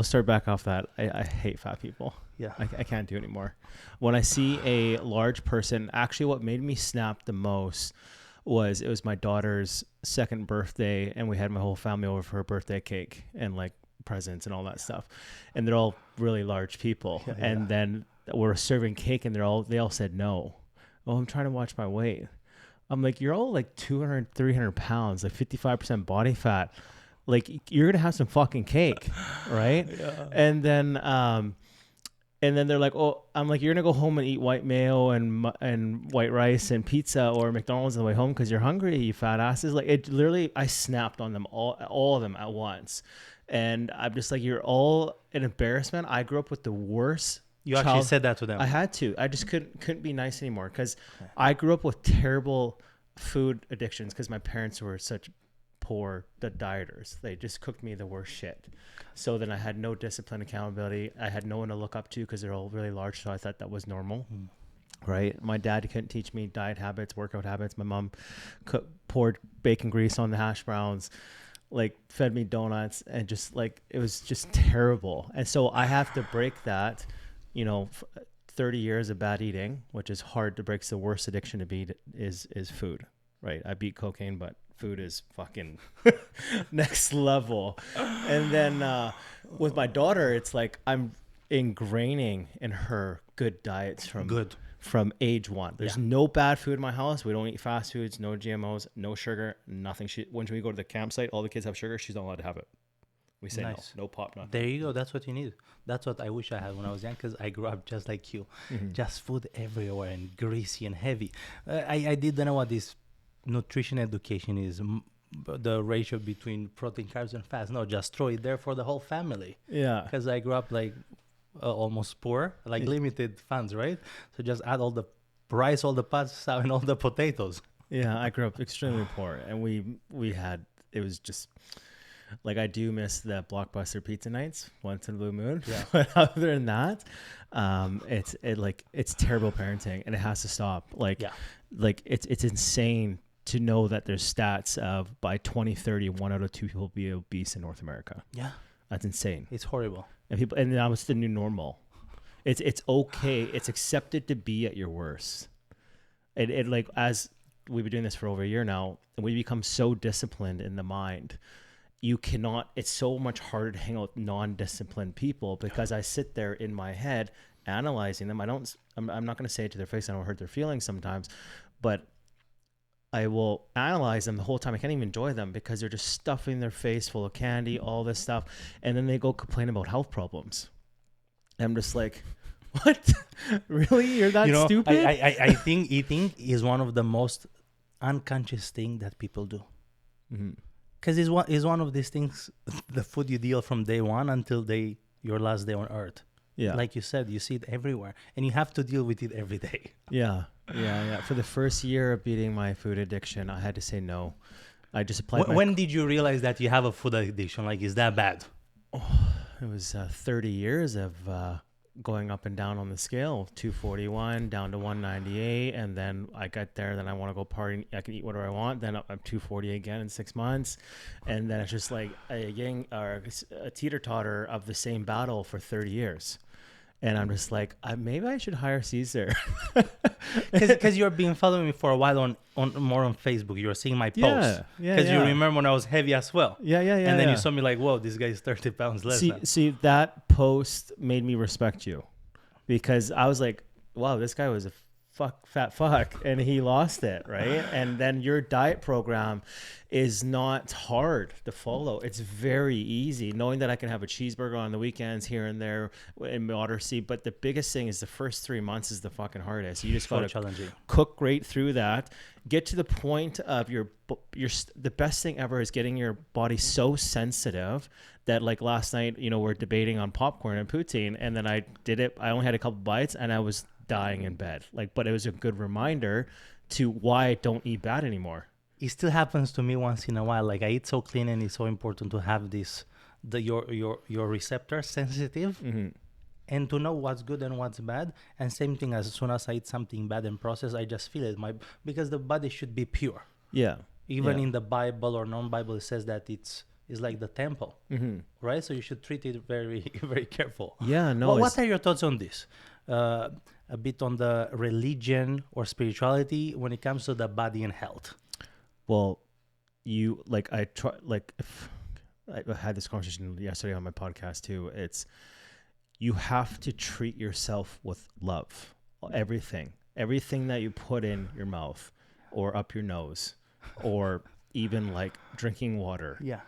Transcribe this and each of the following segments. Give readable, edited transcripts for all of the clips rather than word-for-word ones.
we'll start back off that. I hate fat people. Yeah. I can't do it anymore. When I see a large person, actually what made me snap the most was it was my daughter's second birthday, and we had my whole family over for her birthday cake and like presents and all that stuff. And they're all really large people. Yeah, and then we're serving cake and they all said no. Oh, I'm trying to watch my weight. I'm like, you're all like 200, 300 pounds, like 55% body fat. Like you're going to have some fucking cake. Right. Yeah. And then they're like, oh, I'm like, you're going to go home and eat white mayo and white rice and pizza or McDonald's on the way home because you're hungry, you fat asses. Like it literally, I snapped on them all of them at once. And I'm just like, you're all an embarrassment. I grew up with the worst. You actually said that to them. I had to. I just couldn't be nice anymore because I grew up with terrible food addictions because my parents were such poor dieters. They just cooked me the worst shit. So then I had no discipline, accountability. I had no one to look up to because they're all really large. So I thought that was normal. Right. My dad couldn't teach me diet habits, workout habits. My mom poured bacon grease on the hash browns, like fed me donuts, and just like, it was just terrible. And so I have to break that. 30 years of bad eating, which is hard to break. The worst addiction to beat is food, right? I beat cocaine, but food is fucking next level. And then with my daughter, it's like I'm ingraining in her good diets from age one. There's no bad food in my house. We don't eat fast foods, no GMOs, no sugar, nothing. When we go to the campsite, all the kids have sugar. She's not allowed to have it. We say no pop, nothing. There you go. That's what you need. That's what I wish I had when I was young, because I grew up just like you. Just food everywhere and greasy and heavy. I didn't know what this nutrition education is, the ratio between protein, carbs, and fats. No, just throw it there for the whole family. Yeah. Because I grew up like almost poor, like limited funds, right? So just add all the rice, all the pasta, and all the potatoes. Yeah, I grew up extremely poor, and we had, it was just... Like I do miss the Blockbuster pizza nights once in a blue moon, but other than that, it's terrible parenting, and it has to stop. Like it's insane to know that there's stats of by 2030, 1 out of 2 people will be obese in North America. Yeah, that's insane. It's horrible. And now it's the new normal. It's okay. It's accepted to be at your worst. It like, as we've been doing this for over a year now, and we become so disciplined in the mind. You cannot, it's so much harder to hang out with non-disciplined people because I sit there in my head analyzing them. I'm not going to say it to their face. I don't hurt their feelings sometimes, but I will analyze them the whole time. I can't even enjoy them because they're just stuffing their face full of candy, all this stuff. And then they go complain about health problems. And I'm just like, what? Really? You're that stupid? I think eating is one of the most unconscious thing that people do. Mm-hmm. Because it's one of these things, the food you deal from day one until your last day on earth. Yeah. Like you said, you see it everywhere. And you have to deal with it every day. Yeah. For the first year of beating my food addiction, I had to say no. I just applied When did you realize that you have a food addiction? Like, is that bad? Oh, it was 30 years of going up and down on the scale, 241 down to 198, and then I got there, then I want to go party, I can eat whatever I want, then I'm 240 again in 6 months, and then it's just like a teeter-totter of the same battle for 30 years. And I'm just like, maybe I should hire Caesar. Because you've been following me for a while on more on Facebook. You're seeing my posts. Because you remember when I was heavy as well. Yeah. And then you saw me like, whoa, this guy is 30 pounds less now. See, that post made me respect you. Because I was like, wow, this guy was a fat fuck. And he lost it, right? And then your diet program is not hard to follow. It's very easy, knowing that I can have a cheeseburger on the weekends here and there in moderacy. But the biggest thing is the first 3 months is the fucking hardest. You just got to cook right through that. Get to the point of the best thing ever is getting your body so sensitive that, like last night, we're debating on popcorn and poutine, and then I did it. I only had a couple bites and I was dying in bed. But it was a good reminder to why I don't eat bad anymore. It still happens to me once in a while. Like, I eat so clean, and it's so important to have your receptors sensitive, and to know what's good and what's bad. And same thing, as soon as I eat something bad and processed, I just feel it. Because the body should be pure. Yeah. Even in the Bible or non-Bible, it says that it's is like the temple, right? So you should treat it very, very careful. Yeah, no. What are your thoughts on this? A bit on the religion or spirituality when it comes to the body and health. Well, you like I try like if I had this conversation yesterday on my podcast too. It's you have to treat yourself with love. Everything that you put in your mouth or up your nose, or even like drinking water. Yeah.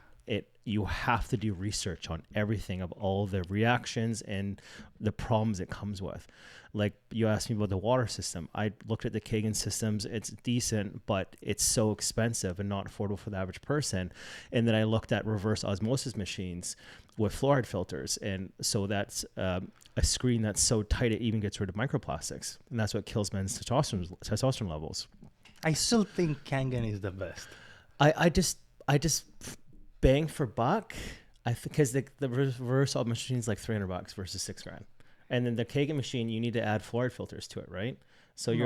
You have to do research on everything, of all the reactions and the problems it comes with. Like you asked me about the water system. I looked at the Kagan systems. It's decent, but it's so expensive and not affordable for the average person. And then I looked at reverse osmosis machines with fluoride filters. And so that's a screen that's so tight it even gets rid of microplastics. And that's what kills men's testosterone levels. I still think Kangen is the best. I just bang for buck. Because the reverse osmosis machine is like $300 versus $6,000. And then the Kagan machine, you need to add fluoride filters to it, right? So No,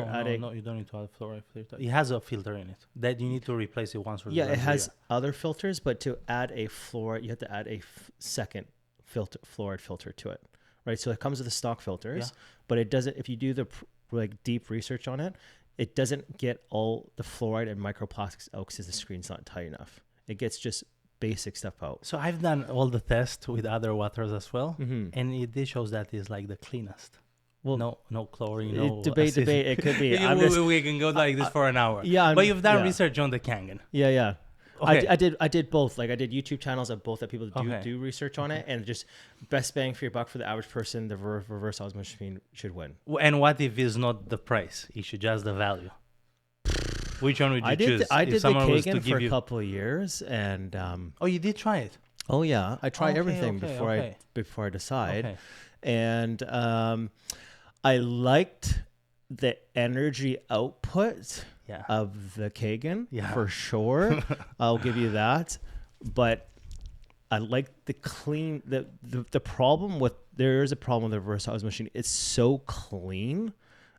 you don't need to add fluoride filter. It has a filter in it that you need to replace it once or twice. Yeah, it has other filters, but to add a fluoride, you have to add a second fluoride filter to it, right? So it comes with the stock filters, but it doesn't. If you do the like deep research on it, it doesn't get all the fluoride and microplastics out because the screen's not tight enough. It gets just basic stuff out. So I've done all the tests with other waters as well, and it shows that it's like the cleanest. Well, no chlorine, no debate. It could be. We can go like this for an hour. Yeah, but you've done research on the Kangen. Yeah. Okay. I did both. Like I did YouTube channels of both that people do research on it, and just best bang for your buck for the average person, the reverse osmosis machine should win. And what if it's not the price? It should just the value. Which one would you choose? I did the Kagan for a couple of years, and oh, you did try it? Oh yeah, I tried everything before I decide, and I liked the energy output of the Kagan for sure. I'll give you that, but I like the clean. The problem with there is a problem with the reverse osmosis machine. It's so clean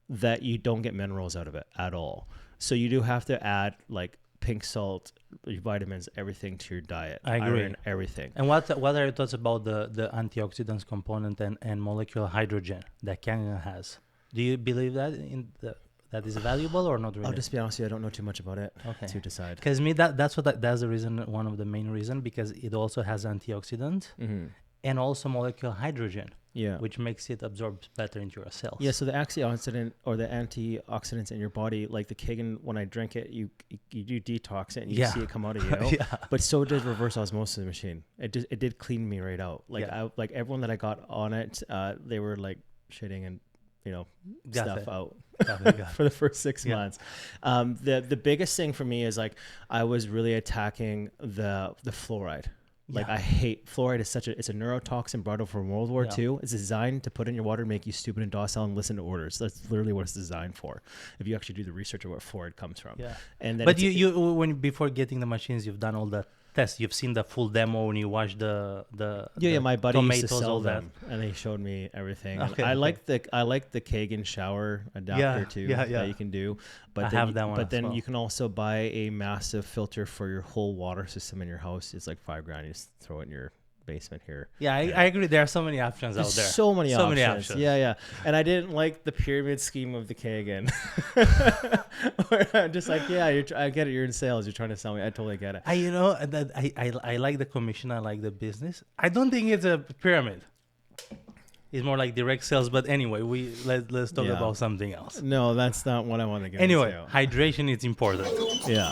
that you don't get minerals out of it at all. So you do have to add like pink salt, vitamins, everything to your diet. I agree. Iron, everything. And what are your thoughts about the antioxidants component and molecular hydrogen that Kangen has? Do you believe that that is valuable or not really? I'll just be honest with you, I don't know too much about it to decide. Because that's the reason, one of the main reason, because it also has antioxidant and also molecular hydrogen. Yeah, which makes it absorb better into your cells. Yeah, so the antioxidant or the antioxidants in your body, like the Kagan, when I drink it, you do detox it and you see it come out of you. But so did reverse osmosis machine. It did clean me right out. Like everyone that I got on it, they were like shitting and stuff out for the first 6 months. The biggest thing for me is like I was really attacking the fluoride. Like I hate fluoride. It's a neurotoxin brought over from World War II. It's designed to put in your water, make you stupid and docile and listen to orders. That's literally what it's designed for. If you actually do the research of where fluoride comes from. Yeah. And then but you before getting the machines, you've done all the tests. You've seen the full demo when you watched the my buddy tomatoes, used to sell them, and he showed me everything. I like the Kagan shower adapter too that you can do. But I have that one. But then you can also buy a massive filter for your whole water system in your house. It's like $5,000. You just throw it in your basement here. Yeah, I agree. There are so many options out there. So many options. Yeah. And I didn't like the pyramid scheme of the Kagan. I'm just like, I get it. You're in sales. You're trying to sell me. I totally get it. I like the commission. I like the business. I don't think it's a pyramid. It's more like direct sales. But anyway, let's talk about something else. No, that's not what I want to get Anyway, into. hydration is important. Yeah.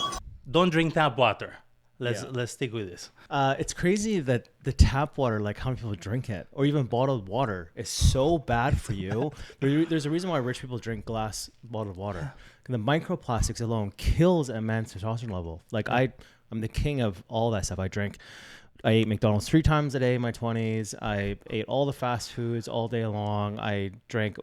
Don't drink tap water. Let's stick with this. It's crazy that the tap water, like how many people drink it, or even bottled water, is so bad for you. There's a reason why rich people drink glass bottled water. And the microplastics alone kills a man's testosterone level. Like I'm the king of all that stuff. I ate McDonald's 3 times a day in my 20s. I ate all the fast foods all day long. I drank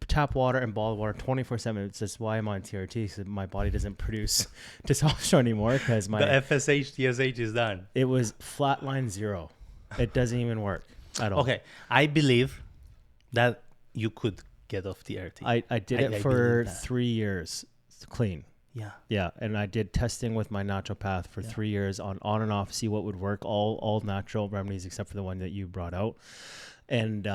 tap water and bottled water 24/7. It's just why I'm on TRT, because my body doesn't produce testosterone anymore because my the FSH TSH is done. It was flatline 0. It doesn't even work at all. Okay, I believe that you could get off TRT. I did it for 3 years clean. Yeah. Yeah, and I did testing with my naturopath for 3 years on and off, see what would work. All natural remedies except for the one that you brought out, and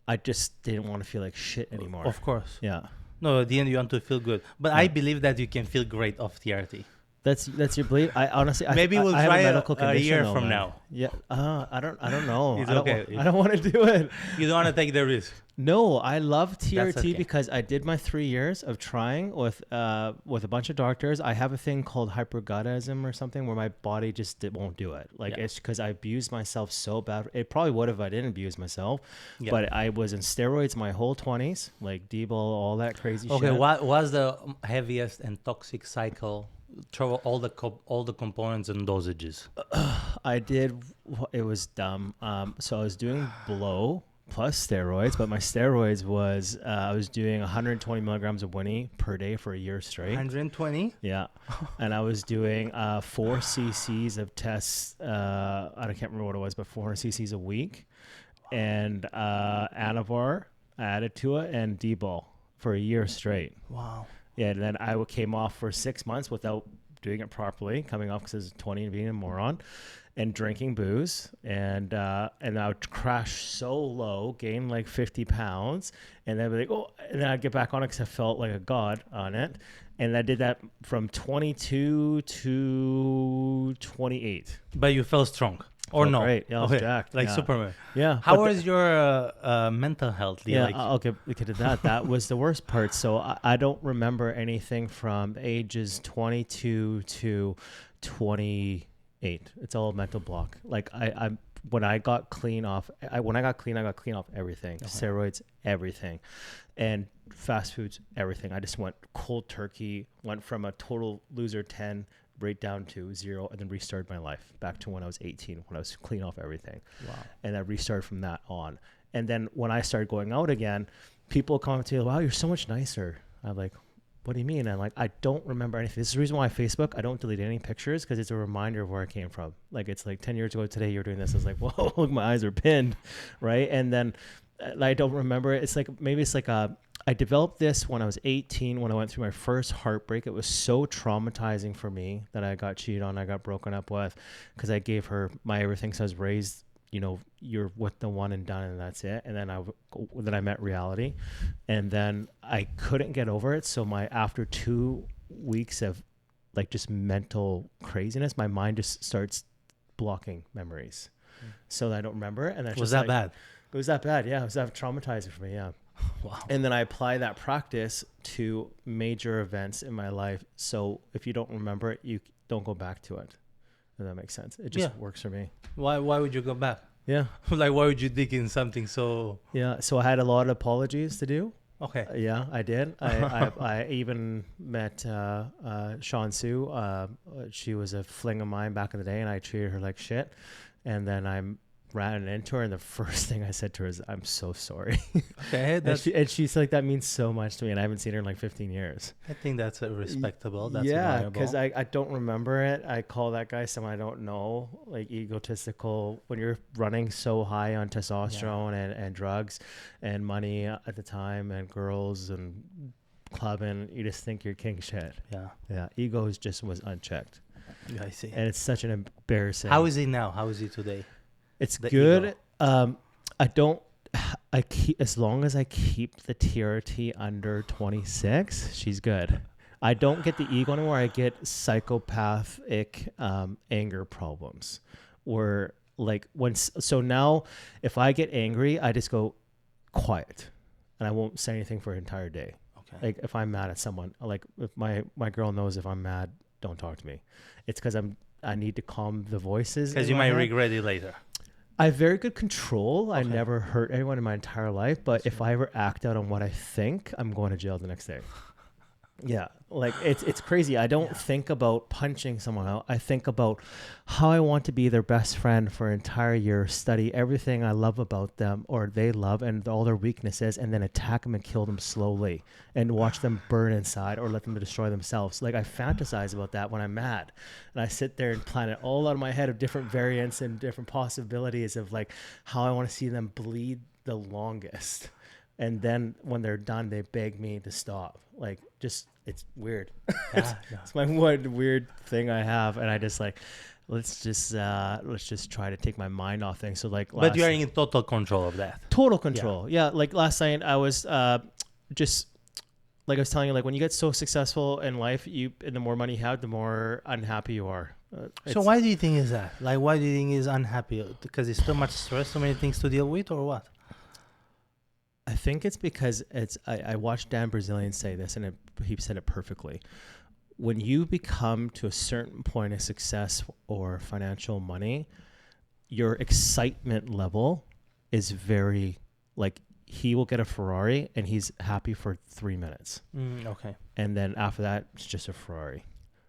I just didn't want to feel like shit anymore. Of course. Yeah, No, at the end you want to feel good. But I Yeah. believe that you can feel great off TRT. that's your belief. I honestly, Maybe we'll I have try a medical a condition year though, from man. now. Yeah, I don't know. It's I don't. okay. I don't want to do it. You don't want to take the risk. No, I love TRT okay. because I did my 3 years of trying with a bunch of doctors. I have a thing called hypergodism or something where my body just won't do it. Like it's because I abused myself so bad. It probably would if I didn't abuse myself, but I was in steroids my whole 20s, like D-ball, all that crazy shit. Okay, what was the heaviest and toxic cycle? Throw all the components and dosages. I did. It was dumb. So I was doing blow plus steroids, but my steroids was I was doing 120 milligrams of Winnie per day for a year straight. 120? Yeah, and I was doing 4 cc's of tests. I can't remember what it was, but 400 cc's a week, and Anavar added to it, and D-ball for a year straight. Wow. Yeah, and then I came off for 6 months without doing it properly, coming off because I was 20 and being a moron, and drinking booze, and I would crash so low, gain like 50 pounds, and then I'd be like, oh, and then I'd get back on it because I felt like a god on it, and I did that from 22 to 28. But you felt strong. Or Felt no? great. Yeah, I was jacked. Like Yeah. Superman. Yeah. How but was your mental health? Yeah, Like, I'll get to that. That was the worst part. So I don't remember anything from ages 22 to 28. It's all a mental block. Like I when I got clean off, I got clean off everything, steroids, everything, and fast foods, everything. I just went cold turkey, went from a total loser 10 right down to 0, and then restarted my life back to when I was 18, when I was clean off everything. wow. And I restarted from that on. And then when I started going out again, people come to me, wow, you're so much nicer. I'm like, what do you mean? And I'm like, I don't remember anything. This is the reason why Facebook, I don't delete any pictures because it's a reminder of where I came from. Like, it's like 10 years ago today, you're doing this. I was like, whoa, look, my eyes are pinned, right? And then I don't remember it. It's like, maybe it's like I developed this when I was 18, when I went through my first heartbreak. It was so traumatizing for me that I got cheated on, I got broken up with, because I gave her my everything. So I was raised, you're with the one and done, and that's it. And then I met reality, and then I couldn't get over it. So after 2 weeks of like just mental craziness, my mind just starts blocking memories, so that I don't remember it. And that's Was just that bad? It was that bad. Yeah, it was that traumatizing for me. Yeah. Wow. And then I apply that practice to major events in my life. So if you don't remember it, you don't go back to it. If that makes sense. It just works for me. Why would you go back? Yeah. Like, why would you dig in something so... Yeah. So I had a lot of apologies to do. Okay. Yeah, I did. I even met Sean Sue. She was a fling of mine back in the day, and I treated her like shit. And then I ran into her, and the first thing I said to her is, I'm so sorry. Okay. and she's like, that means so much to me, and I haven't seen her in like 15 years. I think that's respectable. That's yeah, admirable. because I don't remember it. I call that guy someone I don't know, like egotistical. When you're running so high on testosterone and drugs and money at the time and girls and clubbing, you just think you're king shit. Yeah. Ego was unchecked. Yeah, I see. And it's such an embarrassing. How is he now? How is he today? It's The good. ego. I keep, as long as I keep the TRT under 26, she's good. I don't get the ego anymore. I get psychopathic anger problems, where like so now if I get angry, I just go quiet, and I won't say anything for an entire day. Okay. Like if I'm mad at someone, like if my girl knows if I'm mad, don't talk to me. It's because I need to calm the voices. Because you might regret it later. I have very good control. I never hurt anyone in my entire life, but if I ever act out on what I think, I'm going to jail the next day. Yeah, like it's crazy. I don't think about punching someone out. I think about how I want to be their best friend for an entire year, study everything I love about them or they love and all their weaknesses, and then attack them and kill them slowly and watch them burn inside or let them destroy themselves. Like I fantasize about that when I'm mad, and I sit there and plan it all out of my head of different variants and different possibilities of like how I want to see them bleed the longest. And then when they're done, they beg me to stop. Like, just, it's weird. Yeah, It's my one weird thing I have. And I just like, let's just try to take my mind off things. So like, but you are in total control of that. total control. Yeah. Like last night I was, just like I was telling you, like when you get so successful in life, and the more money you have, the more unhappy you are. So why do you think is that? Like, why do you think is unhappy? Because it's too much stress, so many things to deal with, or what? I think it's because I watched Dan Brazilian say this, and he said it perfectly. When you become to a certain point of success or financial money, your excitement level is very, like, he will get a Ferrari and he's happy for 3 minutes. Okay. And then after that, it's just a Ferrari.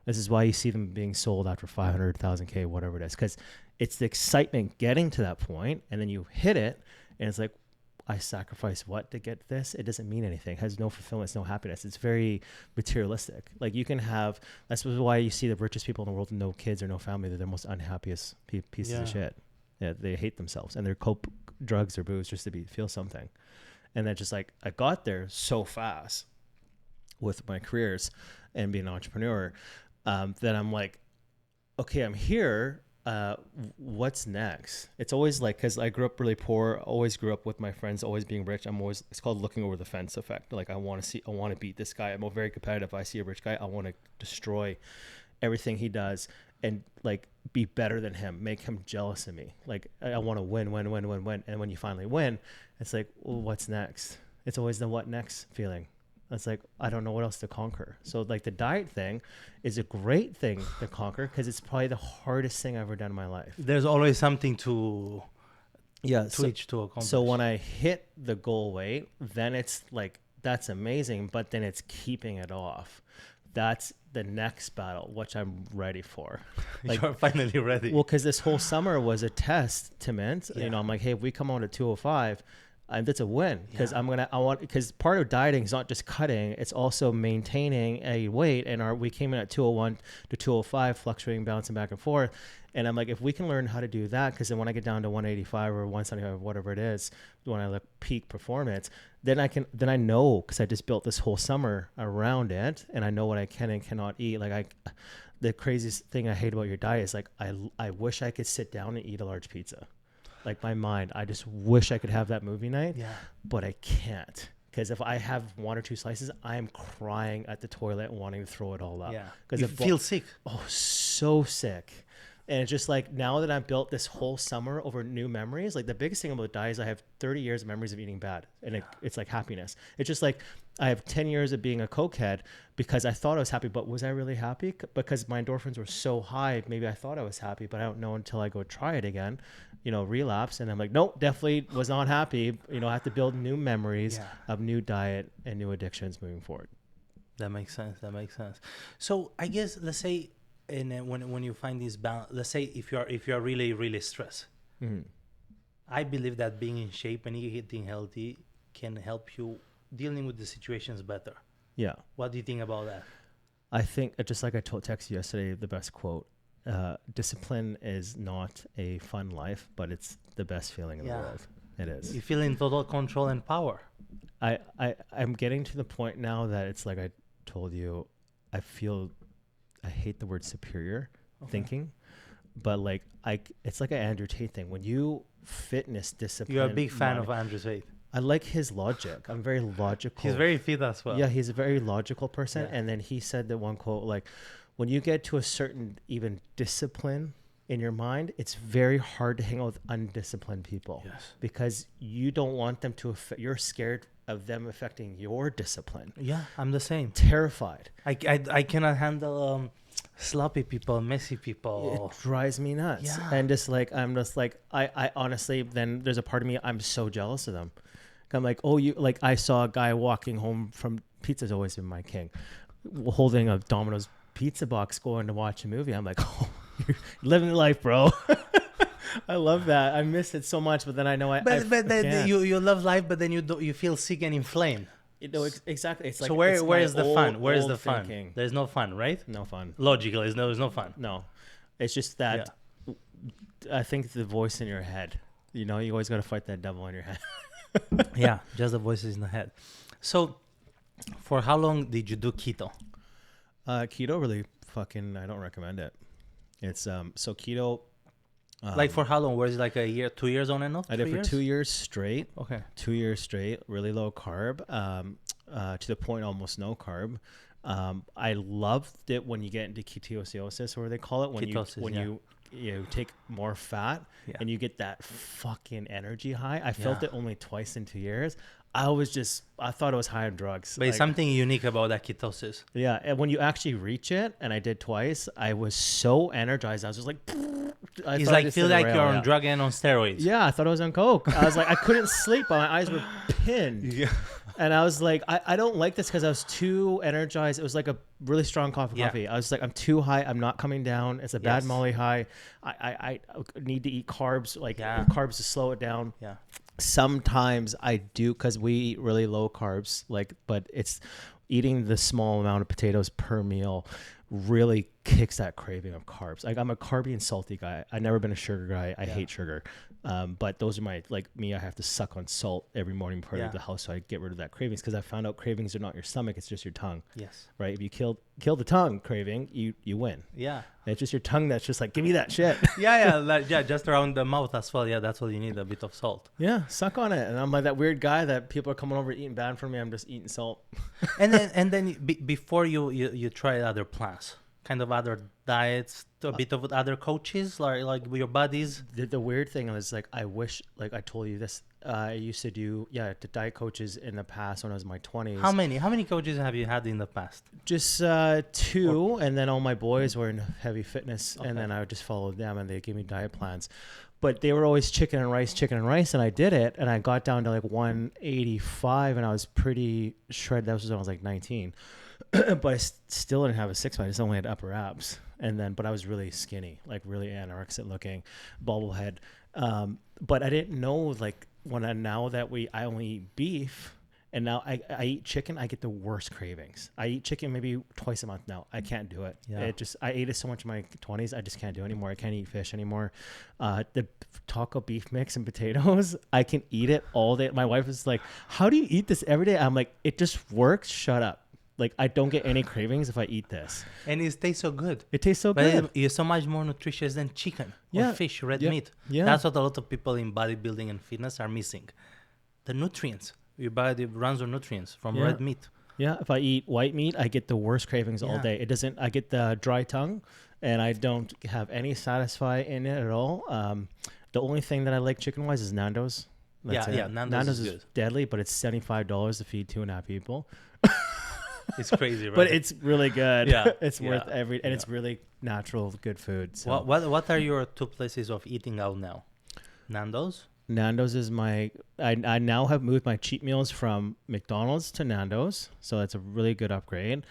This is why you see them being sold after 500,000 K, whatever it is, because it's the excitement getting to that point, and then you hit it, and it's like, I sacrifice what to get this? It doesn't mean anything. It has no fulfillment. It's no happiness. It's very materialistic. Like you can have, that's why you see the richest people in the world with no kids or no family. They're the most unhappiest pieces of shit. Yeah, they hate themselves, and they're cope drugs or booze just to feel something. And then just like, I got there so fast with my careers and being an entrepreneur, that I'm like, okay, I'm here. What's next? It's always like, because I grew up really poor, always grew up with my friends always being rich. It's called looking over the fence effect. Like I want to beat this guy. I'm very competitive. I see a rich guy, I want to destroy everything he does and like be better than him, make him jealous of me. Like I want to win. And when you finally win, it's like, well, what's next? It's always the what next feeling. It's like, I don't know what else to conquer. So like the diet thing is a great thing to conquer because it's probably the hardest thing I've ever done in my life. There's always something to accomplish. So when I hit the goal weight, then it's like, that's amazing. But then it's keeping it off. That's the next battle, which I'm ready for. Like, you're finally ready. Well, because this whole summer was a test to Mint. Yeah. You know, I'm like, hey, if we come on to 205, that's a win because because part of dieting is not just cutting, it's also maintaining a weight. And we came in at 201 to 205, fluctuating, bouncing back and forth. And I'm like, if we can learn how to do that, because then when I get down to 185 or 175, whatever it is, when I look peak performance, then I know, because I just built this whole summer around it, and I know what I can and cannot eat. Like the craziest thing I hate about your diet is like, I wish I could sit down and eat a large pizza. Like my mind, I just wish I could have that movie night, but I can't. Because if I have one or two slices, I am crying at the toilet and wanting to throw it all up. Yeah, because you feel sick. Oh, so sick. And it's just like, now that I've built this whole summer over new memories, like the biggest thing about diet is I have 30 years of memories of eating bad. And it's like happiness. It's just like, I have 10 years of being a cokehead because I thought I was happy, but was I really happy? Because my endorphins were so high, maybe I thought I was happy, but I don't know until I go try it again, relapse. And I'm like, nope, definitely was not happy. I have to build new memories of new diet and new addictions moving forward. That makes sense. So I guess, let's say, and when you find this balance, let's say if you're really, really stressed, I believe that being in shape and eating healthy can help you dealing with the situations better. Yeah. What do you think about that? I think, just like I texted you yesterday, the best quote, discipline is not a fun life, but it's the best feeling in the world. It is. You feel in total control and power. I'm getting to the point now that it's like I told you, I hate the word superior thinking, but like it's like an Andrew Tate thing. When you fitness discipline, you're a big fan of Andrew Tate. I like his logic. I'm very logical. He's very fit as well. Yeah, he's a very logical person. Yeah. And then he said that one quote, like, when you get to a certain even discipline in your mind, it's very hard to hang out with undisciplined people. Yes. Because you don't want them to you're scared of them affecting your discipline. Yeah, I'm the same. Terrified. I cannot handle sloppy people, messy people. It drives me nuts. Yeah. And I'm just like, I honestly, then there's a part of me, I'm so jealous of them. I'm like, I saw a guy walking home from, pizza's always been my king, holding a Domino's pizza box going to watch a movie. I'm like, oh, you're living the life, bro. I love that. I miss it so much, but then I know you love life, but then you feel sick and inflamed. Exactly. It's like, so where is the fun? Where is the fun? Thinking. There's no fun, right? No fun. Logically, there's no fun. No, it's just that. Yeah. I think the voice in your head. You always got to fight that devil in your head. Yeah, just the voices in the head. So, for how long did you do keto? Keto really fucking, I don't recommend it. It's so keto. Like for how long? Was it like a year, 2 years on and off? I did for 2 years straight. Okay. 2 years straight, really low carb, to the point almost no carb. I loved it when you get into ketoacidosis, or they call it when Ketosis, you take more fat and you get that fucking energy high. I felt it only twice in 2 years. I thought it was high on drugs. But it's something unique about that ketosis. Yeah, and when you actually reach it, and I did twice, I was so energized. I was just like, It's like feel like you're on drug and on steroids. Yeah, I thought I was on coke. I was like, I couldn't sleep, but my eyes were pinned. Yeah. And I was like, I don't like this because I was too energized. It was like a really strong coffee. I was like, I'm too high. I'm not coming down. It's a bad Molly high. I need to eat carbs, carbs to slow it down. Yeah. Sometimes I do because we eat really low carbs, but it's eating the small amount of potatoes per meal really kicks that craving of carbs. Like I'm a carby and salty guy. I've never been a sugar guy. I hate sugar. But those are my, like me, I have to suck on salt every morning before I leave the house so I get rid of that cravings, because I found out cravings are not your stomach, it's just your tongue. Yes. Right? If you kill the tongue craving, you win. Yeah. And it's just your tongue that's just like, give me that shit. Just around the mouth as well. Yeah, that's what you need, a bit of salt. Yeah, suck on it. And I'm like that weird guy that people are coming over eating bad for me. I'm just eating salt. and then before you try other plans, kind of other diets, a bit of other coaches, like with your buddies. The weird thing was, like, I wish, like I told you this, I used to do the diet coaches in the past when I was in my 20s. How many coaches have you had in the past? Just two, and then all my boys were in heavy fitness, and then I would just follow them, and they gave me diet plans. But they were always chicken and rice, and I did it, and I got down to like 185, and I was pretty shredded. That was when I was like 19. But I still didn't have a six pack. I just only had upper abs. But I was really skinny, like really anorexic looking, bobblehead. But I didn't know, like, now that I only eat beef, and now I eat chicken, I get the worst cravings. I eat chicken maybe twice a month now. I can't do it. Yeah. I ate it so much in my 20s, I just can't do it anymore. I can't eat fish anymore. The taco beef mix and potatoes, I can eat it all day. My wife was like, how do you eat this every day? I'm like, it just works. Shut up. Like, I don't get any cravings if I eat this. And it tastes so good. It tastes so good. It's so much more nutritious than chicken or fish, red meat. Yeah. That's what a lot of people in bodybuilding and fitness are missing. The nutrients. Your body runs on nutrients from red meat. Yeah, if I eat white meat, I get the worst cravings all day. I get the dry tongue, and I don't have any satisfy in it at all. The only thing that I like chicken-wise is Nando's. That's it. Nando's is good. Deadly, but it's $75 to feed 2.5 people. It's crazy, right? But it's really good. Yeah, it's worth it's really natural, good food. So. What are your two places of eating out now? Nando's? Nando's is I now have moved my cheat meals from McDonald's to Nando's, so that's a really good upgrade.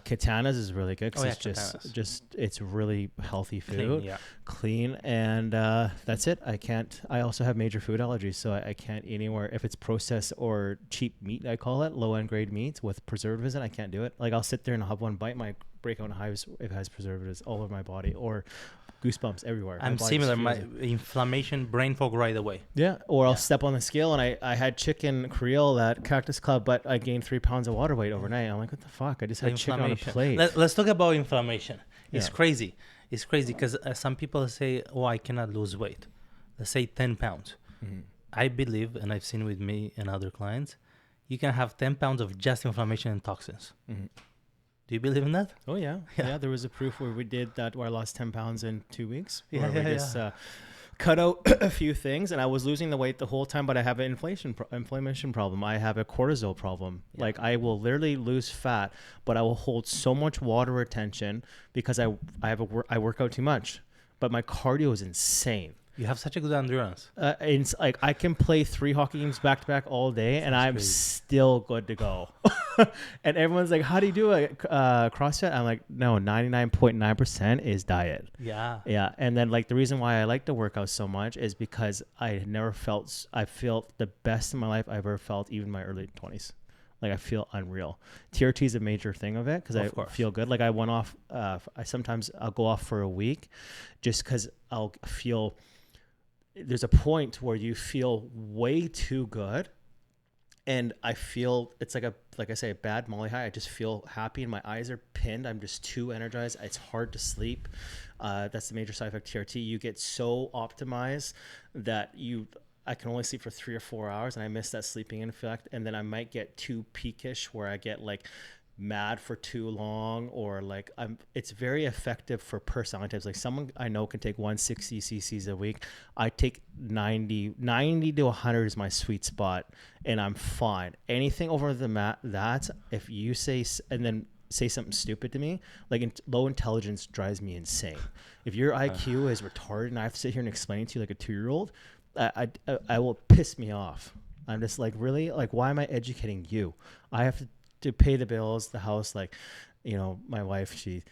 Katana's is really good because it's it's really healthy food, clean, and that's it. I also have major food allergies, so I can't eat anywhere if it's processed or cheap meat. I call it low end grade meats with preservatives in. I can't do it. Like, I'll sit there and I'll have one bite, my breakout hives if it has preservatives all over my body, or goosebumps everywhere. I'm similar. My inflammation, brain fog right away. Yeah. Or I'll step on the scale, and I had chicken Creole at Cactus Club, but I gained 3 pounds of water weight overnight. I'm like, what the fuck? I just had chicken on a plate. Let's talk about inflammation. It's crazy. It's crazy because some people say, oh, I cannot lose weight. Let's say 10 pounds. Mm-hmm. I believe, and I've seen with me and other clients, you can have 10 pounds of just inflammation and toxins. Mm-hmm. Do you believe in that? Oh, yeah. There was a proof where we did that, where I lost 10 pounds in 2 weeks. Cut out a few things, and I was losing the weight the whole time, but I have an inflammation problem. I have a cortisol problem. Yeah. Like, I will literally lose fat, but I will hold so much water retention because I work out too much. But my cardio is insane. You have such a good endurance. It's like I can play 3 hockey games back to back all day, and I'm still good to go. And everyone's like, "How do you do it? CrossFit?" I'm like, "No, 99.9% is diet." Yeah. And then, like, the reason why I like to work out so much is because I felt the best in my life I've ever felt, even in my early 20s. Like, I feel unreal. TRT is a major thing of it because I feel good. Like, I went off. I'll go off for a week, just because I'll feel. there's a point where you feel way too good. And I feel it's like I say, a bad Molly high. I just feel happy and my eyes are pinned. I'm just too energized. It's hard to sleep. That's the major side effect of TRT. You get so optimized that I can only sleep for 3 or 4 hours, and I miss that sleeping effect. And then I might get too peakish where I get like mad for too long, or like it's very effective for personality types. Like someone I know can take 160 cc's a week. I take 90 to 100 is my sweet spot, and I'm fine. Anything over that, if you say and then say something stupid to me, like low intelligence drives me insane. If your IQ is retarded and I have to sit here and explain it to you like a 2-year-old, I will piss me off. I'm just like, really? Like, why am I educating you? I have to pay the bills, the house. Like, my wife, she,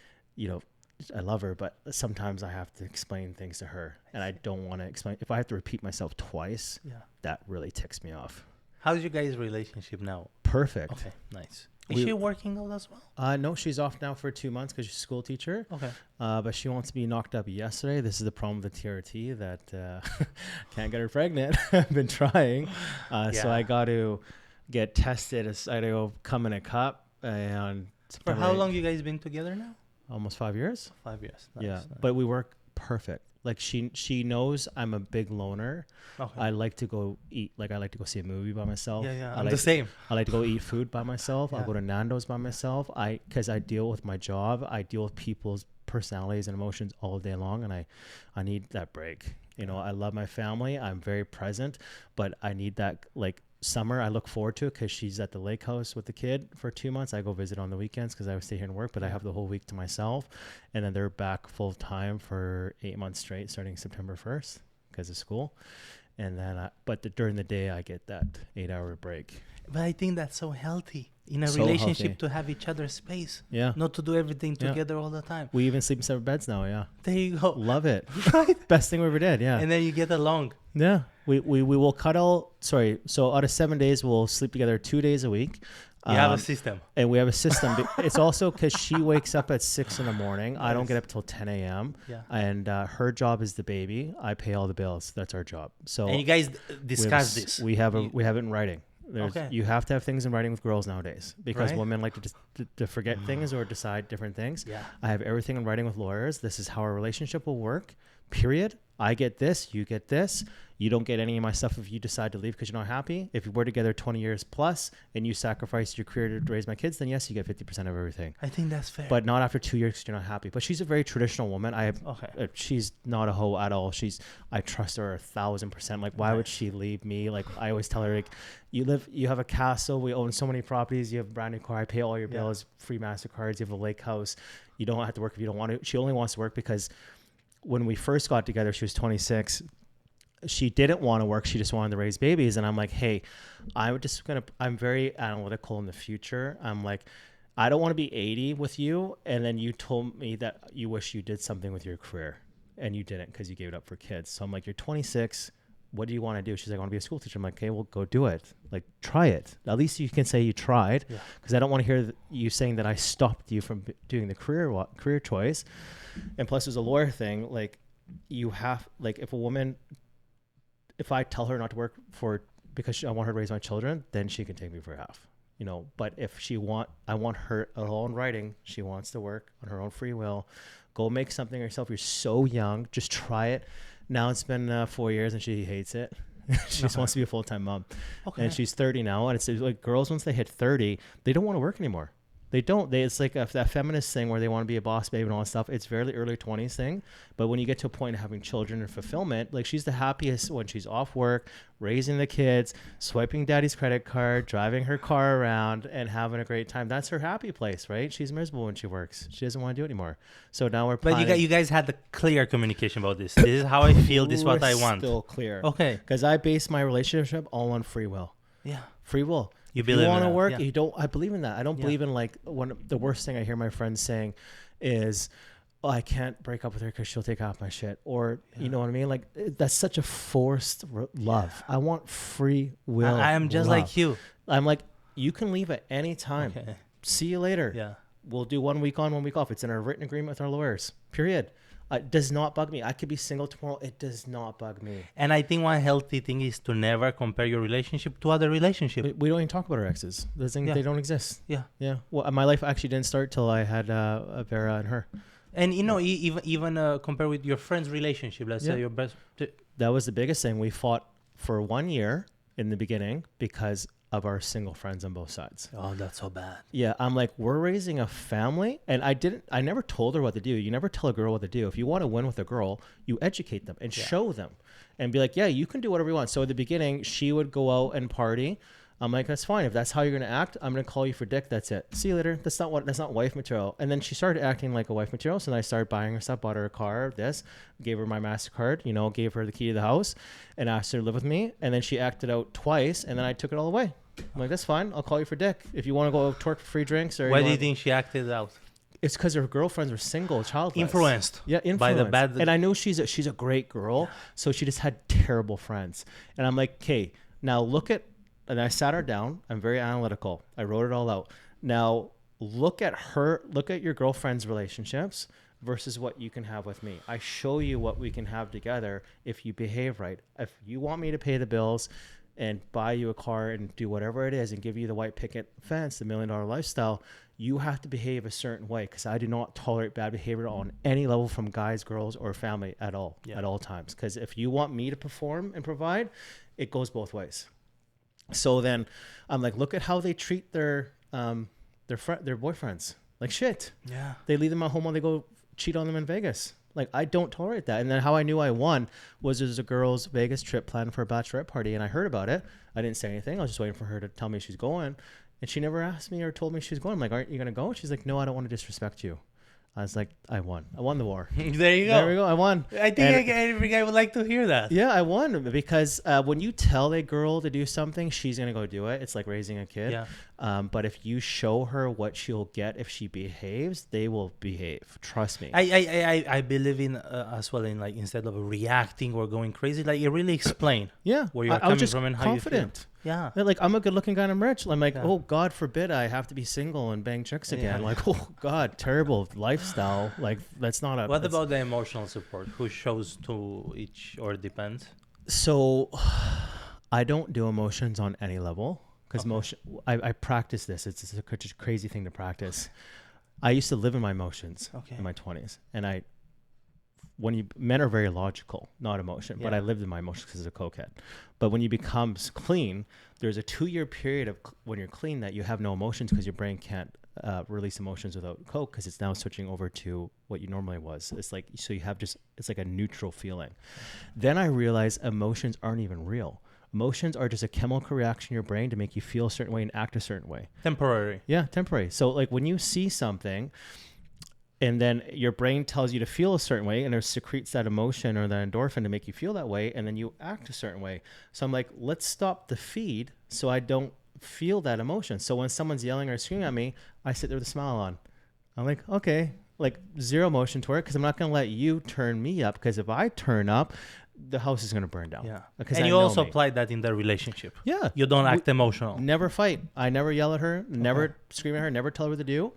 I love her, but sometimes I have to explain things to her, and I don't want to explain. If I have to repeat myself twice, that really ticks me off. How's your guys' relationship now? Perfect. Okay, nice. Is she working out as well? No, she's off now for 2 months because she's a school teacher. Okay. But she wants to be knocked up yesterday. This is the problem with the TRT, that can't get her pregnant. I've been trying. So I got to get tested. I got to go come in a cup. And for how long you guys been together now? Almost 5 years. 5 years. Nice, yeah, nice. But we work perfect. Like she knows I'm a big loner. Okay. I like to go eat. Like I like to go see a movie by myself. I'm the same. I like to go eat food by myself. I'll go to Nando's by myself. Because I deal with my job. I deal with people's personalities and emotions all day long, and I need that break. I love my family. I'm very present, but I need that, like, summer. I look forward to it because she's at the lake house with the kid for 2 months. I go visit on the weekends because I would stay here and work, but I have the whole week to myself. And then they're back full time for 8 months straight, starting September 1st because of school. And then, during the day, I get that 8-hour break. But I think that's so healthy in a relationship to have each other's space. Yeah. Not to do everything together all the time. We even sleep in separate beds now. Yeah. There you go. Love it. Best thing we ever did. Yeah. And then you get along. Yeah. We will cuddle. Sorry. So out of 7 days, we'll sleep together 2 days a week. You have a system. And we have a system. It's also because she wakes up at 6 a.m. Nice. I don't get up till 10 a.m. Yeah. And her job is the baby. I pay all the bills. That's our job. So. And you guys discuss this. We have it in writing. You have to have things in writing with girls nowadays because women like to forget things or decide different things. Yeah. I have everything in writing with lawyers. This is how our relationship will work. Period. I get this. You get this. You don't get any of my stuff if you decide to leave because you're not happy. If we're together 20 years plus and you sacrifice your career to raise my kids, then yes, you get 50% of everything. I think that's fair. But not after 2 years because you're not happy. But she's a very traditional woman. She's not a hoe at all. I trust her 1,000%. Like, why would she leave me? Like, I always tell her, like, you have a castle. We own so many properties. You have a brand new car. I pay all your bills, free MasterCards. You have a lake house. You don't have to work if you don't want to. She only wants to work because when we first got together, she was 26. She didn't want to work. She just wanted to raise babies. And I'm like, hey, I'm very analytical in the future. I'm like, I don't want to be 80 with you. And then you told me that you wish you did something with your career and you didn't because you gave it up for kids. So I'm like, you're 26. What do you want to do? She's like, I want to be a school teacher. I'm like, okay, well, go do it. Like, try it. At least you can say you tried because I don't want to hear you saying that I stopped you from doing the career choice. And plus, there's a lawyer thing. Like, you have, like, if I tell her not to work because I want her to raise my children, then she can take me for half, But if I want her all in writing. She wants to work on her own free will. Go make something yourself. You're so young. Just try it. Now it's been 4 years and she hates it. She just wants to be a full-time mom. Okay. And she's 30 now. And it's like girls, once they hit 30, they don't want to work anymore. They don't. It's like that feminist thing where they want to be a boss babe and all that stuff. It's very early 20s thing. But when you get to a point of having children and fulfillment, like she's the happiest when she's off work, raising the kids, swiping daddy's credit card, driving her car around and having a great time. That's her happy place, right? She's miserable when she works. She doesn't want to do it anymore. So now we're planning. But you guys had the clear communication about this. This is how I feel. This is what I want. Still clear. Okay. Because I base my relationship all on free will. Yeah. Free will. You want to work, you don't. I believe in that. I don't believe in the worst thing I hear my friends saying is, oh, I can't break up with her because she'll take off my shit. Or, you know what I mean? Like, that's such a forced love. Yeah. I want free will. I am just like you. I'm like, you can leave at any time. Okay. See you later. Yeah. We'll do 1 week on, 1 week off. It's in our written agreement with our lawyers. Period. It does not bug me. I could be single tomorrow. It does not bug me. And I think one healthy thing is to never compare your relationship to other relationships. We don't even talk about our exes. They don't exist. Yeah. Yeah. Well, my life actually didn't start till I had Vera and her. And even compare with your friend's relationship. Let's say your best. That was the biggest thing. We fought for 1 year in the beginning because of our single friends on both sides. Oh, that's so bad. Yeah, I'm like, we're raising a family, and I never told her what to do. You never tell a girl what to do. If you want to win with a girl, you educate them and show them and be like, yeah, you can do whatever you want. So at the beginning, she would go out and party. I'm like, that's fine. If that's how you're going to act, I'm going to call you for dick. That's it. See you later. That's not wife material. And then she started acting like a wife material. So then I started buying her stuff, bought her a car, gave her my MasterCard, gave her the key to the house and asked her to live with me. And then she acted out twice and then I took it all away. I'm like, that's fine. I'll call you for dick. If you want to go twerk for free drinks or... Why do you think she acted out? It's because her girlfriends were single, childless. Influenced. Yeah, influenced. By the bad... And I know she's a great girl. So she just had terrible friends. And I'm like, okay, now look at... And I sat her down. I'm very analytical. I wrote it all out. Now, look at your girlfriend's relationships versus what you can have with me. I show you what we can have together if you behave right. If you want me to pay the bills and buy you a car and do whatever it is and give you the white picket fence, the $1 million lifestyle, you have to behave a certain way because I do not tolerate bad behavior on any level from guys, girls, or family at all, at all times. Because if you want me to perform and provide, it goes both ways. So then I'm like, look at how they treat their boyfriends like shit. Yeah. They leave them at home while they go cheat on them in Vegas. Like, I don't tolerate that. And then how I knew I won was there's a girl's Vegas trip planned for a bachelorette party, and I heard about it. I didn't say anything. I was just waiting for her to tell me she's going. And she never asked me or told me she's going. I'm like, aren't you going to go? She's like, no, I don't want to disrespect you. I was like, I won. I won the war. There you go. There we go. I won. I think every guy would like to hear that. Yeah, I won because when you tell a girl to do something, she's going to go do it. It's like raising a kid. Yeah. But if you show her what she'll get if she behaves, they will behave. Trust me. I believe in as well in like instead of reacting or going crazy, like you really explain. Yeah. Where you're coming from and how confident. You feel. Yeah. Like, I'm a good looking guy and I'm rich. I'm like, oh, God forbid I have to be single and bang chicks again. Like, oh, God, terrible lifestyle. Like, that's not a... What about the emotional support? Who shows to each or depends? So, I don't do emotions on any level because I practice this. It's a crazy thing to practice. I used to live in my emotions in my 20s. And men are very logical, not emotion, but I lived in my emotions because of a cokehead. But when you become clean, there's a 2-year period of when you're clean that you have no emotions because your brain can't release emotions without coke because it's now switching over to what you normally was. It's like, so you have it's like a neutral feeling. Then I realized emotions aren't even real. Emotions are just a chemical reaction in your brain to make you feel a certain way and act a certain way. Temporary. Yeah, temporary. So like when you see something, and then your brain tells you to feel a certain way and it secretes that emotion or that endorphin to make you feel that way. And then you act a certain way. So I'm like, let's stop the feed so I don't feel that emotion. So when someone's yelling or screaming at me, I sit there with a smile on. I'm like, okay, like zero emotion toward it because I'm not going to let you turn me up because if I turn up, the house is going to burn down. Yeah. Because and you also applied that in the relationship. Yeah. You don't act emotional. Never fight. I never yell at her, never scream at her, never tell her what to do.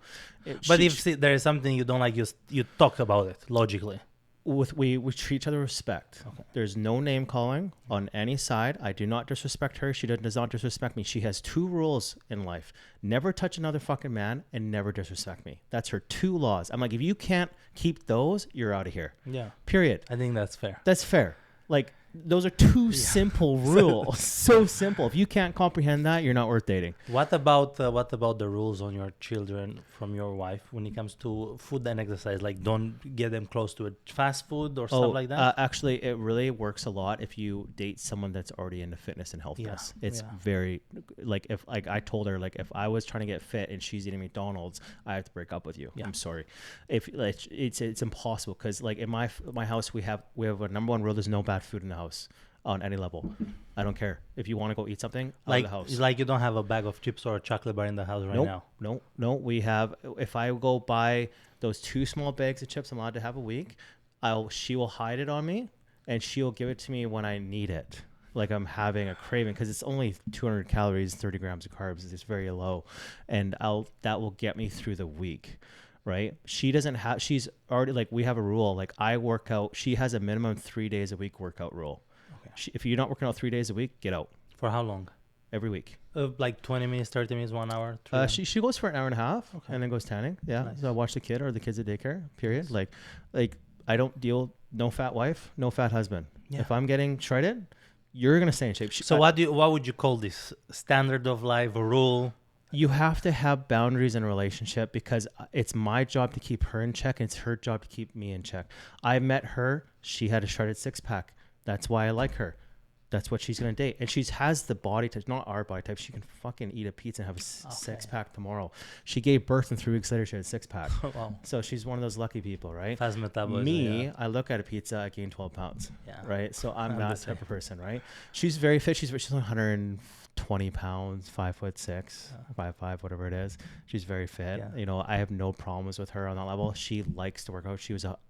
But if there is something you don't like, you talk about it logically. We treat each other with respect. Okay. There's no name calling on any side. I do not disrespect her. She does not disrespect me. She has 2 rules in life. Never touch another fucking man and never disrespect me. That's her 2 laws. I'm like, if you can't keep those, you're out of here. Yeah. Period. I think that's fair. That's fair. Like, those are 2 simple rules. So simple. If you can't comprehend that, you're not worth dating. What about the rules on your children from your wife when it comes to food and exercise? Like, don't get them close to fast food or stuff like that? Actually, it really works a lot if you date someone that's already into fitness and healthness. It's very, like, if like I told her, like, if I was trying to get fit and she's eating McDonald's, I have to break up with you. I'm sorry. If like, it's impossible because like in my house we have a number 1 rule: there's no bad food in the house on any level. I don't care if you want to go eat something out of the house. Like you don't have a bag of chips or a chocolate bar in the house now. No. We have. If I go buy those 2 small bags of chips I'm allowed to have a week, she will hide it on me and she'll give it to me when I need it. Like I'm having a craving because it's only 200 calories, 30 grams of carbs. It's very low, and that will get me through the week. right? She doesn't have, she's already like, we have a rule. Like I work out, she has a minimum 3 days a week workout rule. Okay. If you're not working out 3 days a week, get out For how long? every week. Like 20 minutes, 30 minutes, 1 hour? 3 hours? She goes for an hour and a half and then goes tanning. Yeah. Nice. So I watch the kid or the kids at daycare, period. Like I don't deal, no fat wife, no fat husband. Yeah. If I'm getting shredded, you're going to stay in shape. So what would you call this? Standard of life, a rule? You have to have boundaries in a relationship because it's my job to keep her in check and it's her job to keep me in check. I met her. She had a shredded 6-pack. That's why I like her. That's what she's going to date. And she has the body type, not our body type. She can fucking eat a pizza and have a 6-pack tomorrow. She gave birth and 3 weeks later she had a 6-pack. Wow. So she's one of those lucky people, right? Fast metabolism. Me, Yeah. I look at a pizza, I gain 12 pounds, Yeah. right? So I'm I'm that the same. type of person, right? She's very fit. She's 120 pounds, 5'6", 5'5", whatever it is. She's very fit. Yeah. You know, I have no problems with her on that level. She likes to work out.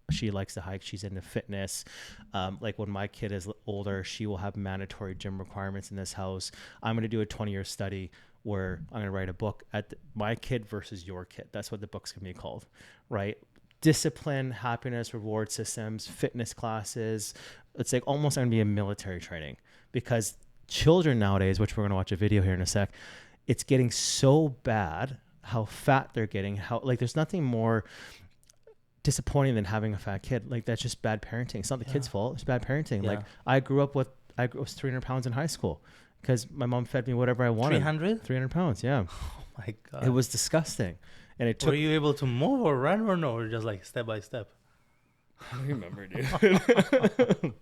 She likes to hike. She's into fitness. Like when my kid is older, she will have mandatory gym requirements in this house. I'm going to do a 20-year study where I'm going to write a book at my kid versus your kid. That's what the book's going to be called, right? Discipline, happiness, reward systems, fitness classes. It's like almost going to be a military training because children nowadays, which we're going to watch a video here in a sec, it's getting so bad how fat they're getting, how like there's nothing more disappointing than having a fat kid. Like that's just bad parenting. It's not the kid's fault. It's bad parenting. Yeah. Like I was 300 pounds in high school because my mom fed me whatever I wanted. 300 pounds. Yeah. Oh my God. It was disgusting. And it took, Were you able to move or run or no? Or just like step by step? I don't remember, dude.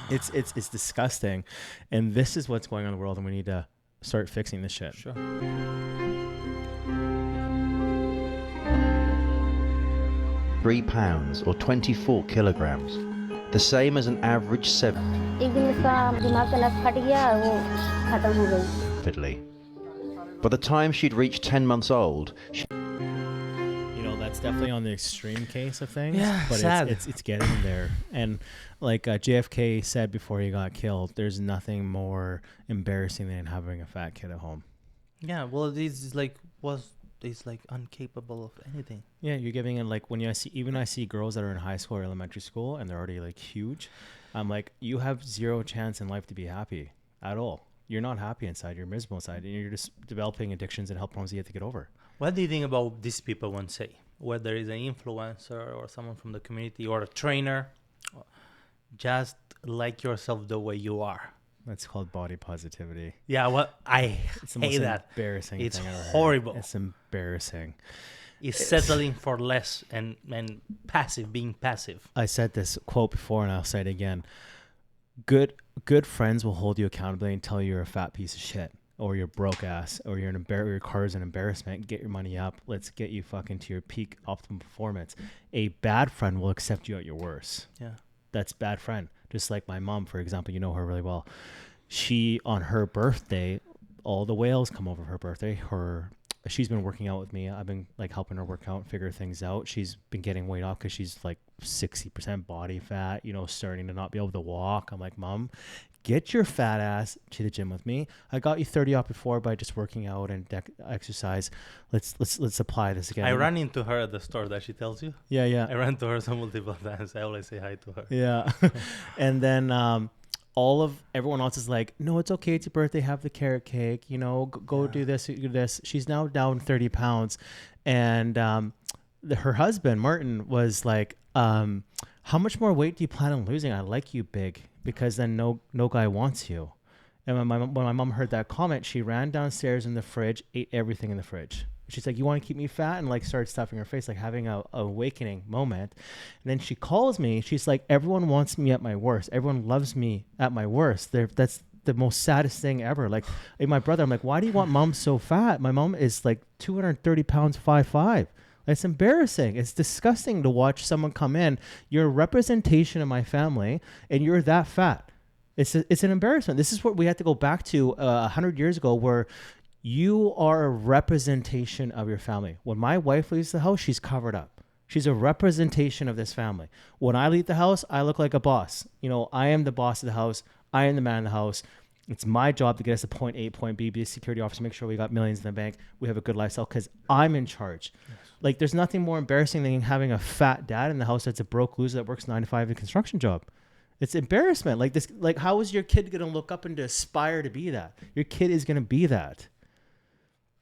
It's disgusting. And this is what's going on in the world and we need to start fixing this shit. Sure. 3 pounds or 24 kilograms, the same as an average 7 एक दिन इसका दिमाग का नस फट गया और वो खत्म हो गई rapidly. By the time she'd reached 10 months old, You know, that's definitely on the extreme case of things. Yeah, but sad. It's getting there. And like JFK said before he got killed, there's nothing more embarrassing than having a fat kid at home. Yeah, well, this is like it's like incapable of anything. Yeah, you're giving it like when I see girls that are in high school or elementary school and they're already like huge, I'm like, you have zero chance in life to be happy at all. You're not happy inside. You're miserable inside, and you're just developing addictions and health problems you have to get over. What do you think about these people when say, whether it's an influencer or someone from the community or a trainer, just like yourself the way you are? That's called body positivity. Yeah, well, I It's the hate most that. embarrassing It's thing I've ever heard. horrible. It's embarrassing. It's settling for less and being passive. I said this quote before and I'll say it again. Good friends will hold you accountable and tell you you're a fat piece of shit or you're broke ass or your car is an embarrassment. Get your money up. Let's get you fucking to your peak optimum performance. A bad friend will accept you at your worst. Yeah. That's bad friend. Just like my mom, for example, you know her really well. She, on her birthday, all the whales come over her birthday. She's been working out with me. I've been like helping her work out and figure things out. She's been getting weight off because she's like 60% body fat, you know, starting to not be able to walk. I'm like, Mom, get your fat ass to the gym with me. I got you 30 off before by just working out and exercise. Let's apply this again. I ran into her at the store that she tells you. Yeah. I ran to her so multiple times. I always say hi to her. Yeah. And then everyone else is like, no, it's okay. It's your birthday. Have the carrot cake. You know, go do this, do this. She's now down 30 pounds. And her husband, Martin, was like, how much more weight do you plan on losing? I like you big because then no guy wants you. And when my mom heard that comment, she ran downstairs in the fridge, ate everything in the fridge. She's like, you want to keep me fat? And like started stuffing her face, like having a awakening moment. And then she calls me. She's like, everyone wants me at my worst. Everyone loves me at my worst. That's the most saddest thing ever. Like my brother, I'm like, why do you want mom so fat? My mom is like 230 pounds, 5'5". It's embarrassing. It's disgusting to watch someone come in. You're a representation of my family and you're that fat. It's an embarrassment. This is what we had to go back to 100 years ago where you are a representation of your family. When my wife leaves the house, she's covered up. She's a representation of this family. When I leave the house, I look like a boss. You know, I am the boss of the house. I am the man of the house. It's my job to get us to point A, point B, be a security officer, make sure we got millions in the bank, we have a good lifestyle because I'm in charge. Yes. Like there's nothing more embarrassing than having a fat dad in the house that's a broke loser that works 9 to 5 in a construction job. It's embarrassment. Like this, like how is your kid going to look up and to aspire to be that? Your kid is going to be that.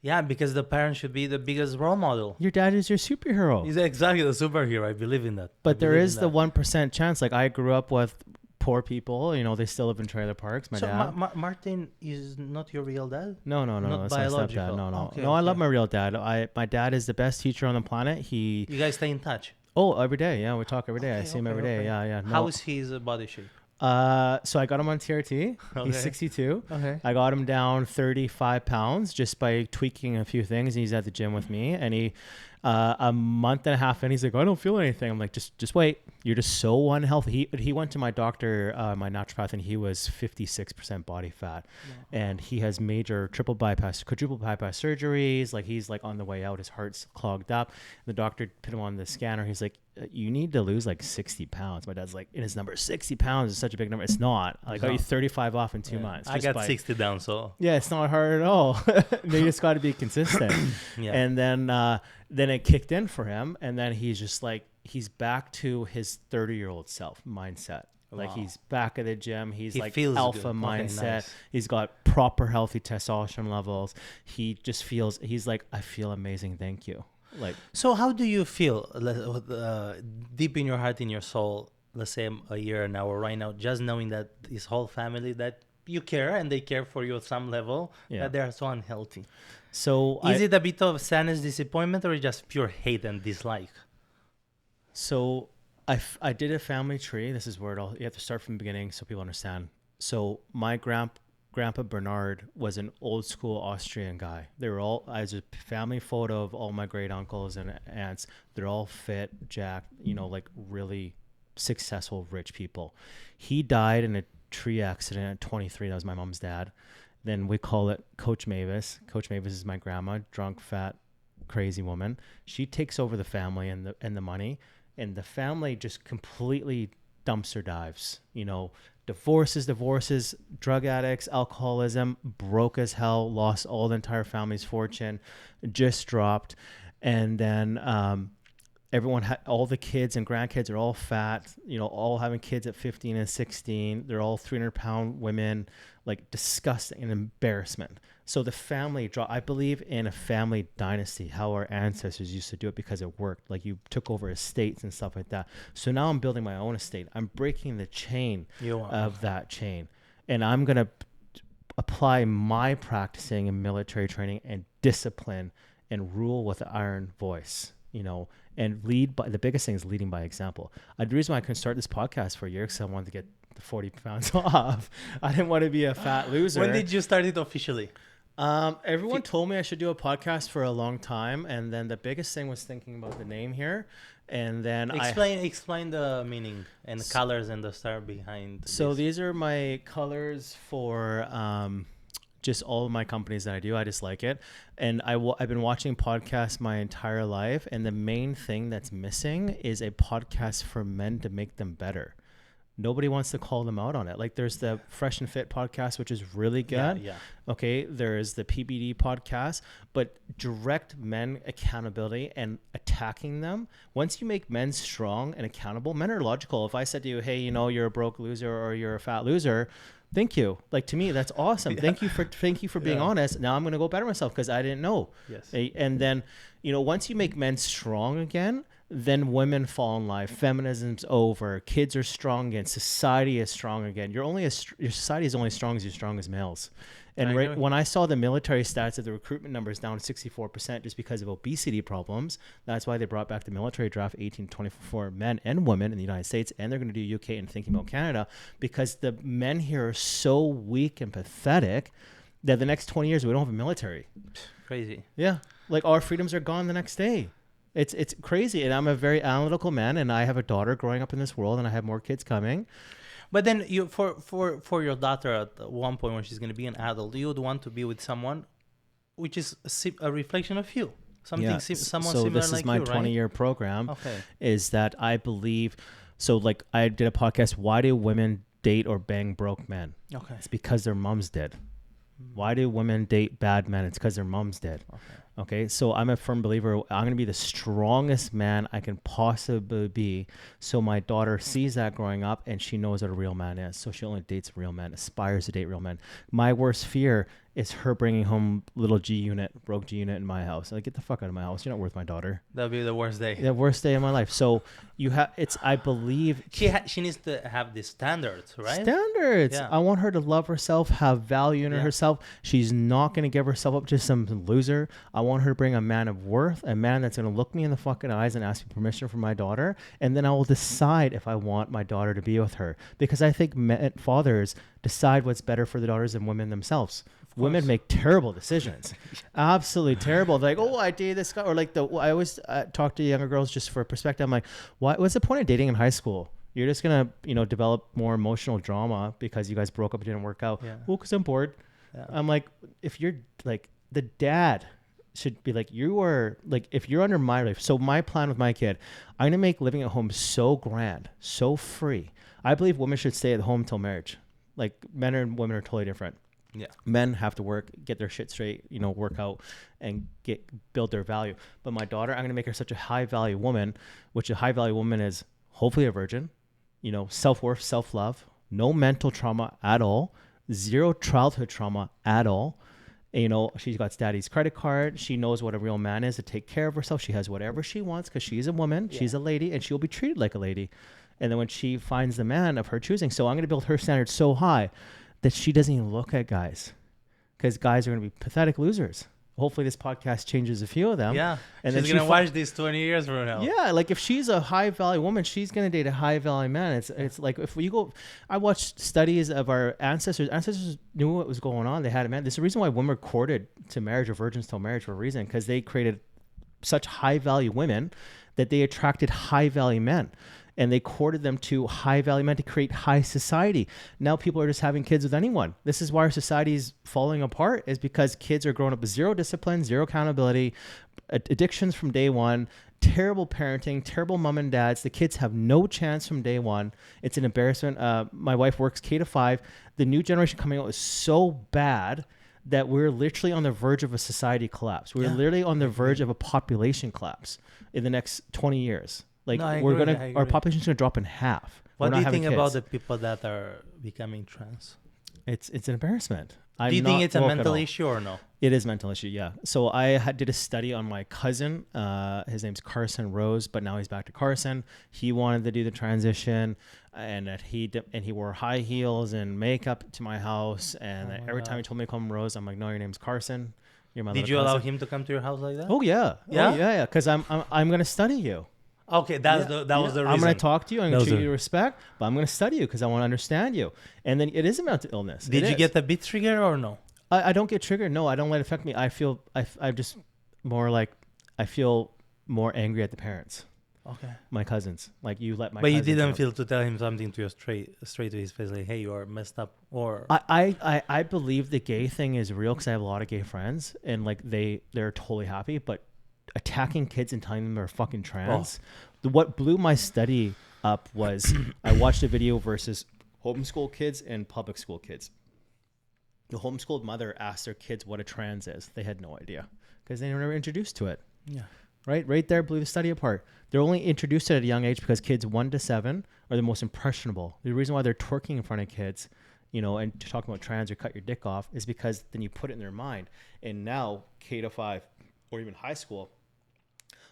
Yeah, because the parent should be the biggest role model. Your dad is your superhero. He's exactly the superhero. I believe in that. But there is the 1% chance. Like I grew up with poor people, you know, they still live in trailer parks. My dad. Martin is not your real dad? No. Not That's biological. My stepdad. No. Okay, I love my real dad. My dad is the best teacher on the planet. You guys stay in touch? Oh, every day. Yeah, we talk every day. I see him every day. Yeah. No. How is his body shape? So I got him on TRT. Okay. He's 62. Okay. I got him down 35 pounds just by tweaking a few things. He's at the gym with me, and he, a month and a half in, he's like, I don't feel anything. I'm like, just wait. You're just so unhealthy. He went to my doctor, my naturopath, and he was 56% body fat, and he has major quadruple bypass surgeries. Like he's like on the way out. His heart's clogged up. The doctor put him on the scanner. He's like, you need to lose like 60 pounds. My dad's like, in his number, 60 pounds is such a big number. It's not. I got you 35 off in 2 months. I got 60 down, so. Yeah, it's not hard at all. You just got to be consistent. Yeah. And then it kicked in for him. And then he's just like, he's back to his 30-year-old self mindset. Like he's back at the gym. He like alpha good. Mindset. Okay, nice. He's got proper healthy testosterone levels. He just feels, he's like, I feel amazing. Thank you. Like, so how do you feel deep in your heart, in your soul, let's say a year now or right now, just knowing that this whole family that you care and they care for you at some level, that they're so unhealthy? So is it a bit of sadness, disappointment, or just pure hate and dislike? So I did a family tree. This is where you have to start from the beginning so people understand. So my Grandpa Bernard was an old school Austrian guy. They were all, as a family photo of all my great uncles and aunts. They're all fit, jacked, you know, like really successful, rich people. He died in a tree accident at 23. That was my mom's dad. Then we call it Coach Mavis. Coach Mavis is my grandma, drunk, fat, crazy woman. She takes over the family and the money, and the family just completely dumpster dives, you know. Divorces, drug addicts, alcoholism, broke as hell, lost all the entire family's fortune, just dropped. And then everyone had, all the kids and grandkids are all fat, you know, all having kids at 15 and 16. They're all 300-pound women, like disgusting and embarrassment. So the family I believe in a family dynasty, how our ancestors used to do it because it worked. Like you took over estates and stuff like that. So now I'm building my own estate. I'm breaking the chain of that chain. And I'm going to apply my practicing and military training and discipline and rule with an iron voice, you know, and lead by, the biggest thing is leading by example. The reason why I couldn't start this podcast for a year because I wanted to get the 40 pounds off. I didn't want to be a fat loser. When did you start it officially? Everyone told me I should do a podcast for a long time, and then the biggest thing was thinking about the name here, and then explain the meaning and the colors and the star behind. So these are my colors for just all of my companies that I do. I just like it, and I've been watching podcasts my entire life, and the main thing that's missing is a podcast for men to make them better. Nobody wants to call them out on it. Like there's the Fresh and Fit podcast, which is really good. Yeah. Okay. There's the PBD podcast, but direct men accountability and attacking them. Once you make men strong and accountable, men are logical. If I said to you, hey, you know, you're a broke loser or you're a fat loser, thank you. Like to me, that's awesome. Thank you for being honest. Now I'm going to go better myself because I didn't know. Yes. And then, you know, once you make men strong again, then women fall in line. Feminism's over. Kids are strong again. Society is strong again. Your society is only strong as your strongest males. And when I saw the military stats of the recruitment numbers down 64% just because of obesity problems, that's why they brought back the military draft 18 to 24 men and women in the United States, and they're going to do UK and thinking about Canada because the men here are so weak and pathetic that the next 20 years we don't have a military. Crazy. Yeah, like our freedoms are gone the next day. It's crazy, and I'm a very analytical man, and I have a daughter growing up in this world, and I have more kids coming. But then you, for your daughter at one point when she's going to be an adult, you would want to be with someone which is a reflection of you, someone similar like you, right? So this is my 20-year program. Okay. Is that I believe, so like I did a podcast, why do women date or bang broke men? Okay. It's because their moms did. Why do women date bad men? It's because their moms did. Okay. So I'm a firm believer. I'm going to be the strongest man I can possibly be. So my daughter sees that growing up and she knows what a real man is. So she only dates real men, aspires to date real men. My worst fear is her bringing home little broke G unit in my house. Like, get the fuck out of my house. You're not worth my daughter. That'd be the worst day. The worst day of my life. So I believe she needs to have the standards, right? Standards. Yeah. I want her to love herself, have value in herself. She's not going to give herself up to some loser. I want her to bring a man of worth, a man that's going to look me in the fucking eyes and ask me permission for my daughter. And then I will decide if I want my daughter to be with her. Because I think fathers decide what's better for the daughters than women themselves. Women make terrible decisions. Absolutely terrible. They're like, oh, I dated this guy. Or like I always talk to younger girls just for perspective. I'm like, what's the point of dating in high school? You're just going to, develop more emotional drama because you guys broke up and didn't work out. Yeah. Well, because I'm bored. Yeah. I'm like, if you're like, the dad should be like, you are like, if you're under my life. So my plan with my kid, I'm going to make living at home so grand, so free. I believe women should stay at home till marriage. Like, men and women are totally different. Yeah. Men have to work, get their shit straight, work out and build their value. But my daughter, I'm going to make her such a high value woman, which a high value woman is hopefully a virgin, self-worth, self-love, no mental trauma at all, zero childhood trauma at all. She's got daddy's credit card. She knows what a real man is to take care of herself. She has whatever she wants because she's a woman. Yeah. She's a lady and she'll be treated like a lady. And then when she finds the man of her choosing, so I'm going to build her standards so high that she doesn't even look at guys, because guys are going to be pathetic losers. Hopefully this podcast changes a few of them. Yeah. And she's going to watch these 20 years from now. Yeah. Like, if she's a high value woman, she's going to date a high value man. It's like, if we go, I watched studies of our ancestors. Ancestors knew what was going on. They had a man. There's a reason why women were courted to marriage or virgins till marriage, for a reason, because they created such high value women that they attracted high value men. And they courted them to high value men to create high society. Now people are just having kids with anyone. This is why our society is falling apart, is because kids are growing up with zero discipline, zero accountability, addictions from day one, terrible parenting, terrible mom and dads. The kids have no chance from day one. It's an embarrassment. My wife works K-5. The new generation coming out is so bad that we're literally on the verge of a society collapse. We're literally on the verge of a population collapse in the next 20 years. Like, no, our population's gonna drop in half. What do you think about the people that are becoming trans? It's an embarrassment. Do you think it's a mental issue or no? It is a mental issue, yeah. So I did a study on my cousin. His name's Carson Rose, but now he's back to Carson. He wanted to do the transition, and that he wore high heels and makeup to my house. And every time he told me to call him Rose, I'm like, no, your name's Carson. You're my. Did you allow him to come to your house like that? Oh yeah, yeah, yeah. Because I'm gonna study you. Okay, that was the reason. I'm going to talk to you. I'm going to treat you with respect, but I'm going to study you because I want to understand you. And then it is a mental illness. Did you get a bit triggered or no? I don't get triggered. No, I don't let it affect me. I feel just more like, I feel more angry at the parents. Okay. My cousins. Like, you let my. But you didn't feel to tell him something to your straight to his face, like, hey, you are messed up, or. I believe the gay thing is real because I have a lot of gay friends, and like they're totally happy, but attacking kids and telling them they're fucking trans. What blew my study up was I watched a video versus homeschool kids and public school kids. The homeschooled mother asked their kids what a trans is. They had no idea because they were never introduced to it. Yeah. Right there blew the study apart. They're only introduced to it at a young age because kids 1 to 7 are the most impressionable. The reason why they're twerking in front of kids, and talking about trans or cut your dick off, is because then you put it in their mind. And now K-5 or even high school,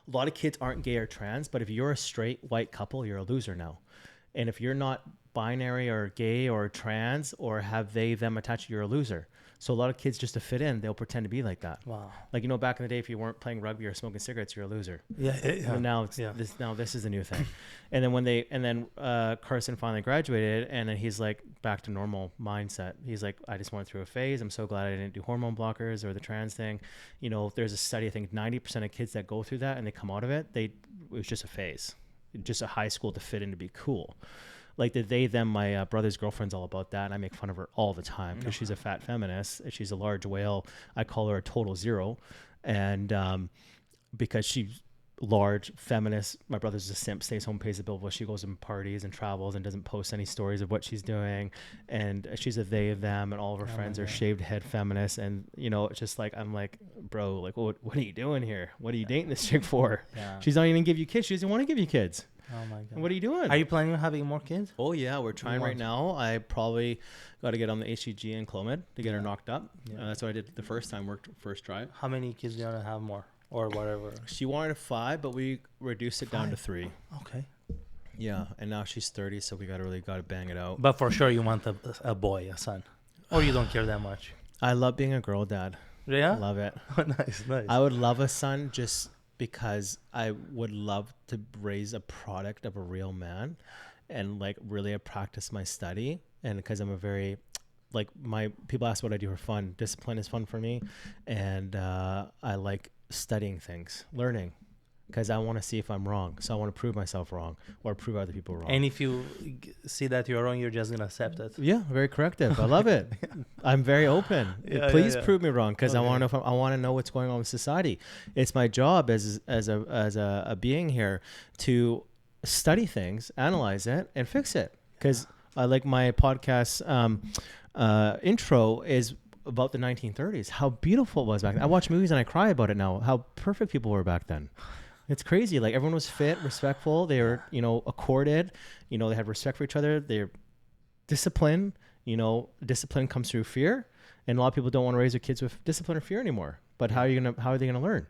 a lot of kids aren't gay or trans, but if you're a straight white couple, you're a loser now. And if you're not binary or gay or trans or have they, them attached, you're a loser. So a lot of kids, just to fit in, they'll pretend to be like that. Wow. Like, back in the day, if you weren't playing rugby or smoking cigarettes, you're a loser. Yeah. And now this is the new thing. And then Carson finally graduated, and then he's like back to normal mindset. He's like, I just went through a phase. I'm so glad I didn't do hormone blockers or the trans thing. There's a study, I think 90% of kids that go through that and they come out of it, it was just a phase, just a high school to fit in, to be cool. Like my brother's girlfriend's all about that, and I make fun of her all the time because she's a fat feminist. She's a large whale. I call her a total zero, and because she's large feminist. My brother's a simp, stays home, pays the bill while she goes and parties and travels and doesn't post any stories of what she's doing. And she's a they, them, and all of her friends are shaved head feminists. And, you know, it's just like, I'm like, bro, like, what are you doing here? What are you dating this chick for? Yeah. She's not even give you kids. She doesn't want to give you kids. Oh my God. What are you doing? Are you planning on having more kids? Oh yeah, we're trying right now. I probably got to get on the HCG in Clomid to get her knocked up. Yeah. That's what I did the first time, worked first try. How many kids do you want to have more? Or whatever. She wanted 5, but we reduced it down to 3. Okay. Yeah, and now she's 30, so we got to bang it out. But for sure you want a boy, a son. Or you don't care that much. I love being a girl dad. Yeah? Love it. Nice. I would love a son just because I would love to raise a product of a real man and like really practice my study. And because I'm a very, like, my people ask what I do for fun. Discipline is fun for me. And I like studying things, learning, because I want to see if I'm wrong. So I want to prove myself wrong or prove other people wrong. And if you see that you're wrong, you're just going to accept it. Yeah, very corrective. I love it. I'm very open. Please prove me wrong, because I want to know I want to know what's going on with society. It's my job as a being here to study things, analyze it, and fix it. Because I like my podcast intro is about the 1930s, how beautiful it was back then. I watch movies and I cry about it now, how perfect people were back then. It's crazy. Like, everyone was fit, respectful. They were, you know, accorded, you know, they had respect for each other. They're disciplined, you know, discipline comes through fear. And a lot of people don't want to raise their kids with discipline or fear anymore. But how are they going to learn?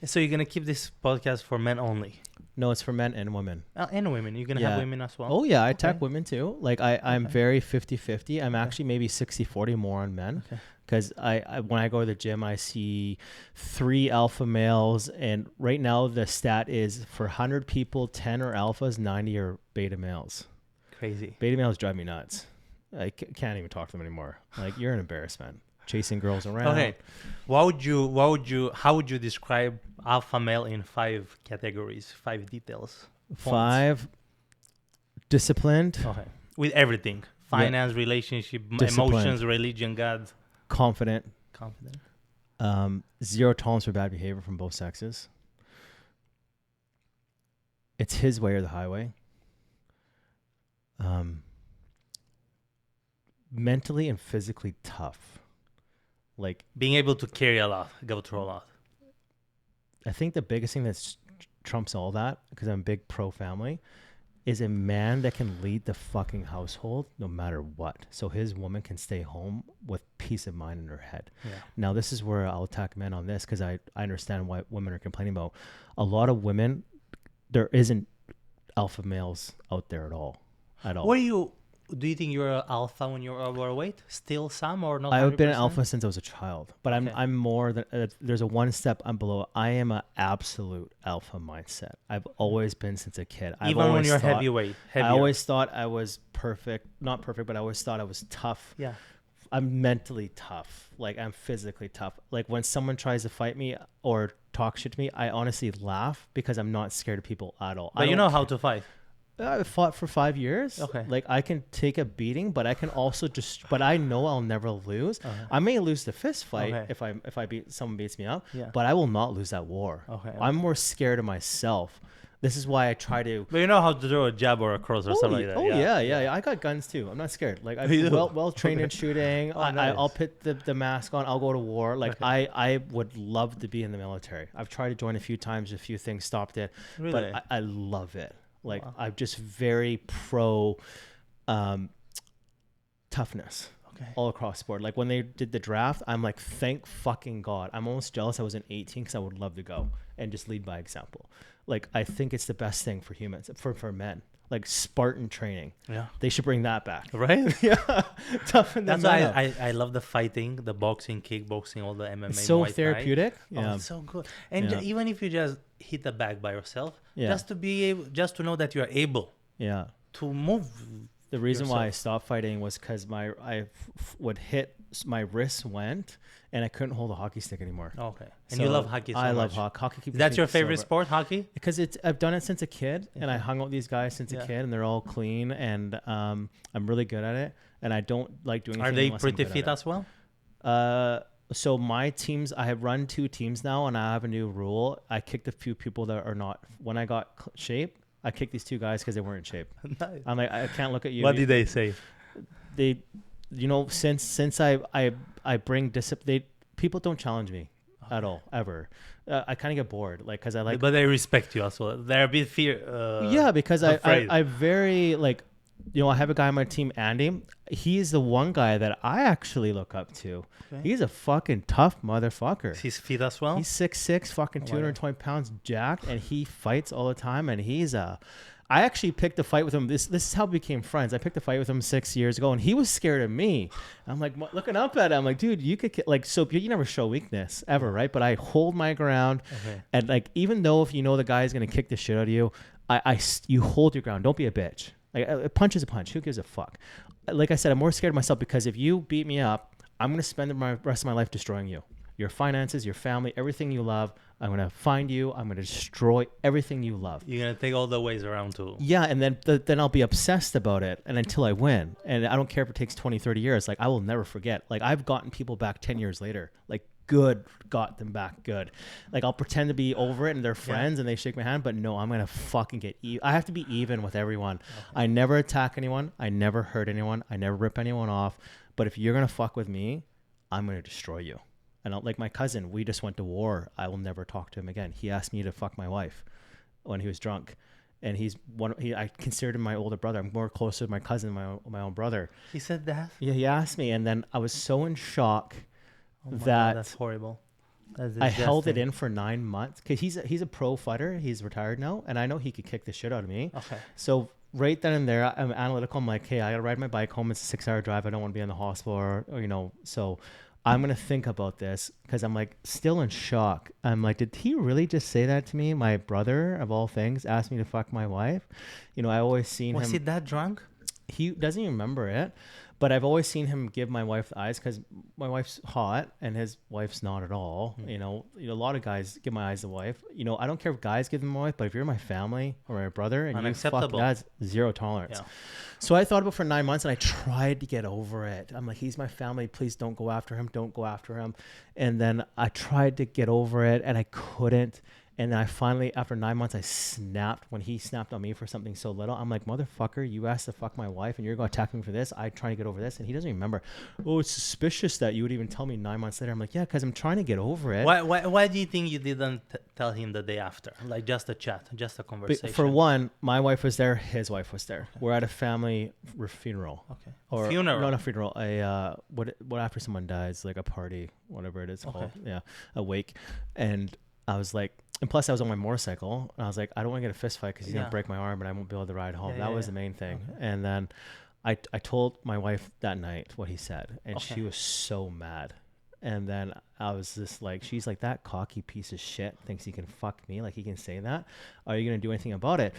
So you're going to keep this podcast for men only? No, it's for men and women. And women. You're going to have women as well? Oh, yeah. I attack women too. Like, I'm very 50-50. I'm actually maybe 60-40 more on men. Because I when I go to the gym, I see 3 alpha males. And right now, the stat is for 100 people, 10 are alphas, 90 are beta males. Crazy. Beta males drive me nuts. I can't even talk to them anymore. Like, you're an embarrassment. Chasing girls around. Okay. How would you describe alpha male in 5 categories, 5 details? 5, disciplined. Okay. With everything. Finance, relationship, emotions, religion, God. Confident. 0 tolerance for bad behavior from both sexes. It's his way or the highway. Mentally and physically tough. Like, being able to carry a lot, go through a lot. I think the biggest thing that trumps all that, because I'm a big pro family, is a man that can lead the fucking household no matter what. So his woman can stay home with peace of mind in her head. Yeah. Now, this is where I'll attack men on this, because I understand why women are complaining about. A lot of women, there isn't alpha males out there at all. Do you think you're an alpha when you're overweight? Still some or not? I've been an alpha since I was a child, but I'm more than there's a one step I'm below. I am an absolute alpha mindset. I've always been since a kid. Even when you're heavier. I always thought I was perfect, not perfect, but I always thought I was tough. Yeah. I'm mentally tough. Like, I'm physically tough. Like, when someone tries to fight me or talk shit to me, I honestly laugh because I'm not scared of people at all. But you know how to fight. I fought for 5 years. Okay. Like, I can take a beating, but I can also but I know I'll never lose. I may lose the fist fight if someone beats me up, but I will not lose that war. I'm more scared of myself. This is why I try to. But you know how to throw a jab or a cross or something like that. Oh yeah. I got guns too. I'm not scared. Like, I'm well trained in shooting. Nice. I'll put the mask on. I'll go to war. Like, I would love to be in the military. I've tried to join a few times. A few things stopped it. Really? But I love it. Like, I'm just very pro toughness all across the board. Like, when they did the draft, I'm like, thank fucking God. I'm almost jealous I wasn't 18 because I would love to go and just lead by example. Like, I think it's the best thing for humans, for men. Like, Spartan training. Yeah. They should bring that back. Right? Yeah. Toughen them. That's why I love the fighting, the boxing, kickboxing, all the MMA. It's so therapeutic. Yeah. Oh, it's so good. And even if you just hit the bag by yourself, just to be able, just to know that you are able to move. The reason why I stopped fighting was because would hit, my wrist went, and I couldn't hold a hockey stick anymore. Okay. And so you love hockey so much. I love hockey. Hockey keeps That's your favorite sport, hockey? Because I've done it since a kid, and I hung out with these guys since a kid, and they're all clean, and I'm really good at it, and I don't like doing anything. Are they pretty fit as well? So my teams, I have run 2 teams now, and I have a new rule. I kicked a few people that are not. When I got shape, I kicked these 2 guys because they weren't in shape. Nice. I'm like, I can't look at you. What did they say? They, since I bring discipline, people don't challenge me at all ever. I kind of get bored, like, because I like. But they respect you as well. They're a bit Because I very like. I have a guy on my team, Andy. He's the one guy that I actually look up to. Okay. He's a fucking tough motherfucker. He's fit as well? He's 6'6", fucking 220 pounds, jacked, and he fights all the time. And I actually picked a fight with him. This is how we became friends. I picked a fight with him 6 years ago, and he was scared of me. I'm like looking up at him. I'm like, dude, you could you never show weakness ever, right? But I hold my ground, and like even though if you know the guy is gonna kick the shit out of you, you hold your ground. Don't be a bitch. Like a punch is a punch. Who gives a fuck? Like I said, I'm more scared of myself because if you beat me up, I'm going to spend the rest of my life destroying you. Your finances, your family, everything you love. I'm going to find you. I'm going to destroy everything you love. You're going to take all the ways around too. Yeah, and then I'll be obsessed about it and until I win. And I don't care if it takes 20, 30 years. Like, I will never forget. Like, I've gotten people back 10 years later. Like, got them back good. Like, I'll pretend to be over it and they're friends and they shake my hand, but no, I'm gonna fucking get I have to be even with everyone. I never attack anyone. I never hurt anyone. I never rip anyone off. But if you're gonna fuck with me, I'm gonna destroy you. And like my cousin, we just went to war. I will never talk to him again. He asked me to fuck my wife when he was drunk. And I considered him my older brother. I'm more closer to my cousin than my own brother. He said that? Yeah, he asked me, and then I was so in shock God, that's horrible. I held it in for 9 months because he's a pro fighter. He's retired now, and I know he could kick the shit out of me. Okay. So right then and there, I'm analytical. I'm like, hey, I gotta ride my bike home. It's a 6-hour drive. I don't want to be in the hospital, or so I'm gonna think about this because I'm like still in shock. I'm like, did he really just say that to me? My brother, of all things, asked me to fuck my wife. I always seen him. Was he that drunk? He doesn't even remember it. But I've always seen him give my wife the eyes because my wife's hot and his wife's not at all. A lot of guys give my eyes to wife. I don't care if guys give them my wife, but if you're my family or my brother and you fuck, that's zero tolerance. Yeah. So I thought about it for 9 months and I tried to get over it. I'm like, he's my family. Please don't go after him. Don't go after him. And then I tried to get over it and I couldn't. And then I finally, after 9 months, I snapped when he snapped on me for something so little. I'm like, motherfucker, you asked to fuck my wife and you're going to attack me for this? I trying to get over this. And he doesn't even remember. Oh, it's suspicious that you would even tell me 9 months later. I'm like, yeah, because I'm trying to get over it. Why do you think you didn't tell him the day after? Like just a chat, just a conversation? But for one, my wife was there. His wife was there. Okay. We're at a family funeral. Okay. Or funeral? Not a funeral. What after someone dies, like a party, whatever it is called. Yeah. A wake. And I was like, and plus I was on my motorcycle and I was like, I don't want to get a fist fight because he's going to break my arm and I won't be able to ride home. That was the main thing. Okay. And then I told my wife that night what he said and she was so mad. And then I was just like, she's like, that cocky piece of shit thinks he can fuck me. Like he can say that. Are you going to do anything about it?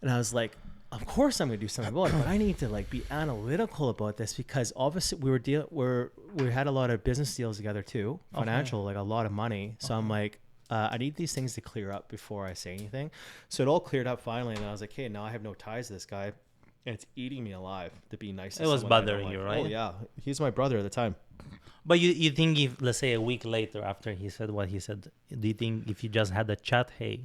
And I was like, of course I'm going to do something about it, but I need to like be analytical about this because obviously we had a lot of business deals together too, financial, like a lot of money. So I'm like, I need these things to clear up before I say anything. So it all cleared up finally. And I was like, hey, now I have no ties to this guy. And it's eating me alive to be nice to someone. It was bothering you, right? Oh, yeah. He's my brother at the time. But you think if, let's say a week later after he said what he said, do you think if you just had a chat, hey,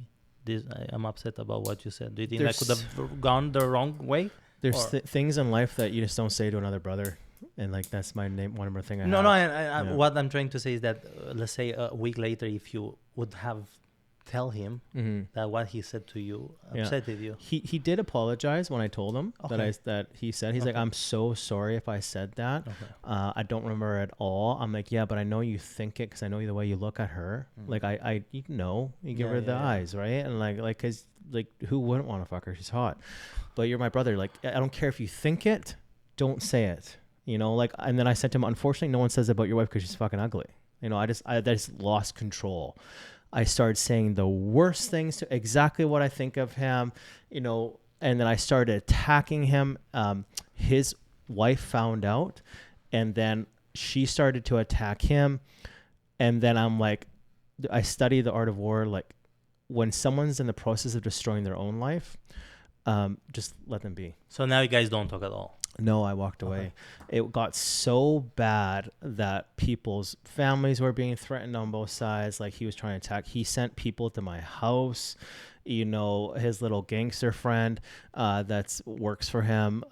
I'm upset about what you said, do you think that could have gone the wrong way? There's things in life that you just don't say to another brother. And like that's my name, one more thing I have. No. What I'm trying to say is that let's say a week later, if you would have tell him that what he said to you upsetted you. He did apologize when I told him that he said he's like, I'm so sorry if I said that. I don't remember at all. I'm like, yeah, but I know you think it because I know the way you look at her. Like you give her the eyes, right? And like because like who wouldn't want to fuck her? She's hot. But you're my brother. Like I don't care if you think it, don't say it. And then I said to him, unfortunately, no one says that about your wife because she's fucking ugly. I just lost control. I started saying the worst things to exactly what I think of him, and then I started attacking him. His wife found out and then she started to attack him. And then I'm like, I study the art of war. Like when someone's in the process of destroying their own life, just let them be. So now you guys don't talk at all. No, I walked away. It got so bad that people's families were being threatened on both sides. Like he was trying to attack. He sent people to my house. You know, his little gangster friend that works for him.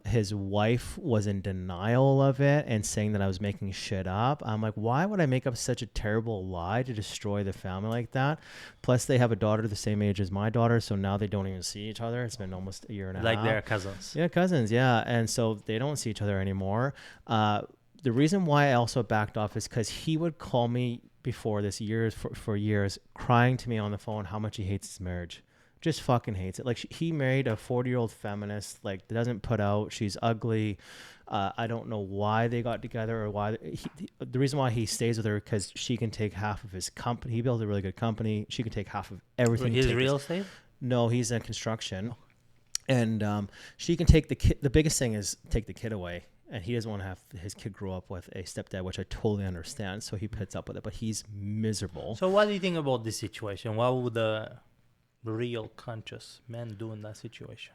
His wife was in denial of it and saying that I was making shit up. I'm like, why would I make up such a terrible lie to destroy the family like that? Plus, they have a daughter the same age as my daughter, so now they don't even see each other. It's been almost a year and a half. Like they're cousins. Yeah, cousins. Yeah, and so they don't see each other anymore. The reason why I also backed off is because he would call me before this for years, crying to me on the phone how much he hates his marriage. Just fucking hates it. Like he married a 40-year-old feminist, like doesn't put out. She's ugly. I don't know why they got together or why. The reason why he stays with her because she can take half of his company. He built a really good company. She can take half of everything. His real estate? No, he's in construction. And she can take the kid. The biggest thing is take the kid away. And he doesn't want to have his kid grow up with a stepdad, which I totally understand. So he puts up with it, but he's miserable. So what do you think about this situation? What would the real conscious men do in that situation?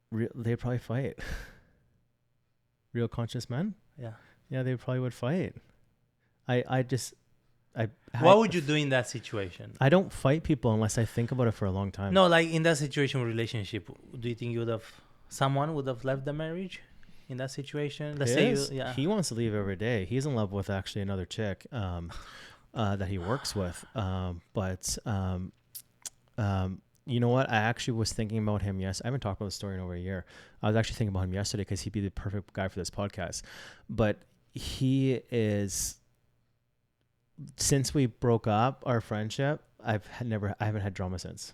They'd probably fight. Real conscious men? Yeah. Yeah, they probably would fight. What would you do in that situation? I don't fight people unless I think about it for a long time. No, like in that situation, relationship, do you think someone would have left the marriage? In that situation, let's say he wants to leave every day. He's in love with actually another chick that he works with. But you know what? I actually was thinking about him. Yes, I haven't talked about the story in over a year. I was actually thinking about him yesterday because he'd be the perfect guy for this podcast. But he is. Since we broke up our friendship, I haven't had drama since.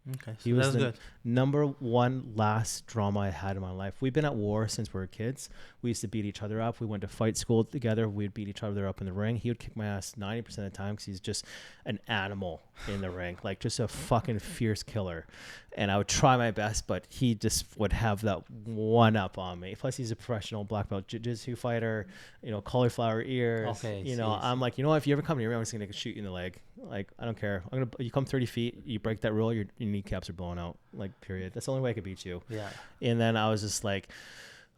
Okay, so he was that's the good. number one last drama I had in my life. We've been at war since we were kids. We used to beat each other up. We went to fight school together. We'd beat each other up in the ring. He would kick my ass 90% of the time because he's just an animal in the ring, like just a fucking fierce killer. And I would try my best, but he just would have that one up on me. Plus, he's a professional black belt jiu-jitsu fighter. You know, cauliflower ears. Okay, you know, I'm like, you know what? If you ever come near me, I'm just gonna shoot you in the leg. Like, I don't care. You come 30 feet, you break that rule, your kneecaps are blown out. Like, period. That's the only way I could beat you. Yeah. And then I was just like,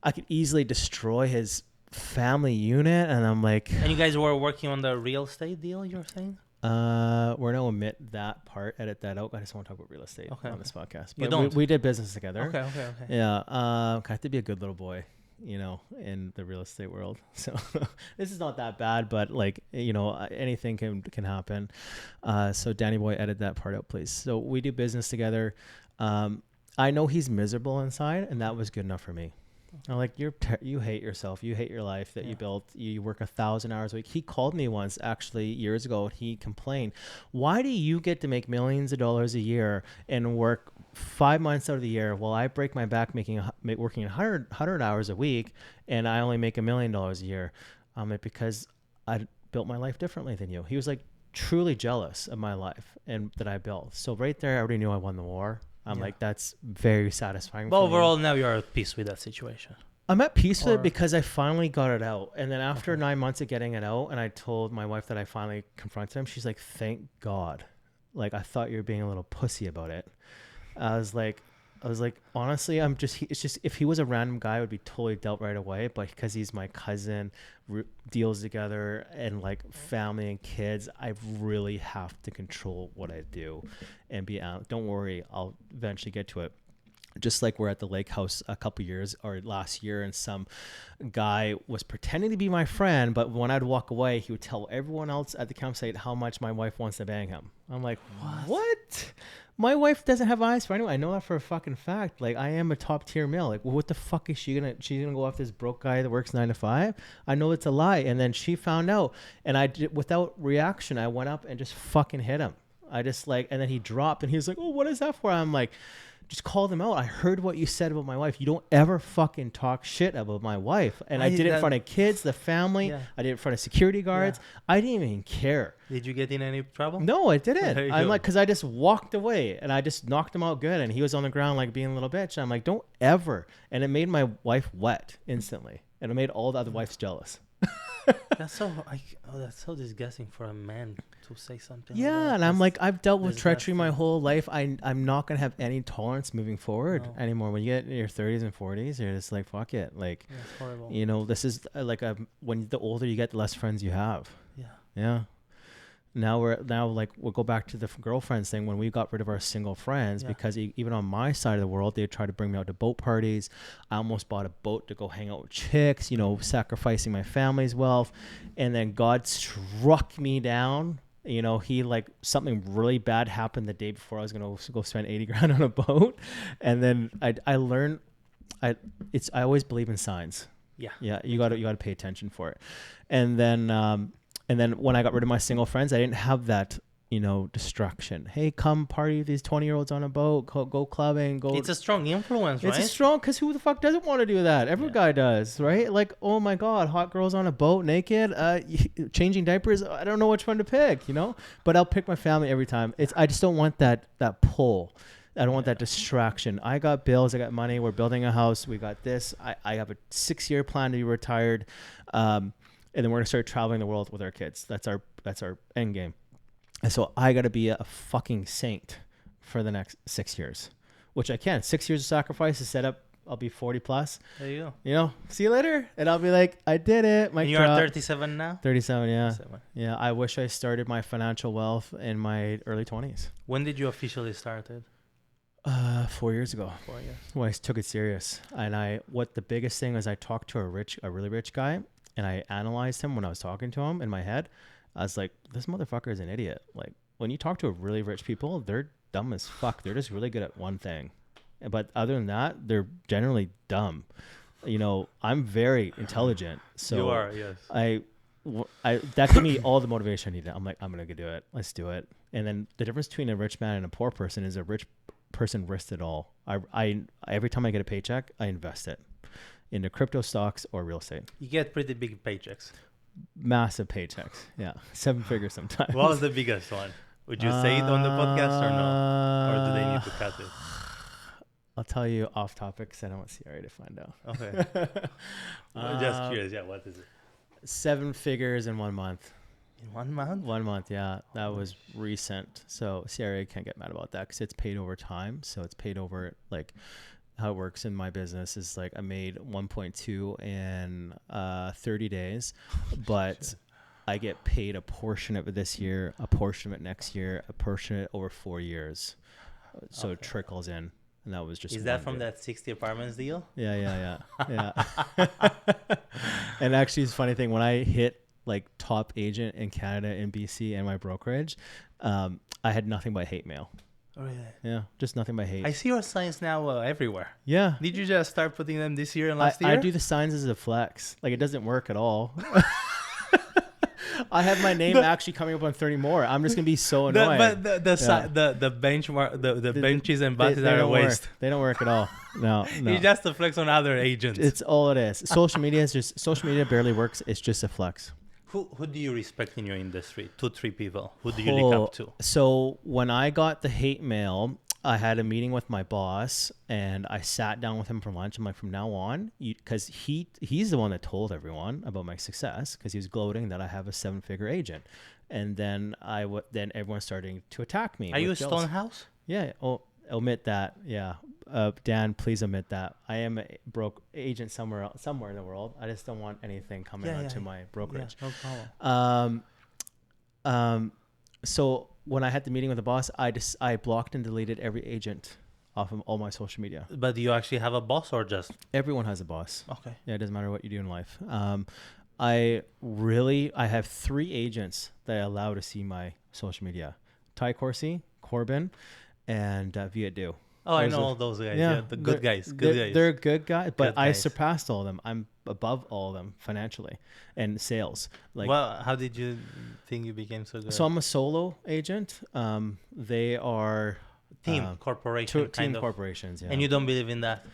I could easily destroy his family unit, and I'm like. And you guys were working on the real estate deal, you're saying? We're gonna omit that part, edit that out. I just want to talk about real estate on this podcast. But you don't. We did business together. Okay. Yeah. I have to be a good little boy, you know, in the real estate world. So this is not that bad, but like, you know, anything can happen. So Danny boy, edit that part out, please. So we do business together. I know he's miserable inside, and that was good enough for me. I'm like, you hate yourself. You hate your life that you built. You work 1,000 hours a week. He called me once, actually, years ago, and he complained, why do you get to make millions of dollars a year and work 5 months out of the year while I break my back working 100 hours a week and I only make $1 million a year? Because I built my life differently than you. He was like truly jealous of my life and that I built. So right there, I already knew I won the war. I'm like, that's very satisfying. But overall, now you're at peace with that situation. I'm at peace with it because I finally got it out. And then after 9 months of getting it out, and I told my wife that I finally confronted him, she's like, thank God. Like, I thought you were being a little pussy about it. I was like, honestly, it's just, if he was a random guy, I would be totally dealt right away. But because he's my cousin, deals together, and like family and kids, I really have to control what I do and be out. Don't worry, I'll eventually get to it. Just like we're at the lake house a couple years or last year, and some guy was pretending to be my friend, but when I'd walk away, he would tell everyone else at the campsite how much my wife wants to bang him. I'm like, what? My wife doesn't have eyes for anyone. I know that for a fucking fact. Like, I am a top tier male. Like, well, what the fuck is she's gonna go after this broke guy that works 9 to 5? I know it's a lie. And then she found out, and I did, without reaction, I went up and just fucking hit him. I just like, and then he dropped, and he was like, oh, what is that for? I'm like, just call them out. I heard what you said about my wife. You don't ever fucking talk shit about my wife. And I did it in front of kids, the family. Yeah. I did it in front of security guards. Yeah. I didn't even care. Did you get in any trouble? No, I didn't. I'm like, because I just walked away and I just knocked him out good. And he was on the ground like being a little bitch. And I'm like, don't ever. And it made my wife wet instantly. And it made all the other wives jealous. That's so disgusting for a man to say something. Yeah, like that. and I'm like, I've dealt with treachery my disgusting. whole life. I'm not gonna have any tolerance moving forward No. anymore. When you get in your 30s and 40s, you're just like, fuck it. Like, That's horrible. you know, this is like when the older you get, the less friends you have. Yeah. Yeah. Now we'll go back to the girlfriends thing. When we got rid of our single friends, Yeah. because even on my side of the world, they tried to bring me out to boat parties. I almost bought a boat to go hang out with chicks, you know, sacrificing my family's wealth. And then God struck me down. You know, he like something really bad happened the day before I was going to go spend 80 grand on a boat. And then I learned, I always believe in signs. Yeah. Yeah. You got to pay attention for it. And then when I got rid of my single friends, I didn't have that, you know, distraction. Hey, come party with these 20-year-olds on a boat, go clubbing, go. It's a strong influence, right? It's a strong, because who the fuck doesn't want to do that? Every guy does, right? Like, oh my God, hot girls on a boat naked, changing diapers. I don't know which one to pick, you know? But I'll pick my family every time. I just don't want that pull. I don't want that distraction. I got bills. I got money. We're building a house. We got this. I have a 6-year plan to be retired. And then we're gonna start traveling the world with our kids. That's our end game. And so I gotta be a fucking saint for the next 6 years, which I can. 6 years of sacrifice to set up. I'll be 40 plus. There you go. You know, see you later, and I'll be like, I did it. And you are 37 now. 37, yeah. 37. Yeah. I wish I started my financial wealth in my early 20s. When did you officially start it? 4 years ago. 4 years. When I took it serious, and what the biggest thing is, I talked to a really rich guy. And I analyzed him when I was talking to him in my head. I was like, this motherfucker is an idiot. Like, when you talk to really rich people, they're dumb as fuck. They're just really good at one thing. But other than that, they're generally dumb. You know, I'm very intelligent. So You are, yes. I that gave me all the motivation I needed. I'm like, I'm going to do it. Let's do it. And then the difference between a rich man and a poor person is a rich person risks it all. I every time I get a paycheck, I invest it into crypto, stocks, or real estate. You get pretty big paychecks. Massive paychecks. Yeah. 7 figures sometimes. What was the biggest one? Would you say it on the podcast or no? Or do they need to cut it? I'll tell you off topic because I don't want Sierra to find out. Okay. Just curious. Yeah, what is it? 7 figures in 1 month. In 1 month? 1 month, yeah. That was recent. So Sierra can't get mad about that because it's paid over time. So it's paid over, like, how it works in my business is like I made 1.2 in 30 days, but I get paid a portion of it this year, a portion of it next year, a portion of it over 4 years. So it trickles in. And that was just. Is that from that 60 apartments deal? Yeah. And actually, it's a funny thing. When I hit like top agent in Canada in BC and my brokerage, I had nothing but hate mail. Oh, really? Yeah, just nothing but hate. I see your signs now everywhere. Yeah. Did you just start putting them this year and last year? I do the signs as a flex. Like, it doesn't work at all. I have my name actually coming up on 30 more. I'm just gonna be so annoying. But the benchmark, the benches and buses are a waste. They don't work at all. No. It's just a flex on other agents. It's all it is. Social media barely works. It's just a flex. Who do you respect in your industry? 2-3 people. Who do you look up to? So when I got the hate mail, I had a meeting with my boss and I sat down with him for lunch. I'm like, from now on, because he's the one that told everyone about my success because he was gloating that I have a 7-figure agent. And then then everyone's starting to attack me. Are you a Stonehouse? Yeah. Oh, omit that. Yeah. Dan, please omit that. I am a broke agent somewhere in the world. I just don't want anything coming onto my brokerage. Yeah, no problem. So when I had the meeting with the boss, I blocked and deleted every agent off of all my social media. But do you actually have a boss or just? Everyone has a boss. Okay. Yeah, it doesn't matter what you do in life. I have 3 agents that I allow to see my social media: Ty Corsi, Corbin, and Viet Du. Oh, I know all those guys. Yeah, the good guys. They're good guys, but Good I guys. surpassed all of them. I'm above all of them financially and sales. Like, well, how did you think you became so good? so I'm a solo agent. They are team corporation team corporations. Yeah. And you don't believe in that?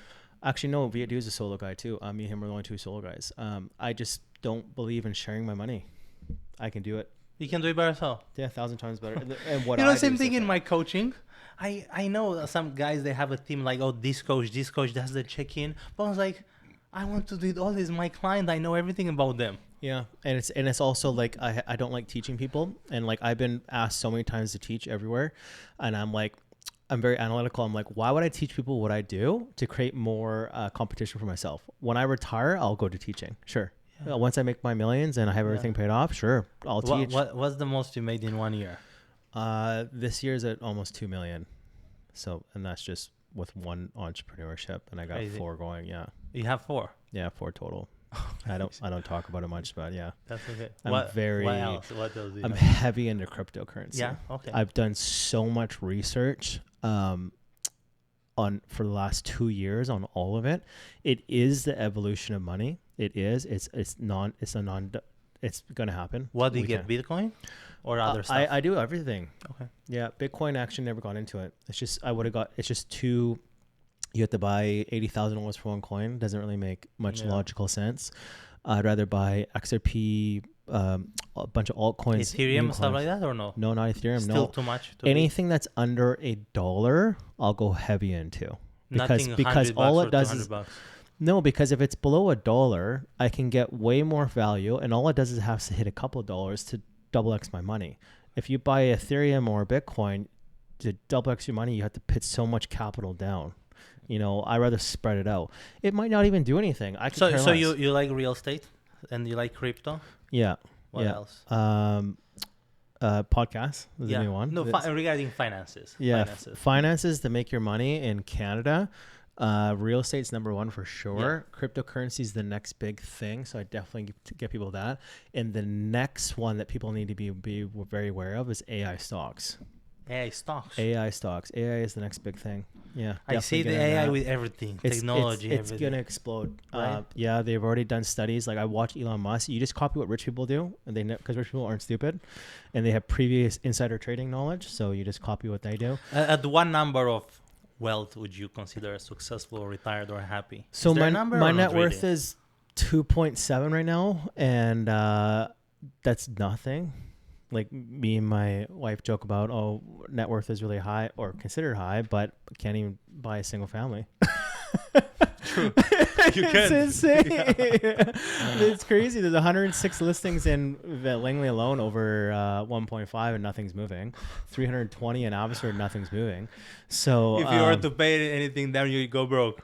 Actually, no. Viet Du is a solo guy too. Me and him are the only 2 solo guys. I just don't believe in sharing my money. I can do it. You can do it by yourself. Yeah, 1,000 times better. And what Same thing in my coaching. I know some guys, they have a team like, oh, this coach does the check-in. But I was like, I want to do all this. My client, I know everything about them. Yeah, and it's also like I don't like teaching people, and like I've been asked so many times to teach everywhere, and I'm like, I'm very analytical. I'm like, why would I teach people what I do to create more competition for myself? When I retire, I'll go to teaching. Sure. Yeah. Once I make my millions and I have everything paid off, sure, I'll teach. What's the most you made in 1 year? This year's at almost 2 million. So, and that's just with one entrepreneurship, and I got Crazy. 4 going. Yeah. You have 4. Yeah, 4 total. I don't talk about it much, but yeah. That's okay. What else? What else do you I'm have? heavy into cryptocurrency. Yeah. Okay. I've done so much research for the last 2 years on all of it. It is the evolution of money. It is. It's going to happen. What do you get? Bitcoin or other stuff? I do everything. Okay. Yeah, Bitcoin actually never got into it. It's just it's just too. You have to buy $80,000 for one coin. Doesn't really make much logical sense. I'd rather buy XRP, a bunch of altcoins, Ethereum, stuff like that, or no? No, not Ethereum. Still no, too much. anything that's under $1, I'll go heavy into. Nothing Because $100 all or it does is $200. no, because if it's below $1, I can get way more value, and all it does is have to hit a couple of dollars to double X my money. If you buy Ethereum or Bitcoin to double X your money, you have to put so much capital down. You know, I'd rather spread it out. It might not even do anything. I could care So less. you like real estate and you like crypto? Yeah. What yeah. else? Podcasts is the new one. No, regarding finances. Yeah, finances to make your money in Canada. Real estate's number 1 for sure. Yeah. Cryptocurrency is the next big thing, so I definitely get people that. And the next one that people need to be very aware of is AI stocks. AI stocks. AI stocks. AI is the next big thing. Yeah, I see the AI with everything, technology. It's gonna explode. Right? Yeah, they've already done studies. Like I watch Elon Musk. You just copy what rich people do, and because rich people aren't stupid, and they have previous insider trading knowledge. So you just copy what they do. At what number of wealth would you consider successful, or retired, or happy? So my net worth is 2.7 right now, and that's nothing. Like me and my wife joke about, net worth is really high or considered high, but can't even buy a single family. True. It's insane. It's crazy. There's 106 listings in Langley alone over 1.5 and nothing's moving. 320 in Abbotsford, nothing's moving. So if you were to pay anything down, you go broke.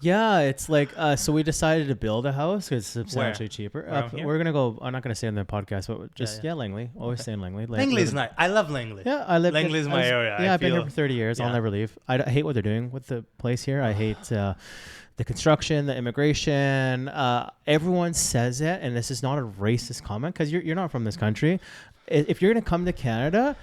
Yeah, it's like so we decided to build a house because it's substantially cheaper. We're gonna go. I'm not gonna say on the podcast, but just Langley. Always stay in Langley. Langley's nice. I love Langley. Yeah, I live. Langley's my area. Yeah, I've been here for 30 years. I'll never leave. I hate what they're doing with the place here. I hate the construction, the immigration. Everyone says it, and this is not a racist comment because you're not from this country. If you're gonna come to Canada,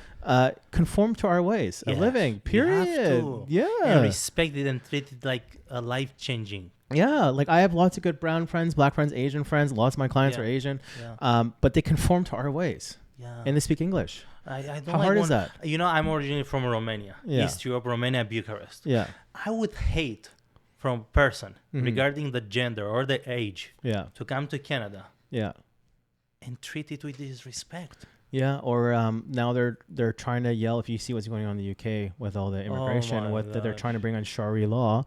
conform to our ways of living. Period. Yeah. And respect it and treat it like a life changing. Yeah, like I have lots of good brown friends, black friends, Asian friends. Lots of my clients are Asian, but they conform to our ways. Yeah. And they speak English. I don't How hard is that? You know, I'm originally from Romania, East Europe, Romania, Bucharest. Yeah. I would hate from a person regarding the gender or the age to come to Canada. Yeah. And treat it with disrespect. Yeah, or now they're trying to yell if you see what's going on in the UK with all the immigration, they're trying to bring on Sharia law,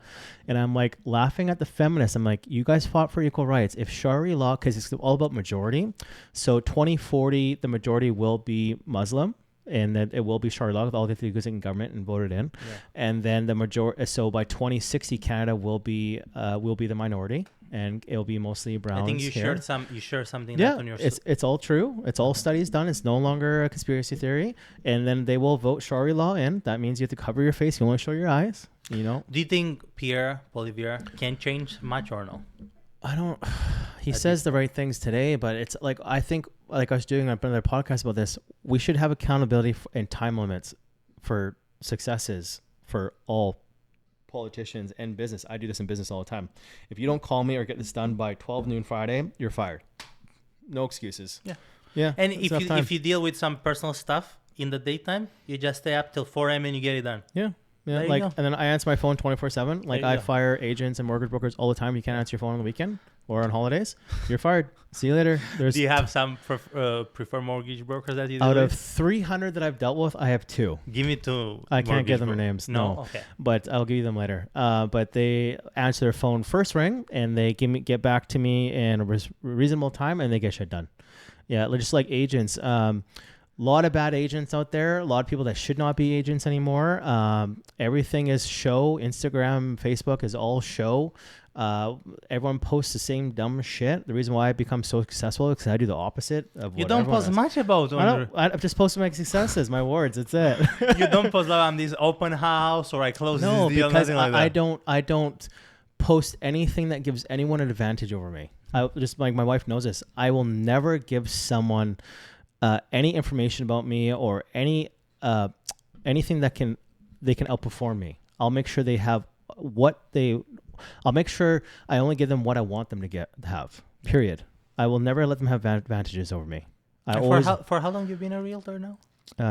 and I'm like laughing at the feminists. I'm like, you guys fought for equal rights. If Sharia law, because it's all about majority, so 2040 the majority will be Muslim, and then it will be Sharia law with all the figures in government and voted in, and then the majority. So by 2060 Canada will be the minority. And it'll be mostly browns. I think you shared something that on your it's all true. It's all studies done. It's no longer a conspiracy theory. And then they will vote Sharia law in. That means you have to cover your face. You only show your eyes. You know. Do you think Pierre Poilievre can change much or no? I don't. He says the right things today, but it's like I think like I was doing another podcast about this. We should have accountability and time limits for successes for all politicians and business. I do this in business all the time. If you don't call me or get this done by 12 noon Friday, you're fired. No excuses. Yeah. And if you deal with some personal stuff in the daytime, you just stay up till 4 a.m. and you get it done. Yeah. Like, and then I answer my phone 24/7. Like I fire agents and mortgage brokers all the time. You can't answer your phone on the weekend. or on holidays, you're fired. See you later. Do you have some preferred mortgage brokers that you deal out of with? 300 that I've dealt with, I have 2. Give me 2. I can't give them their mortgage names. No? No. Okay. But I'll give you them later. But they answer their phone first ring, and they get back to me in a reasonable time, and they get shit done. Yeah, just like agents. Lot of bad agents out there. A lot of people that should not be agents anymore. Everything is show. Instagram, Facebook is all show. Everyone posts the same dumb shit. The reason why I become so successful is because I do the opposite of what You don't everyone post does. much about I'm just posting my successes, my words. That's it. You don't post like I'm this open house or I close No, this deal. because Nothing like that. I don't post anything that gives anyone an advantage over me. I just like my wife knows this. I will never give someone any information about me or anything that they can outperform me. I'll make sure they have I'll make sure I only give them what I want them to have. Period. I will never let them have advantages over me. For how long you been a realtor now?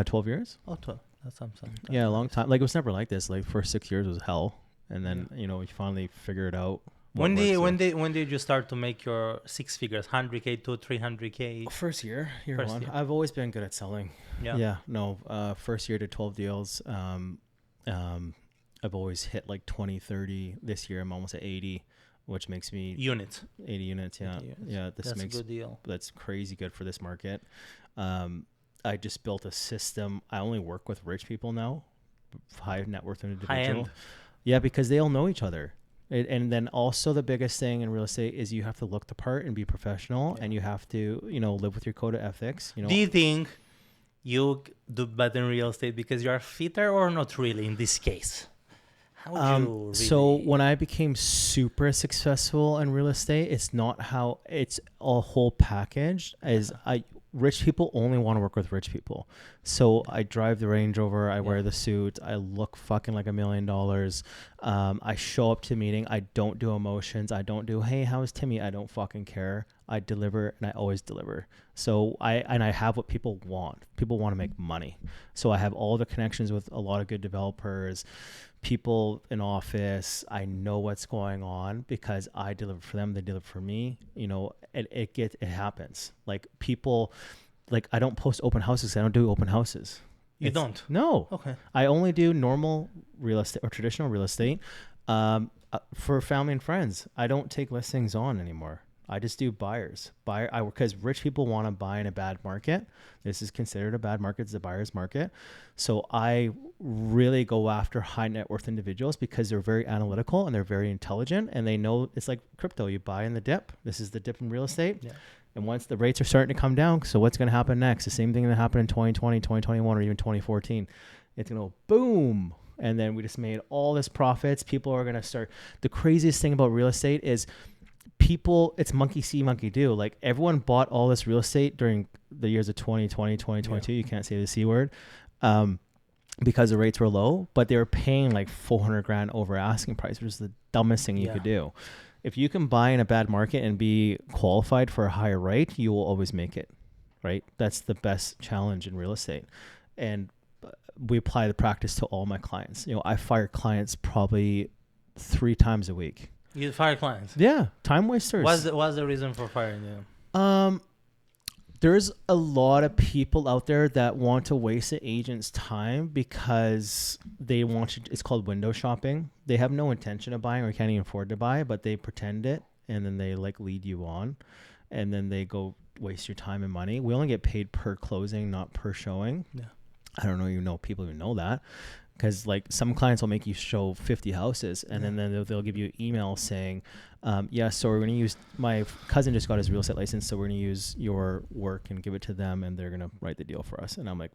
12 years. Oh, 12. That's something. Yeah, a long time. Like it was never like this. Like first 6 years was hell, and then you finally figure it out. When did you start to make your 6 figures? 100K to 300K? First year First one. year. I've always been good at selling. Yeah. Yeah. No. First year to 12 deals. I've always hit like 20, 30. This year I'm almost at 80, which makes me Units. 80 units. Yeah. 80 units. Yeah. That's a good deal. That's crazy good for this market. I just built a system. I only work with rich people now, high net worth individual. High end. Yeah, because they all know each other. And then also the biggest thing in real estate is you have to look the part and be professional, and you have to, live with your code of ethics. Do you think you do better in real estate because you are fitter or not really in this case? How would you really... So when I became super successful in real estate, it's not how it's a whole package. Rich people only want to work with rich people. So I drive the Range Rover. I wear the suit. I look fucking like $1 million. I show up to the meeting. I don't do emotions. I don't do, hey, how's Timmy? I don't fucking care. I deliver, and I always deliver. So I have what people want. People want to make money. So I have all the connections with a lot of good developers, people in office. I know what's going on because I deliver for them. They deliver for me. It happens. Like people, like I don't post open houses. I don't do open houses. You don't? No. Okay. I only do normal real estate or traditional real estate for family and friends. I don't take listings on anymore. I just do buyers. Because rich people want to buy in a bad market. This is considered a bad market. It's a buyer's market. So I really go after high net worth individuals because they're very analytical and they're very intelligent, and they know it's like crypto. You buy in the dip. This is the dip in real estate. Yeah. And once the rates are starting to come down, so what's going to happen next? The same thing that happened in 2020, 2021, or even 2014. It's going to go boom. And then we just made all this profits. People are going to start. The craziest thing about real estate is people, it's monkey see, monkey do. Like everyone bought all this real estate during the years of 2020, 2022. Yeah. You can't say the C word because the rates were low, but they were paying like $400,000 over asking price, which is the dumbest thing you could do. If you can buy in a bad market and be qualified for a higher rate, you will always make it, right? That's the best challenge in real estate. And we apply the practice to all my clients. I fire clients probably 3 times a week. You fire clients? Yeah, time wasters. What's the reason for firing them? There's a lot of people out there that want to waste an agent's time because they want to. It's called window shopping. They have no intention of buying or can't even afford to buy, but they pretend it, and then they like lead you on, and then they go waste your time and money. We only get paid per closing, not per showing. Yeah. I don't know, people who know that. Because like some clients will make you show 50 houses, and then they'll give you an email saying, so we're going to use, my cousin just got his real estate license, so we're going to use your work and give it to them, and they're going to write the deal for us. And I'm like,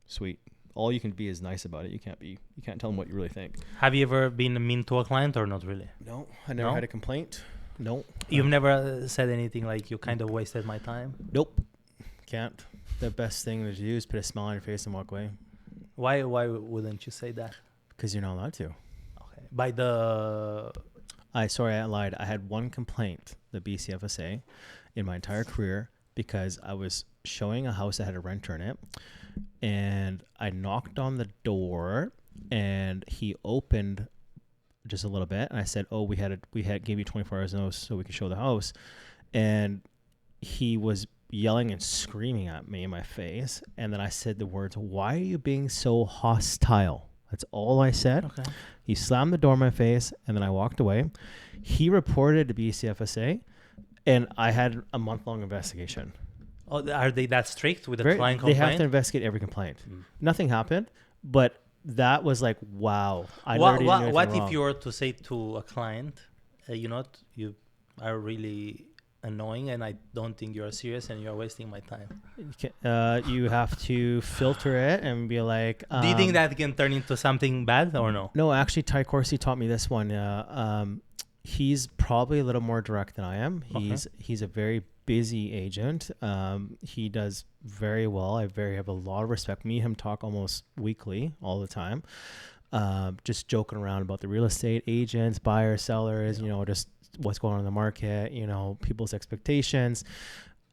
sweet. All you can be is nice about it. You can't tell them what you really think. Have you ever been mean to a client or not really? No, I never had a complaint. No. You've never said anything like you kind of wasted my time? Nope. Can't. The best thing to do is put a smile on your face and walk away. Why wouldn't you say that? Because you're not allowed to. Okay. I lied. I had one complaint, the BCFSA, in my entire career because I was showing a house that had a renter in it, and I knocked on the door, and he opened just a little bit. And I said, oh, we gave you 24 hours notice so we could show the house. And he was yelling and screaming at me in my face. And then I said the words, why are you being so hostile? That's all I said. Okay. He slammed the door in my face, and then I walked away. He reported to BCFSA, and I had a month-long investigation. Oh, are they that strict with the client complaint? They have to investigate every complaint. Nothing happened, but that was like, wow. What if you were to say to a client, you are really annoying and I don't think you're serious and you're wasting my time? You have to filter it and be like... do you think that can turn into something bad or no? No, actually, Ty Corsi taught me this one. He's probably a little more direct than I am. He's a very busy agent. He does very well. I have a lot of respect. Me and him talk almost weekly, all the time. Just joking around about the real estate agents, buyers, sellers, just what's going on in the market, people's expectations.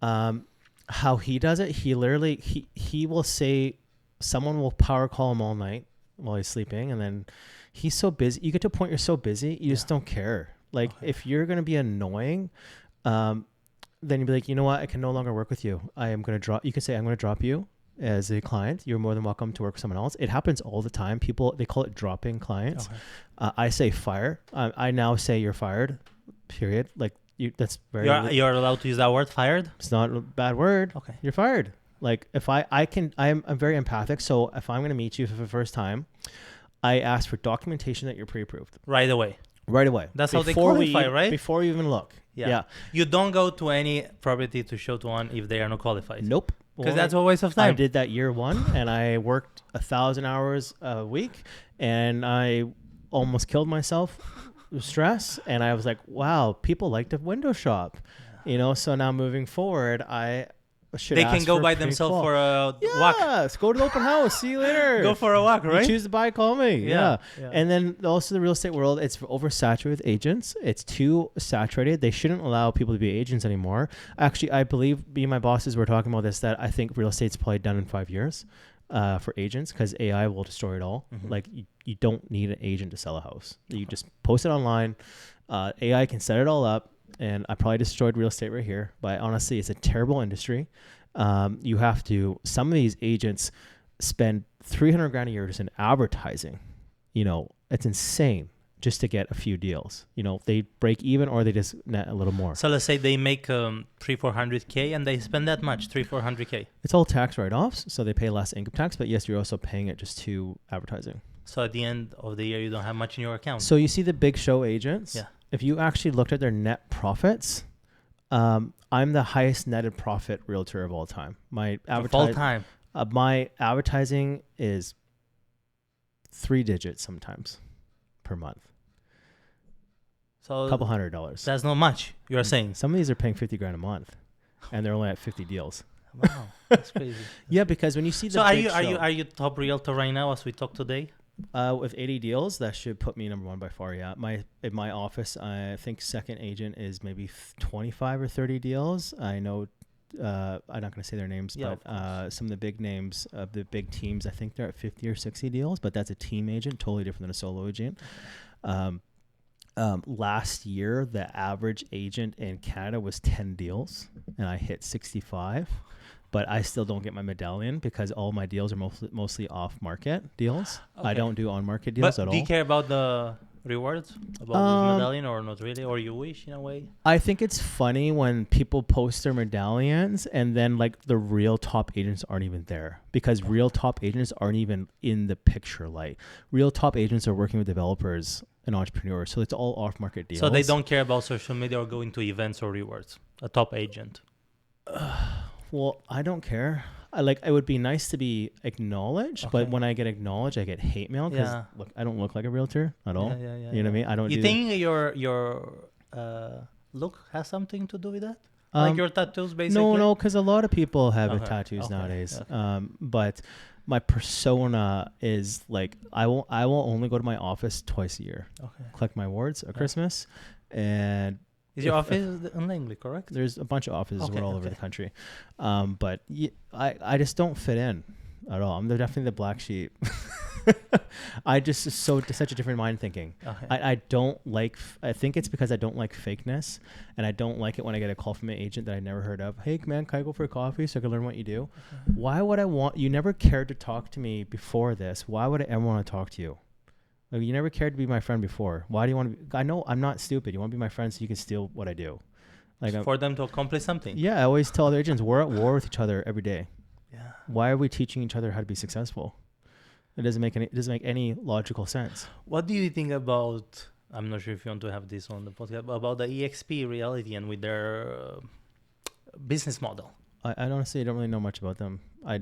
How he does it, he literally, he will say, someone will power call him all night while he's sleeping. And then he's so busy. You get to a point you're so busy, you just don't care. Like if you're going to be annoying, then you'd be like, you know what? I can no longer work with you. I am going to drop, you can say, I'm going to drop you as a client. You're more than welcome to work with someone else. It happens all the time. People, they call it dropping clients. I say fire. I now say you're fired. Period. Like that's very. You're allowed to use that word, fired. It's not a bad word. Okay. You're fired. Like if I'm very empathic. So if I'm going to meet you for the first time, I ask for documentation that you're pre-approved. Right away. That's how they qualify, right? Before you even look. Yeah. You don't go to any property to show to one if they are not qualified. Nope. Because that's a waste of time. I did that year one, and I worked 1,000 hours a week, and I almost killed myself. Stress, and I was like, wow, people like to window shop, so now moving forward, I should they can go by themselves for a walk. Let's go to the open house, see you later. Go for a walk, right? You choose to buy, call me. Yeah. And then also the real estate world, it's oversaturated with agents. It's too saturated. They shouldn't allow people to be agents anymore. Actually, I believe me and my bosses were talking about this, that I think real estate's probably done in 5 years for agents, because AI will destroy it all. Like you don't need an agent to sell a house. You just post it online. AI can set it all up. And I probably destroyed real estate right here. But honestly, it's a terrible industry. You have to, some of these agents spend $300,000 a year just in advertising. It's insane just to get a few deals. They break even or they just net a little more. So let's say they make $300,000-400,000 and they spend that much, $300,000-400,000. It's all tax write-offs, so they pay less income tax. But yes, you're also paying it just to advertising. So at the end of the year, you don't have much in your account. So you see the big show agents. Yeah. If you actually looked at their net profits, I'm the highest netted profit realtor of all time. My my advertising is 3 digits sometimes per month. So a couple $100. That's not much. You're saying some of these are paying $50,000 a month, and they're only at 50 deals. Wow, that's crazy. Yeah, because when you see the so are you top realtor right now as we talk today? With 80 deals, that should put me number one by far. Yeah, in my office, I think second agent is maybe 25 or 30 deals. I know, I'm not going to say their names, but some of the big names of the big teams, I think they're at 50 or 60 deals. But that's a team agent, totally different than a solo agent. Last year, the average agent in Canada was 10 deals, and I hit 65. But I still don't get my medallion because all my deals are mostly off-market deals. Okay. I don't do on-market deals at all. Do you care about the rewards, about this medallion, or not really? Or you wish in a way? I think it's funny when people post their medallions and then like the real top agents aren't even there, because real top agents aren't even in the picture light. Real top agents are working with developers and entrepreneurs. So it's all off-market deals. So they don't care about social media or going to events or rewards. A top agent. Well, I don't care. It would be nice to be acknowledged, but when I get acknowledged, I get hate mail because look, I don't look like a realtor at all. You know what I mean? I don't. You think your look has something to do with that? Like your tattoos, basically? No, because a lot of people have tattoos nowadays. But my persona is like I will only go to my office twice a year. Collect my awards at Christmas, and. Is your office in Langley, correct? There's a bunch of offices all over the country. But I just don't fit in at all. I'm definitely the black sheep. I just such a different mind thinking. Okay. I don't like. I think it's because I don't like fakeness, and I don't like it when I get a call from an agent that I never heard of. Hey man, can I go for a coffee so I can learn what you do? Why would I want? You never cared to talk to me before this. Why would I ever want to talk to you? Like, you never cared to be my friend before. Why do you want to? I know I'm not stupid. You want to be my friend so you can steal what I do. Like for them to accomplish something. Yeah, I always tell other agents we're at war with each other every day. Yeah. Why are we teaching each other how to be successful? It doesn't make any logical sense. What do you think about? I'm not sure if you want to have this on the podcast, but about the EXP reality and with their business model. I honestly don't really know much about them. I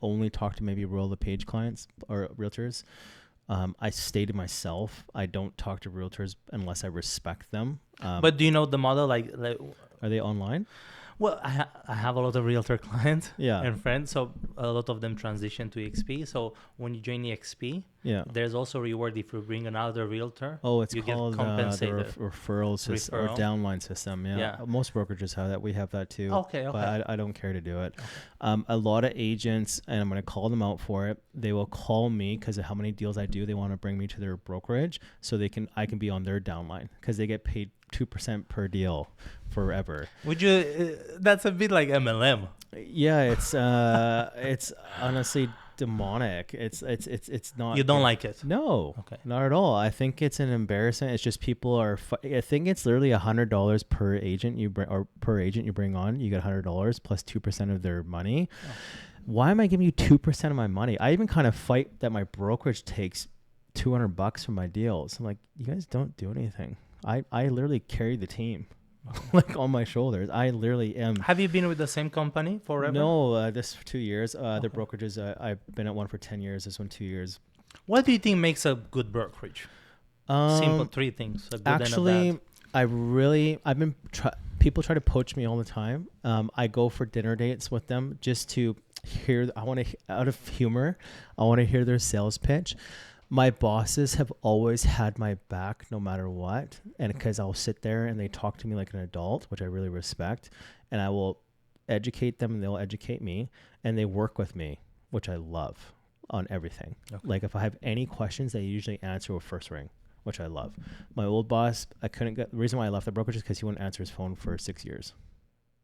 only talk to maybe Royal LePage clients or realtors. I stay to myself. I don't talk to realtors unless I respect them. But do you know the model? Like are they online? Well, I have a lot of realtor clients Yeah. and friends, so a lot of them transition to EXP. So when you join EXP, Yeah. there's also reward if you bring another realtor. Oh, it's you called get compensated. the referral system or downline system. Yeah. Most brokerages have that. We have that too. Okay. But I don't care to do it. Okay. A lot of agents, and I'm going to call them out for it, they will call me because of how many deals I do. They want to bring me to their brokerage so I can be on their downline because they get paid 2% per deal forever. Would you? That's a bit like MLM. Yeah, it's honestly demonic. It's not. You don't like it? No, okay, not at all. I think it's an embarrassment. It's just people are. I think it's literally $100 per agent you bring on. You get $100 plus 2% of their money. Oh. Why am I giving you 2% of my money? I even kind of fight that my brokerage takes $200 from my deals. I'm like, you guys don't do anything. I literally carry the team like on my shoulders. I literally am. Have you been with the same company forever? No, this for 2 years. The brokerages, I've been at one for 10 years. This one 2 years. What do you think makes a good brokerage? Simple 3 things. A good actually, and a bad. People try to poach me all the time. I go for dinner dates with them just to hear. Out of humor, I want to hear their sales pitch. My bosses have always had my back no matter what. And because I'll sit there and they talk to me like an adult, which I really respect, and I will educate them and they'll educate me, and they work with me, which I love on everything. Okay. Like if I have any questions, they usually answer with first ring, which I love. My old boss, the reason why I left the brokerage is because he wouldn't answer his phone for 6 years.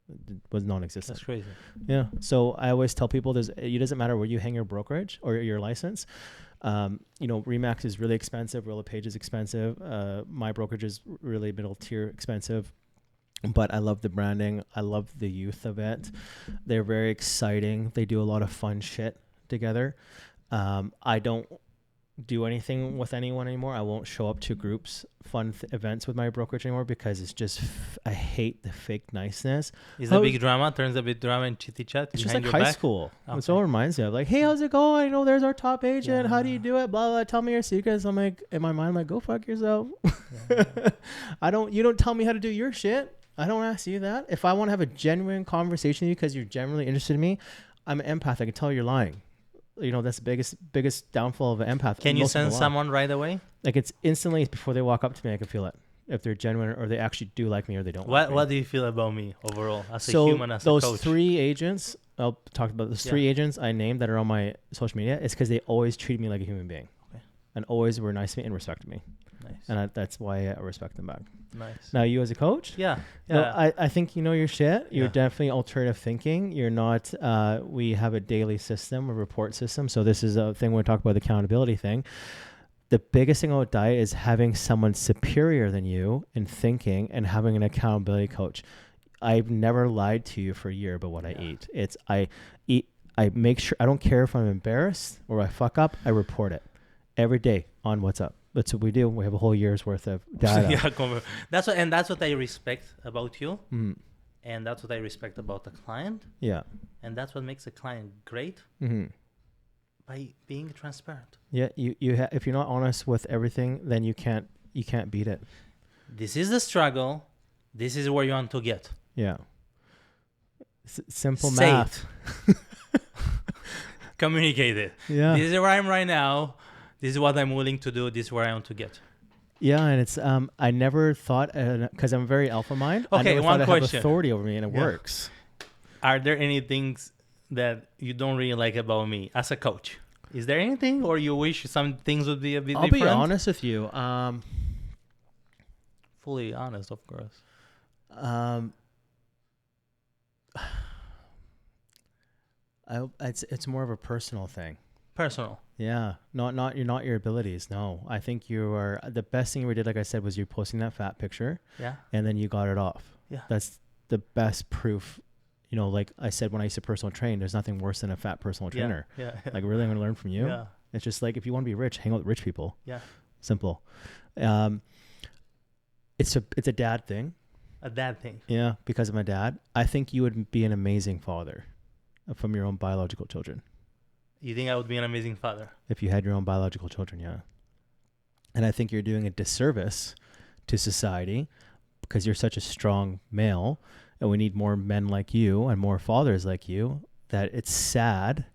It was non-existent. That's crazy. Yeah. So I always tell people it doesn't matter where you hang your brokerage or your license. Remax is really expensive. Royal LePage is expensive. My brokerage is really middle tier expensive, but I love the branding. I love the youth of it. They're very exciting. They do a lot of fun shit together. I don't do anything with anyone anymore. I won't show up to groups, fun events with my brokerage anymore because it's just, I hate the fake niceness. Is a big drama, turns a bit drama and chitty chat. It's just like high school. Okay. It's all reminds me of like, hey, how's it going? There's our top agent. Yeah. How do you do it? Blah, blah, tell me your secrets. I'm like, in my mind, I'm like, go fuck yourself. Yeah. You don't tell me how to do your shit. I don't ask you that. If I want to have a genuine conversation with you because you're genuinely interested in me, I'm an empath. I can tell you're lying. That's the biggest downfall of an empath. Can you sense someone right away? Like it's instantly before they walk up to me, I can feel it. If they're genuine or they actually do like me or they don't. What do you feel about me overall as a human, as a coach? Those 3 agents, I'll talk about those 3 agents I named that are on my social media. It's because they always treated me like a human being, and always were nice to me and respected me. Nice. And that's why I respect them back. Nice. Now you as a coach? Yeah. No, I think you know your shit. You're definitely alternative thinking. You're not, we have a daily system, a report system. So this is a thing when we talk about the accountability thing. The biggest thing about diet is having someone superior than you in thinking and having an accountability coach. I've never lied to you for a year about what I eat. I make sure, I don't care if I'm embarrassed or I fuck up, I report it every day on what's up. That's what we do. We have a whole year's worth of data. That's what I respect about you. Mm. And that's what I respect about the client. Yeah. And that's what makes a client great. Mm-hmm. By being transparent. Yeah, if you're not honest with everything, then you can't beat it. This is the struggle. This is where you want to get. Yeah. Simple math. Communicate it. Yeah. This is where I am right now. This is what I'm willing to do. This is where I want to get. Yeah, and it's I never thought because I'm very alpha mind. Okay, I never one thought question. I have authority over me, and it works. Are there any things that you don't really like about me as a coach? Is there anything, or you wish some things would be a bit I'll different? be honest with you. Fully honest, of course. It's more of a personal thing. Personal. Yeah, not your abilities. No, I think you are the best thing you ever did. Like I said, was you posting that fat picture. Yeah. And then you got it off. Yeah. That's the best proof. You know, like I said, when I used to personal train, there's nothing worse than a fat personal trainer. Yeah. Like, really, I'm gonna learn from you. Yeah. It's just like, if you want to be rich, hang out with rich people. Yeah. Simple. It's a dad thing. A dad thing. Yeah, because of my dad. I think you would be an amazing father from your own biological children. You think I would be an amazing father? If you had your own biological children, yeah. And I think you're doing a disservice to society because you're such a strong male, and we need more men like you and more fathers like you, that it's sad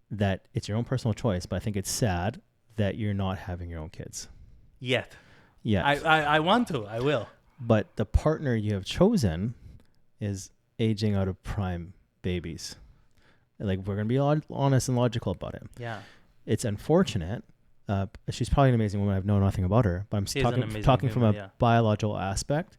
that it's your own personal choice, but I think it's sad that you're not having your own kids. Yet. Yeah. I want to. I will. But the partner you have chosen is aging out of prime babies. Like, we're going to be honest and logical about it. Yeah. It's unfortunate. She's probably an amazing woman. I know nothing about her, but I'm talking from a biological aspect.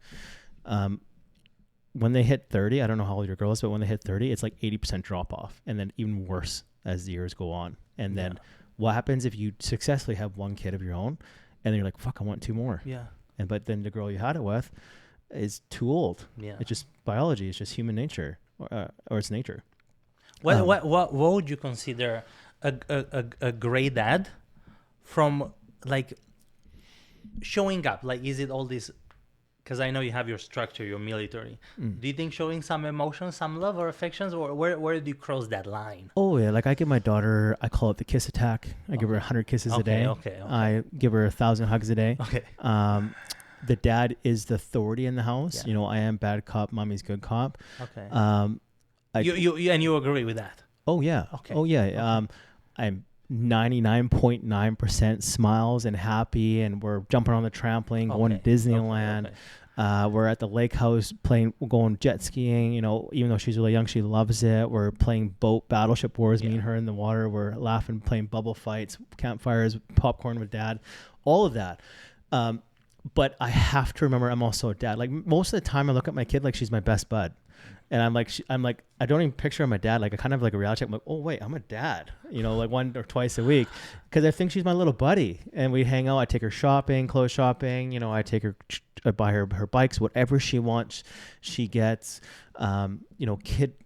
When they hit 30, I don't know how old your girl is, but when they hit 30, it's like 80% drop off, and then even worse as the years go on. And then what happens if you successfully have one kid of your own, and then you're like, fuck, I want two more. Yeah. But then the girl you had it with is too old. Yeah. It's just biology. It's just human nature, or it's nature. What would you consider a great dad from, like, showing up? Like, is it all this? Because I know you have your structure, your military. Do you think showing some emotion, some love or affections, or where do you cross that line? Oh yeah, like I give my daughter, I call it the kiss attack. I give her 100 kisses a day. Okay. I give her 1,000 hugs a day. Okay. The dad is the authority in the house. Yeah. You know, I am bad cop, mommy's good cop. Okay. You agree with that? Oh yeah. Okay. Oh yeah. I'm 99.9% smiles and happy, and we're jumping on the trampoline, going to Disneyland. We're at the lake house going jet skiing. You know, even though she's really young, she loves it. We're playing battleship wars, me and her in the water. We're laughing, playing bubble fights, campfires, popcorn with dad, all of that. But I have to remember, I'm also a dad. Like, most of the time I look at my kid like she's my best bud. And I'm like, I don't even picture my dad. Like, I kind of like a reality check. I'm like, oh wait, I'm a dad, you know, like 1 or twice a week. Cause I think she's my little buddy, and we hang out. I take her shopping, clothes shopping, you know, I buy her bikes, whatever she wants, she gets, you know,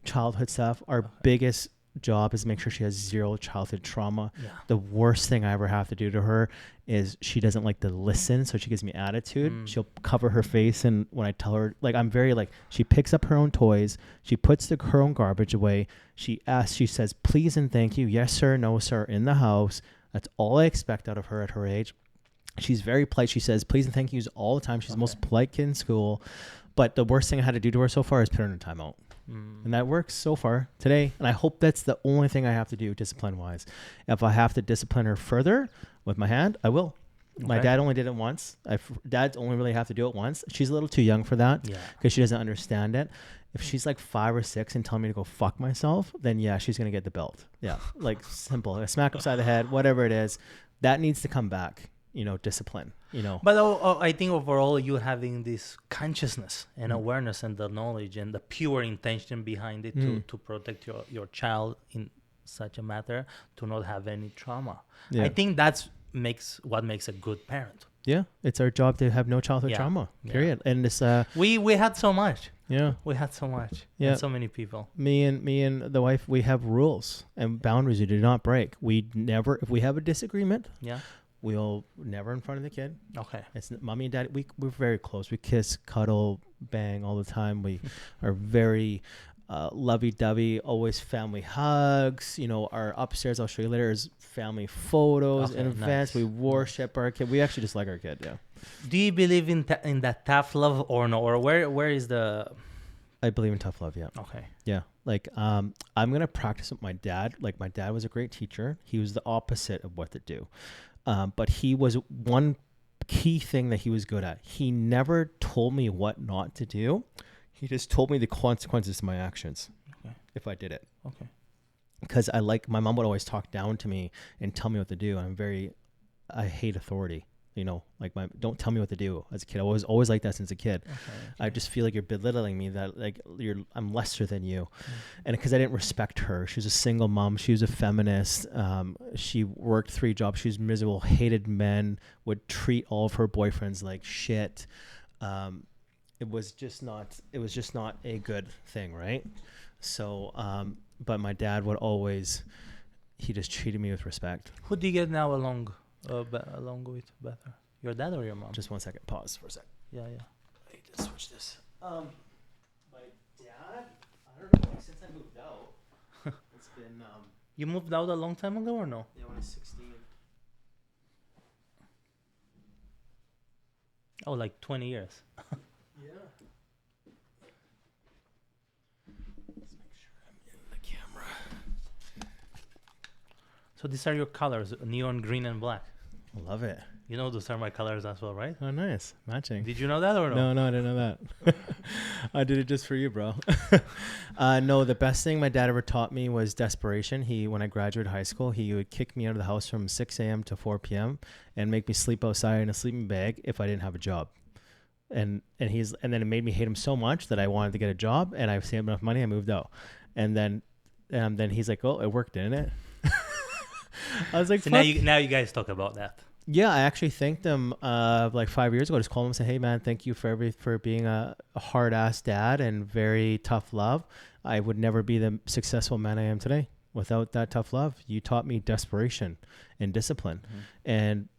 childhood stuff. Our biggest job is make sure she has zero childhood trauma. Yeah. The worst thing I ever have to do to her is she doesn't like to listen, so she gives me attitude. She'll cover her face, and when I tell her, like, I'm very like, she picks up her own toys, she puts her own garbage away, she says please and thank you, yes sir, no sir, in the house. That's all I expect out of her at her age. She's very polite. She says please and thank yous all the time. She's the most polite kid in school. But the worst thing I had to do to her so far is put her in a timeout. And that works so far today. And I hope that's the only thing I have to do discipline-wise. If I have to discipline her further with my hand, I will. Okay. My dad only did it once. Dads only really have to do it once. She's a little too young for that because she doesn't understand it. If she's like 5 or 6 and telling me to go fuck myself, then yeah, she's going to get the belt. Yeah, like simple. A smack upside the head, whatever it is, that needs to come back. You know, discipline, you know. But I think overall you having this consciousness and awareness and the knowledge and the pure intention behind it to protect your child in such a matter to not have any trauma. Yeah. I think what makes a good parent. Yeah, it's our job to have no childhood trauma, period. Yeah. And this we had so much. Yeah. We had so much. Yeah. And so many people. Me and the wife, we have rules and boundaries we do not break. We never, if we have a disagreement, we'll never in front of the kid. Okay. It's mommy and daddy. We're very close. We kiss, cuddle, bang all the time. We are very lovey-dovey, always family hugs. You know, our upstairs, I'll show you later, is family photos and events. Nice. We worship our kid. We actually just like our kid, yeah. Do you believe in that tough love or no? Or where is the... I believe in tough love, yeah. Okay. Yeah. Like, I'm going to practice with my dad. Like, my dad was a great teacher. He was the opposite of what to do. But he was one key thing that he was good at. He never told me what not to do. He just told me the consequences to my actions if I did it. Okay. because my mom would always talk down to me and tell me what to do. I hate authority. Like don't tell me what to do as a kid. I was always like that since a kid. Okay. I just feel like you're belittling me, that like I'm lesser than you. And because I didn't respect her. She was a single mom. She was a feminist. She worked 3 jobs. She was miserable, hated men, would treat all of her boyfriends like shit. It was just not a good thing. Right. So, but my dad would always, he just treated me with respect. Who do you get now along with better? Your dad or your mom? Just 1 second. Pause for a second. Yeah. I need to switch this. My dad, I don't know, since I moved out, it's been... You moved out a long time ago or no? Yeah, when I was 16. Oh, like 20 years. Yeah. Let's make sure I'm in the camera. So these are your colors, neon green and black. I love it. You know those are my colors as well, right? Oh, nice. Matching. Did you know that or no? No, I didn't know that. I did it just for you, bro. No, the best thing my dad ever taught me was desperation. When I graduated high school, he would kick me out of the house from 6 a.m. to 4 p.m. and make me sleep outside in a sleeping bag if I didn't have a job. And then it made me hate him so much that I wanted to get a job, and I saved enough money. I moved out, and then he's like, "Oh, it worked, didn't it?" I was like, so now you guys talk about that. Yeah, I actually thanked him like 5 years ago. I just called him and said, "Hey man, thank you for being a hard ass dad and very tough love. I would never be the successful man I am today without that tough love. You taught me desperation and discipline." And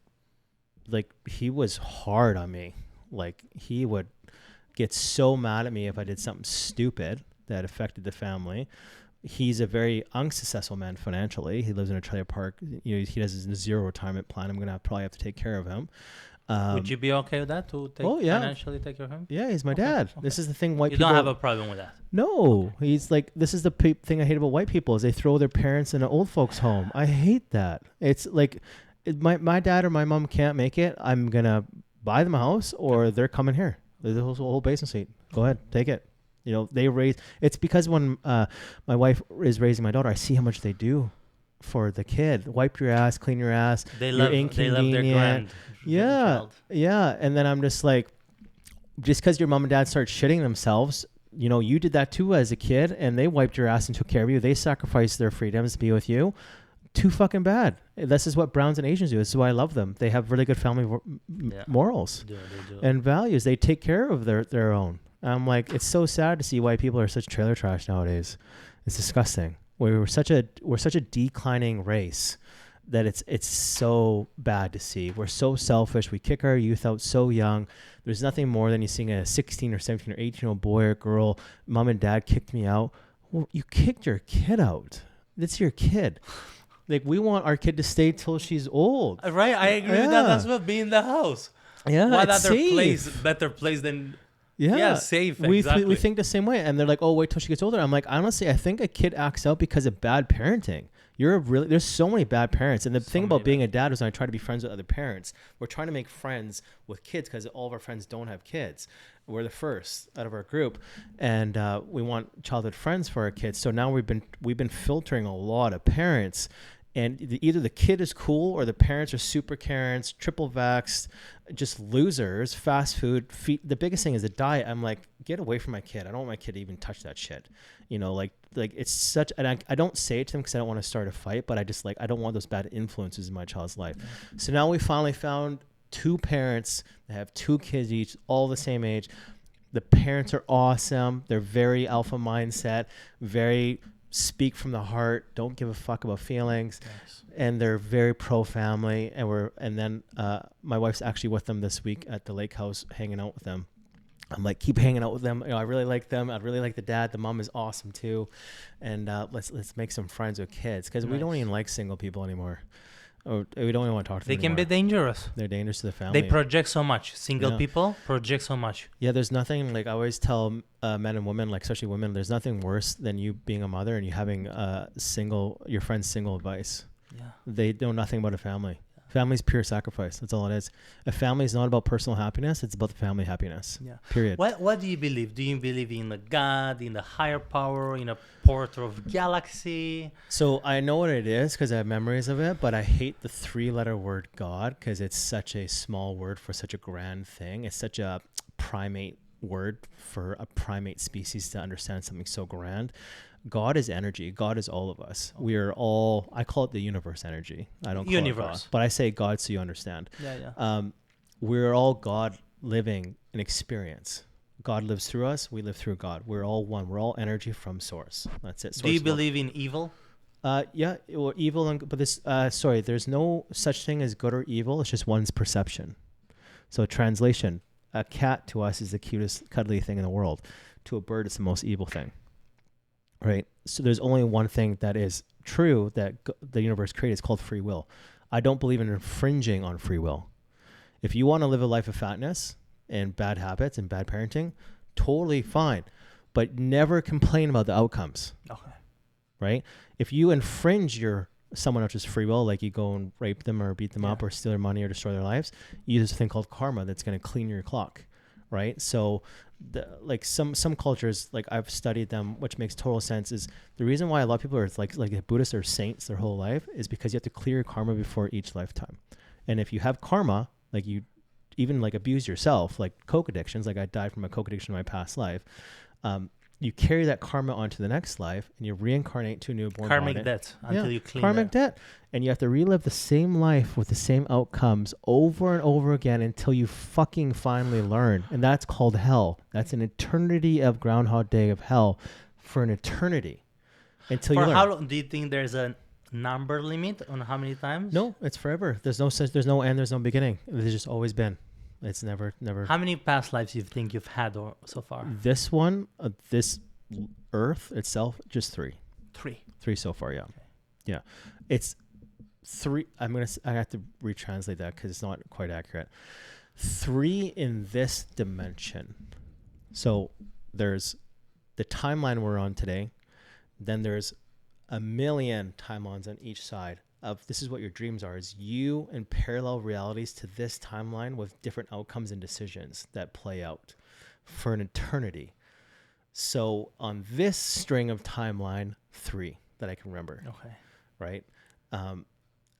like, he was hard on me. Like, he would get so mad at me if I did something stupid that affected the family. He's a very unsuccessful man financially. He lives in a trailer park. He does his 0 retirement plan. I'm gonna probably have to take care of him. Would you be okay with that, to financially take care of him? Yeah, he's my dad. Okay. This is the thing white people... You don't have a problem with that? No. He's like, this is the thing I hate about white people is they throw their parents in an old folks home. I hate that. It's like, my dad or my mom can't make it. I'm gonna buy them a house, or they're coming here. There's a whole basement seat. Go ahead, take it. It's because when my wife is raising my daughter, I see how much they do for the kid. Wipe your ass, clean your ass. They love their grand. Yeah. And then I'm just like, just because your mom and dad start shitting themselves, you did that too as a kid, and they wiped your ass and took care of you. They sacrificed their freedoms to be with you. Too fucking bad. This is what Browns and Asians do. This is why I love them. They have really good family morals they do. And values. They take care of their own. I'm like, it's so sad to see why people are such trailer trash nowadays. It's disgusting. We're such a declining race that it's so bad to see. We're so selfish. We kick our youth out so young. There's nothing more than you seeing a 16 or 17 or 18-year-old boy or girl. Mom and dad kicked me out. Well, you kicked your kid out. That's your kid. Like, we want our kid to stay till she's old. Right? I agree with that. That's what being in the house. Yeah, what other better place than... Yeah, safe. Exactly. We think the same way, and they're like, "Oh, wait till she gets older." I'm like, honestly, I think a kid acts out because of bad parenting. There's so many bad parents, and the thing about being a dad is when I try to be friends with other parents, we're trying to make friends with kids because all of our friends don't have kids. We're the first out of our group, and we want childhood friends for our kids. So now we've been filtering a lot of parents. And either the kid is cool or the parents are super Karens, triple vaxxed, just losers, fast food. The biggest thing is the diet. I'm like, get away from my kid. I don't want my kid to even touch that shit. Like it's such, and I don't say it to him because I don't want to start a fight, but I just I don't want those bad influences in my child's life. Mm-hmm. So now we finally found 2 parents that have 2 kids each, all the same age. The parents are awesome. They're very alpha mindset, very... speak from the heart, don't give a fuck about feelings. Nice. And they're very pro family, and then my wife's actually with them this week at the lake house hanging out with them. I'm like, keep hanging out with them. I really like them. I really like the dad. The mom is awesome too. And let's make some friends with kids, because we don't even like single people anymore. Or we don't even want to talk to them. They can be dangerous. They're dangerous to the family. They project so much. Single people project so much. Yeah, there's nothing, like I always tell men and women, like especially women, there's nothing worse than you being a mother and you having your friend's single advice. Yeah. They know nothing about a family. Family's pure sacrifice. That's all it is. A family is not about personal happiness. It's about the family happiness. Yeah. Period. What do you believe? Do you believe in a God, in the higher power, in a portal of galaxy? So I know what it is because I have memories of it, but I hate the 3-letter word God because it's such a small word for such a grand thing. It's such a primate word for a primate species to understand something so grand. God is energy. God is all of us. We are all, I call it the universe energy. I don't call it God, but I say God so you understand. Yeah. We're all God living an experience. God lives through us. We live through God. We're all one. We're all energy from source. That's it. Do you believe in evil? Yeah, or evil, but this, there's no such thing as good or evil. It's just one's perception. So translation, a cat to us is the cutest, cuddly thing in the world. To a bird, it's the most evil thing. Right? So there's only one thing that is true that the universe created. It's called free will. I don't believe in infringing on free will. If you want to live a life of fatness and bad habits and bad parenting, totally fine. But never complain about the outcomes. Okay. Right? If you infringe someone else's free will, like you go and rape them or beat them up or steal their money or destroy their lives, you use a thing called karma that's going to clean your clock. Right? So like some cultures, like I've studied them, which makes total sense, is the reason why a lot of people are like Buddhists are saints their whole life is because you have to clear your karma before each lifetime. And if you have karma, like you even like abuse yourself, like coke addictions, like I died from a coke addiction in my past life, you carry that karma onto the next life and you reincarnate to a newborn karmic body. debt until you clean karmic debt. And you have to relive the same life with the same outcomes over and over again until you fucking finally learn. And that's called hell. That's an eternity of Groundhog Day of hell for an eternity until you learn. For how long do you think there's a number limit on how many times? No, it's forever. There's no end, there's no beginning. There's just always been. It's never. How many past lives you think you've had so far? This one, this Earth itself, just 3. 3 so far, yeah. Okay. Yeah. It's 3. I have to retranslate that because it's not quite accurate. 3 in this dimension. So there's the timeline we're on today. Then there's a million timelines on each side. Of this is what your dreams are, is you in parallel realities to this timeline with different outcomes and decisions that play out for an eternity. So on this string of timeline, 3 that I can remember. Okay. Right?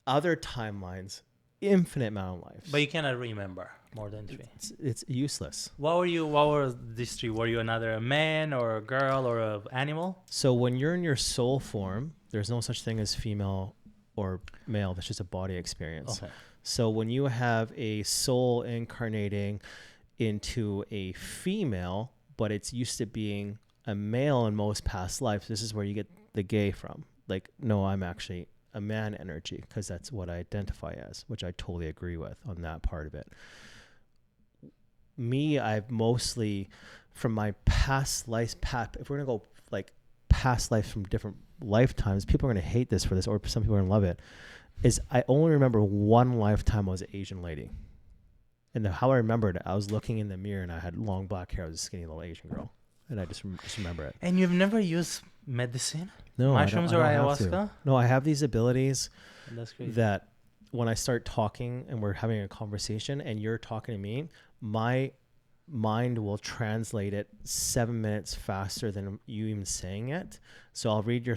Other timelines, infinite amount of lives. But you cannot remember more than 3. It's useless. What were these 3? Were you a man or a girl or an animal? So when you're in your soul form, there's no such thing as female or male. That's just a body experience. Okay. So when you have a soul incarnating into a female, but it's used to being a male in most past lives, this is where you get the gay from. Like, no, I'm actually a man energy because that's what I identify as, which I totally agree with on that part of it. Me, I've mostly, from my past life, if we're going to go like past life from different lifetimes, people are going to hate this for this, or some people are going to love it, is I only remember one lifetime I was an Asian lady. And how I remembered it, I was looking in the mirror and I had long black hair. I was a skinny little Asian girl. And I just remember it. And you've never used medicine? No, mushrooms or ayahuasca? No, I have these abilities. That's crazy. That when I start talking and we're having a conversation and you're talking to me, my mind will translate it 7 minutes faster than you even saying it. So I'll read your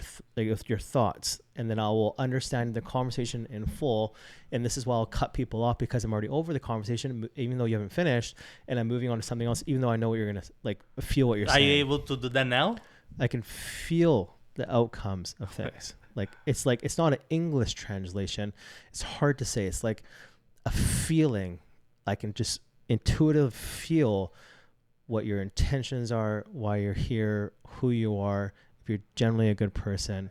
thoughts, and then I will understand the conversation in full. And this is why I'll cut people off, because I'm already over the conversation, even though you haven't finished, and I'm moving on to something else, even though I know what you're gonna feel what you're saying. Are you able to do that now? I can feel the outcomes of things. It's not an English translation. It's hard to say. It's like a feeling. I can just intuitive feel what your intentions are, why you're here, who you are, if you're generally a good person.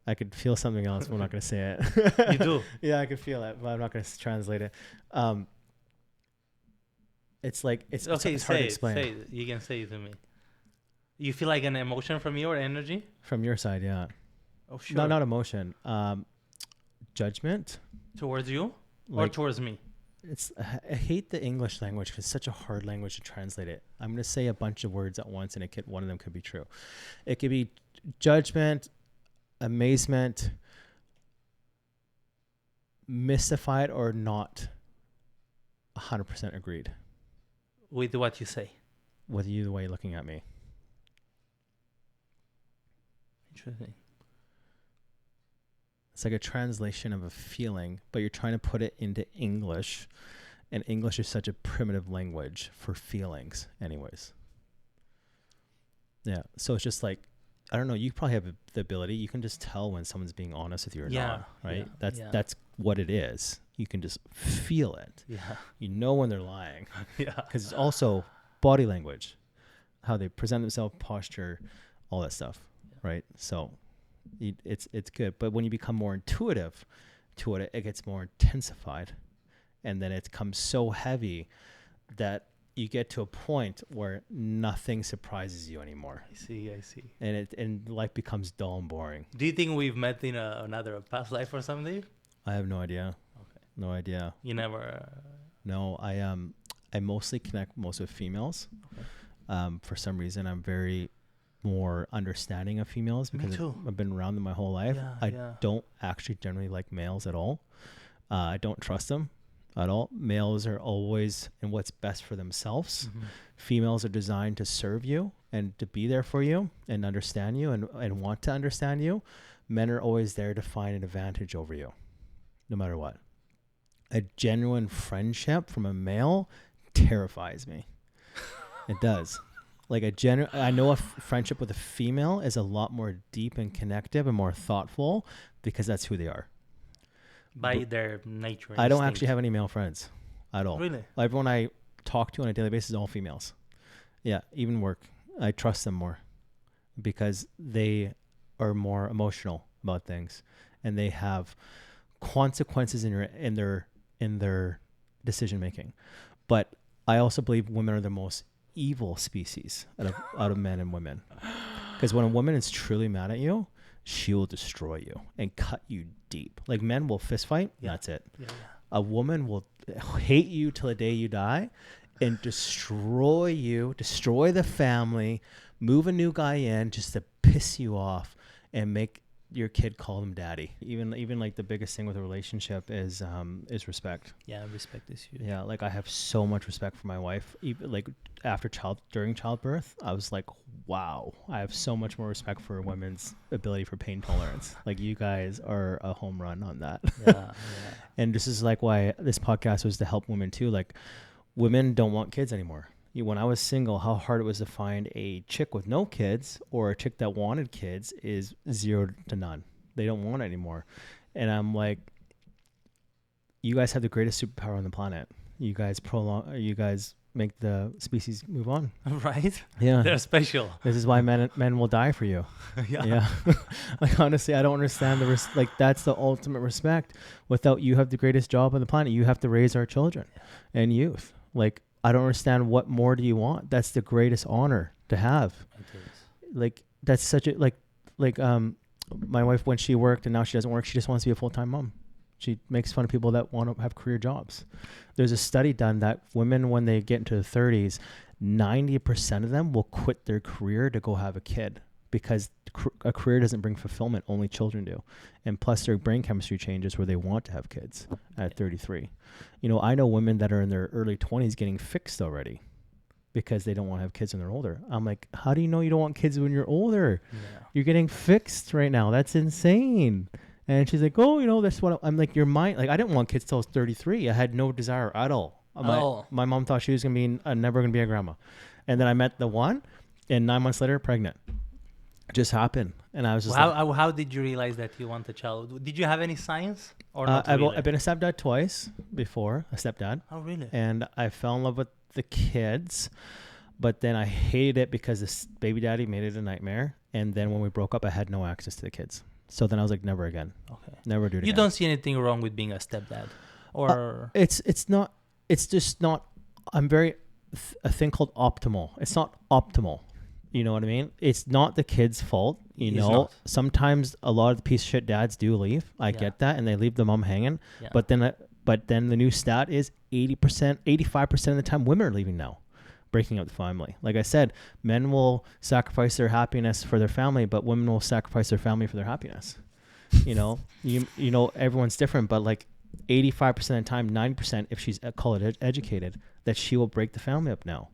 I could feel something else, but I'm not going to say it. You do? Yeah, I can feel it, but I'm not going to translate it. It's hard to explain. Say it. You can say it to me. You feel like an emotion from you or energy? From your side, yeah. Oh, sure. No, not emotion. Judgment. Towards you or towards me? I hate the English language because it's such a hard language to translate it. I'm going to say a bunch of words at once, and one of them could be true. It could be judgment, amazement, mystified or not 100% agreed with what you say. with you the way you're looking at me. Interesting. It's like a translation of a feeling, but you're trying to put it into English, and English is such a primitive language for feelings anyways. Yeah, so it's just like, I don't know, you probably have the ability, you can just tell when someone's being honest with you or not, right? That's what it is. You can just feel it. Yeah. You know when they're lying. Yeah. Because it's also body language, how they present themselves, posture, all that stuff, right? So it's good. But when you become more intuitive to it, it gets more intensified. And then it becomes so heavy that you get to a point where nothing surprises you anymore. I see. And life becomes dull and boring. Do you think we've met in another past life or something? I have no idea. Okay. No idea. You never... No, I mostly connect most with females. Okay. For some reason, I'm very more understanding of females because I've been around them my whole life. I don't actually generally like males at all. I don't trust them at all. Males are always in what's best for themselves. Mm-hmm. Females are designed to serve you and to be there for you and understand you and want to understand you. Men are always there to find an advantage over you, no matter what. A genuine friendship from a male terrifies me. It does. Like I know a friendship with a female is a lot more deep and connective and more thoughtful because that's who they are. By their nature. I don't actually have any male friends at all. Really? Everyone I talk to on a daily basis is all females. Yeah, even work. I trust them more because they are more emotional about things and they have consequences in their decision making. But I also believe women are the most evil species out of men and women. Because when a woman is truly mad at you, she will destroy you and cut you deep. Like men will fist fight, that's it. Yeah. A woman will hate you till the day you die and destroy you, destroy the family, move a new guy in just to piss you off and make your kid call him daddy. Even like the biggest thing with a relationship is respect. Yeah, respect is huge. Yeah, like I have so much respect for my wife. Even like during childbirth, I was like, wow, I have so much more respect for women's ability for pain tolerance. Like you guys are a home run on that. Yeah. And this is like why this podcast was to help women too. Like women don't want kids anymore. When I was single, how hard it was to find a chick with no kids or a chick that wanted kids is 0 to none. They don't want it anymore. And I'm like, you guys have the greatest superpower on the planet. You guys make the species move on. Right? Yeah. They're special. This is why men will die for you. Yeah. Like honestly, I don't understand that's the ultimate respect. Without you have the greatest job on the planet. You have to raise our children and youth. Like, I don't understand what more do you want? That's the greatest honor to have. It is. Like that's such a like my wife when she worked and now she doesn't work, she just wants to be a full-time mom. She makes fun of people that want to have career jobs. There's a study done that women when they get into the 30s, 90% of them will quit their career to go have a kid because a career doesn't bring fulfillment, only children do. And plus their brain chemistry changes where they want to have kids at 33. I know women that are in their early 20s getting fixed already because they don't want to have kids when they're older. I'm like, how do you know you don't want kids when you're older? Yeah. You're getting fixed right now. That's insane. And she's like, oh, that's what I'm like, your mind. Like, I didn't want kids till I was 33. I had no desire at all. My mom thought she was going to be never going to be a grandma. And then I met the one and 9 months later, pregnant. It just happened. And I was just how did you realize that you want a child? Did you have any signs or not really? I've been a stepdad twice before, a stepdad. Oh, really? And I fell in love with the kids, but then I hated it because this baby daddy made it a nightmare. And then when we broke up, I had no access to the kids. So then I was like, never again. Okay. Never do it again. You don't see anything wrong with being a stepdad? Or it's just not, I'm very, a thing called optimal. It's not optimal. You know what I mean? It's not the kid's fault. Sometimes a lot of the piece of shit dads do leave. I get that. And they leave the mom hanging. Yeah. But then the new stat is 80%, 85% of the time women are leaving now, breaking up the family. Like I said, men will sacrifice their happiness for their family, but women will sacrifice their family for their happiness. Everyone's different, but like 85% of the time, 90% if she's college educated, that she will break the family up now.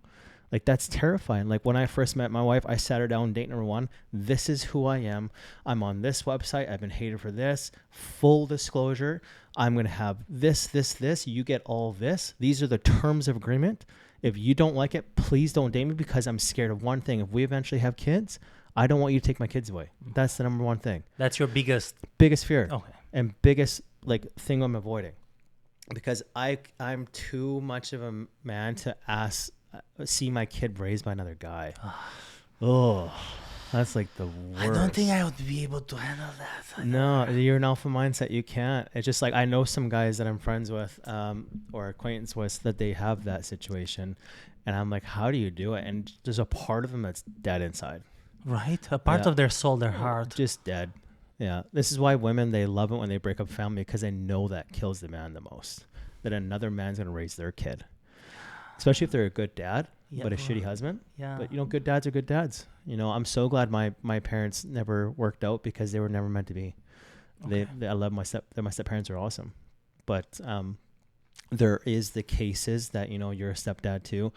Like, that's terrifying. Like, when I first met my wife, I sat her down, date number one. This is who I am. I'm on this website. I've been hated for this. Full disclosure. I'm going to have this. You get all this. These are the terms of agreement. If you don't like it, please don't date me, because I'm scared of one thing. If we eventually have kids, I don't want you to take my kids away. That's the number one thing. That's your biggest fear. Okay. And biggest like thing I'm avoiding, because I'm too much of a man to see my kid raised by another guy. Oh, that's like the worst. I don't think I would be able to handle that. No, you're an alpha mindset. You can't. It's just like, I know some guys that I'm friends with or acquaintance with that they have that situation, and I'm like, how do you do it? And there's a part of them that's dead inside. Right? A part of their soul, their heart. Just dead. Yeah. This is why women, they love it when they break up family, because they know that kills the man the most. That another man's going to raise their kid. Especially if they're a good dad, but a shitty husband. Yeah. But, good dads are good dads. I'm so glad my parents never worked out, because they were never meant to be. Okay. I love my step-parents are awesome. But there is the cases that, you're a stepdad too.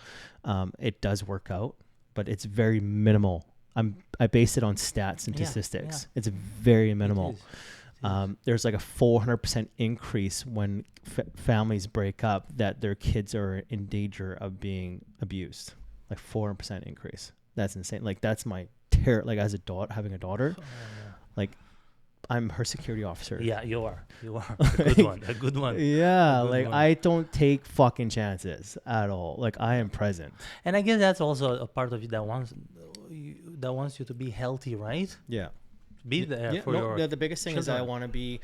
It does work out, but it's very minimal. I base it on stats and statistics. Yeah. It's very minimal. There's like a 400% increase when families break up that their kids are in danger of being abused. Like 400% increase. That's insane. Like, that's my terror. Like, as a daughter, having a daughter, like, I'm her security officer. Yeah, you are a good one. Yeah, like, I don't take fucking chances at all. Like, I am present. And I guess that's also a part of you that wants you to be healthy, right? Yeah. Be there for your the biggest thing children. Is I want to be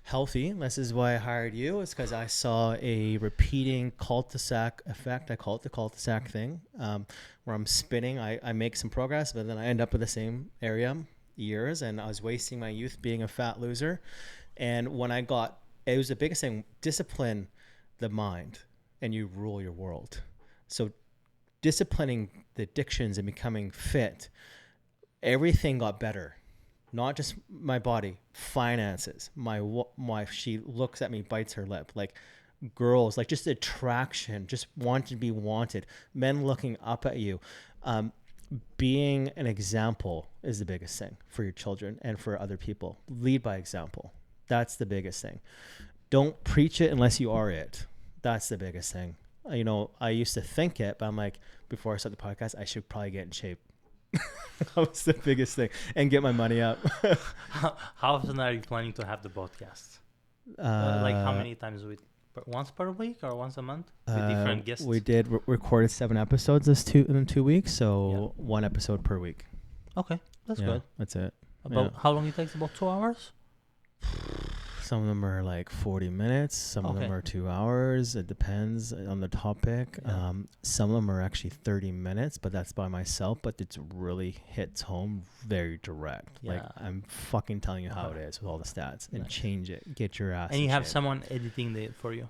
healthy. This is why I hired you. It's because I saw a repeating cul-de-sac effect. I call it the cul-de-sac thing, where I'm spinning. I make some progress, but then I end up in the same area years, and I was wasting my youth being a fat loser. And when it was the biggest thing, discipline the mind and you rule your world. So disciplining the addictions and becoming fit, everything got better. Not just my body, finances. My wife, she looks at me, bites her lip. Like, girls, like, just attraction, just wanting to be wanted. Men looking up at you. Being an example is the biggest thing for your children and for other people. Lead by example. That's the biggest thing. Don't preach it unless you are it. That's the biggest thing. I used to think it, but I'm like, before I start the podcast, I should probably get in shape. That was the biggest thing, and get my money up. How often are you planning to have the podcast? Like, how many times once per week or once a month with different guests? We did recorded 7 episodes in 2 weeks, so 1 episode per week. Okay, that's good. That's it. How long it takes? About 2 hours? Some of them are like 40 minutes. Some of them are 2 hours. It depends on the topic. Yeah. Some of them are actually 30 minutes, but that's by myself. But it really hits home very direct. Yeah. Like, I'm fucking telling you how it is with all the stats, and change it. Get your ass. And you have someone editing it for you.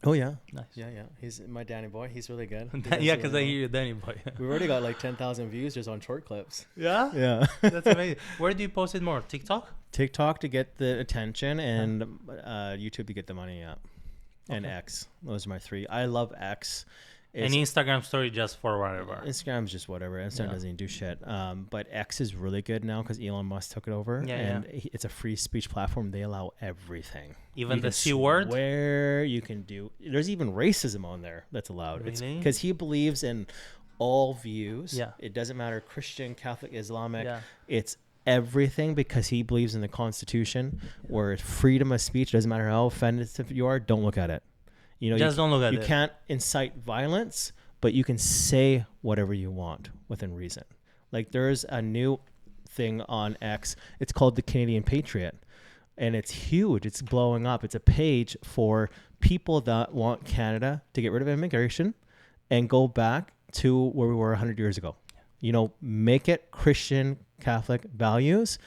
Oh, yeah. Nice. Yeah. He's my Danny boy. He's really good. Yeah, because I hear you, Danny boy. We've already got like 10,000 views just on short clips. Yeah? Yeah. That's amazing. Where do you post it more? TikTok? TikTok to get the attention, and YouTube to get the money up. And X. Those are my 3. I love X. And Instagram story just for whatever. Instagram's just whatever. Instagram doesn't even do shit. But X is really good now because Elon Musk took it over. It's a free speech platform. They allow everything. Even the C word? Where you can do. There's even racism on there that's allowed. Really? Because he believes in all views. Yeah. It doesn't matter Christian, Catholic, Islamic. Yeah. It's everything, because he believes in the Constitution where freedom of speech, doesn't matter how offensive you are, don't look at it. Don't look at it. You can't incite violence, but you can say whatever you want within reason. Like, there's a new thing on X. It's called the Canadian Patriot, and it's huge. It's blowing up. It's a page for people that want Canada to get rid of immigration and go back to where we were 100 years ago. Make it Christian, Catholic values,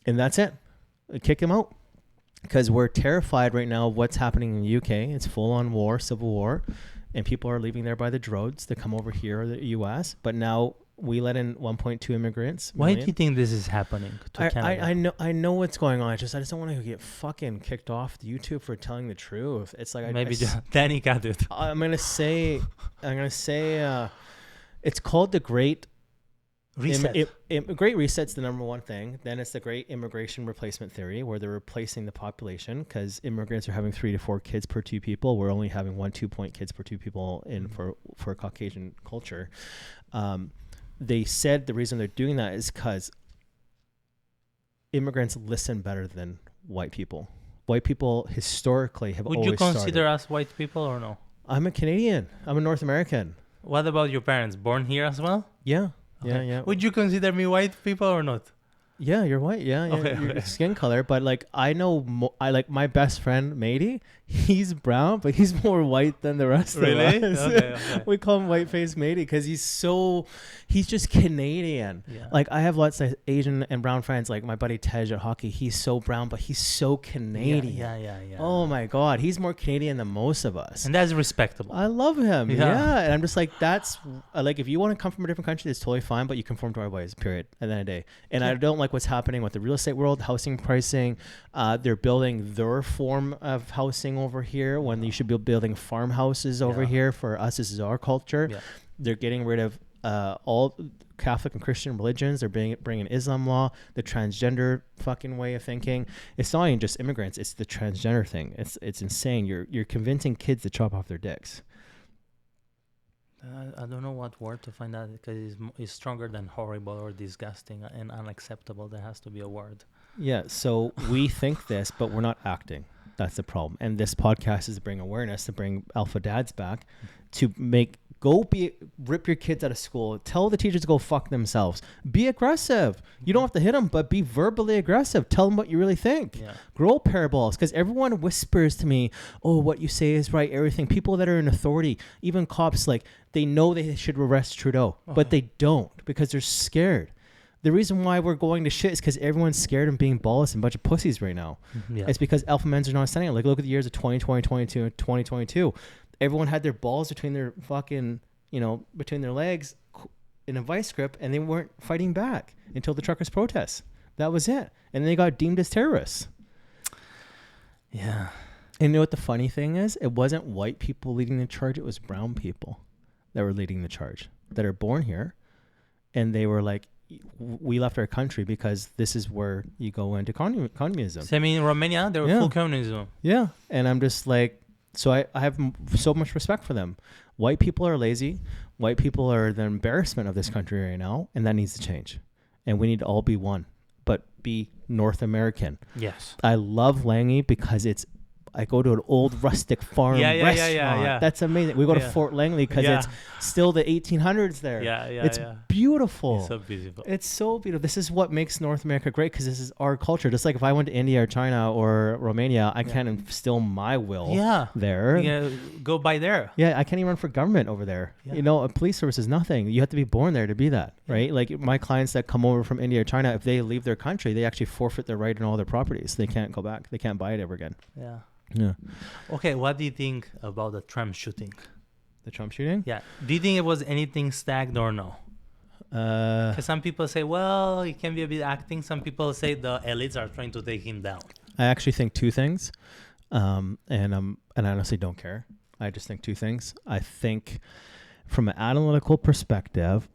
and that's it. Kick them out. Because we're terrified right now of what's happening in the UK. It's full-on war, civil war, and people are leaving there by the droves to come over here, the US. But now We let in 1.2 immigrants. Why do million. you think this is happening to Canada? I know what's going on. I just don't want to get fucking kicked off YouTube for telling the truth. It's like Maybe Danny got it. I'm gonna say it's called the Great Reset. Great Reset's the number one thing. Then it's the Great Immigration Replacement Theory, where they're replacing the population because immigrants are having 3 to 4 kids per 2 people. We're only having 1-2 point kids per 2 people in for Caucasian culture. They said the reason they're doing that is because immigrants listen better than white people. White people historically have Would always you consider started. us white people or no? I'm a Canadian. I'm a North American. What about your parents? Born here as well? Yeah. Okay. Yeah. Would you consider me white people or not? Yeah, you're white. Yeah, Okay, your okay. skin color. But like, I know, I like my best friend, Matey. He's brown, but he's more white than the rest Really? of us. Okay. We call him white face Matey because he's just Canadian. Yeah. Like I have lots of Asian and brown friends. Like my buddy Tej at hockey, he's so brown, but he's so Canadian. Yeah. Oh my God, he's more Canadian than most of us. And that's respectable. I love him. Yeah. Yeah. And I'm just like, that's like, if you want to come from a different country, that's totally fine, but you conform to our ways, period. At the end of the day. And I don't like what's happening with the real estate world, housing pricing. They're building their form of housing over here when you should be building farmhouses over here. For us, this is our culture. Yeah. They're getting rid of all Catholic and Christian religions. They're bringing Islam law, the transgender fucking way of thinking. It's not even just immigrants. It's the transgender thing. It's insane. You're convincing kids to chop off their dicks. I don't know what word to find out because it's stronger than horrible or disgusting and unacceptable. There has to be a word. Yeah, so we think this, but we're not acting. That's the problem. And this podcast is to bring awareness, to bring alpha dads back, to rip your kids out of school. Tell the teachers to go fuck themselves. Be aggressive. You don't have to hit them, but be verbally aggressive. Tell them what you really think. Yeah. Grow parables, because everyone whispers to me, oh, what you say is right, everything. People that are in authority, even cops, like, they know they should arrest Trudeau, but they don't because they're scared. The reason why we're going to shit is because everyone's scared and being ballless and a bunch of pussies right now. Yeah. It's because alpha males are not standing up. Like, look at the years of 2020, 2022, and 2022. Everyone had their balls between their fucking, between their legs in a vice grip, and they weren't fighting back until the truckers' protests. That was it. And they got deemed as terrorists. Yeah. And you know what the funny thing is? It wasn't white people leading the charge. It was brown people that were leading the charge, that are born here. And they were like, we left our country because this is where you go into communism. So, I mean, in Romania, they were full communism. Yeah. And I'm just like, so I have so much respect for them. White people are lazy. White people are the embarrassment of this country right now. And that needs to change. And we need to all be one, but be North American. Yes. I love Langley because I go to an old rustic farm restaurant. Yeah. That's amazing. We go to Fort Langley because it's still the 1800s there. It's beautiful. It's so beautiful. It's so beautiful. This is what makes North America great because this is our culture. Just like if I went to India or China or Romania, I can't instill my will there. Yeah, go by there. Yeah, I can't even run for government over there. Yeah. A police service is nothing. You have to be born there to be that, right? Like my clients that come over from India or China, if they leave their country, they actually forfeit their right in all their properties. They can't go back. They can't buy it ever again. Yeah. Yeah. Okay, what do you think about the Trump shooting? The Trump shooting? Yeah. Do you think it was anything stacked or no? Because some people say, well, it can be a bit acting. Some people say the elites are trying to take him down. I actually think two things, and I honestly don't care. I just think two things. I think from an analytical perspective,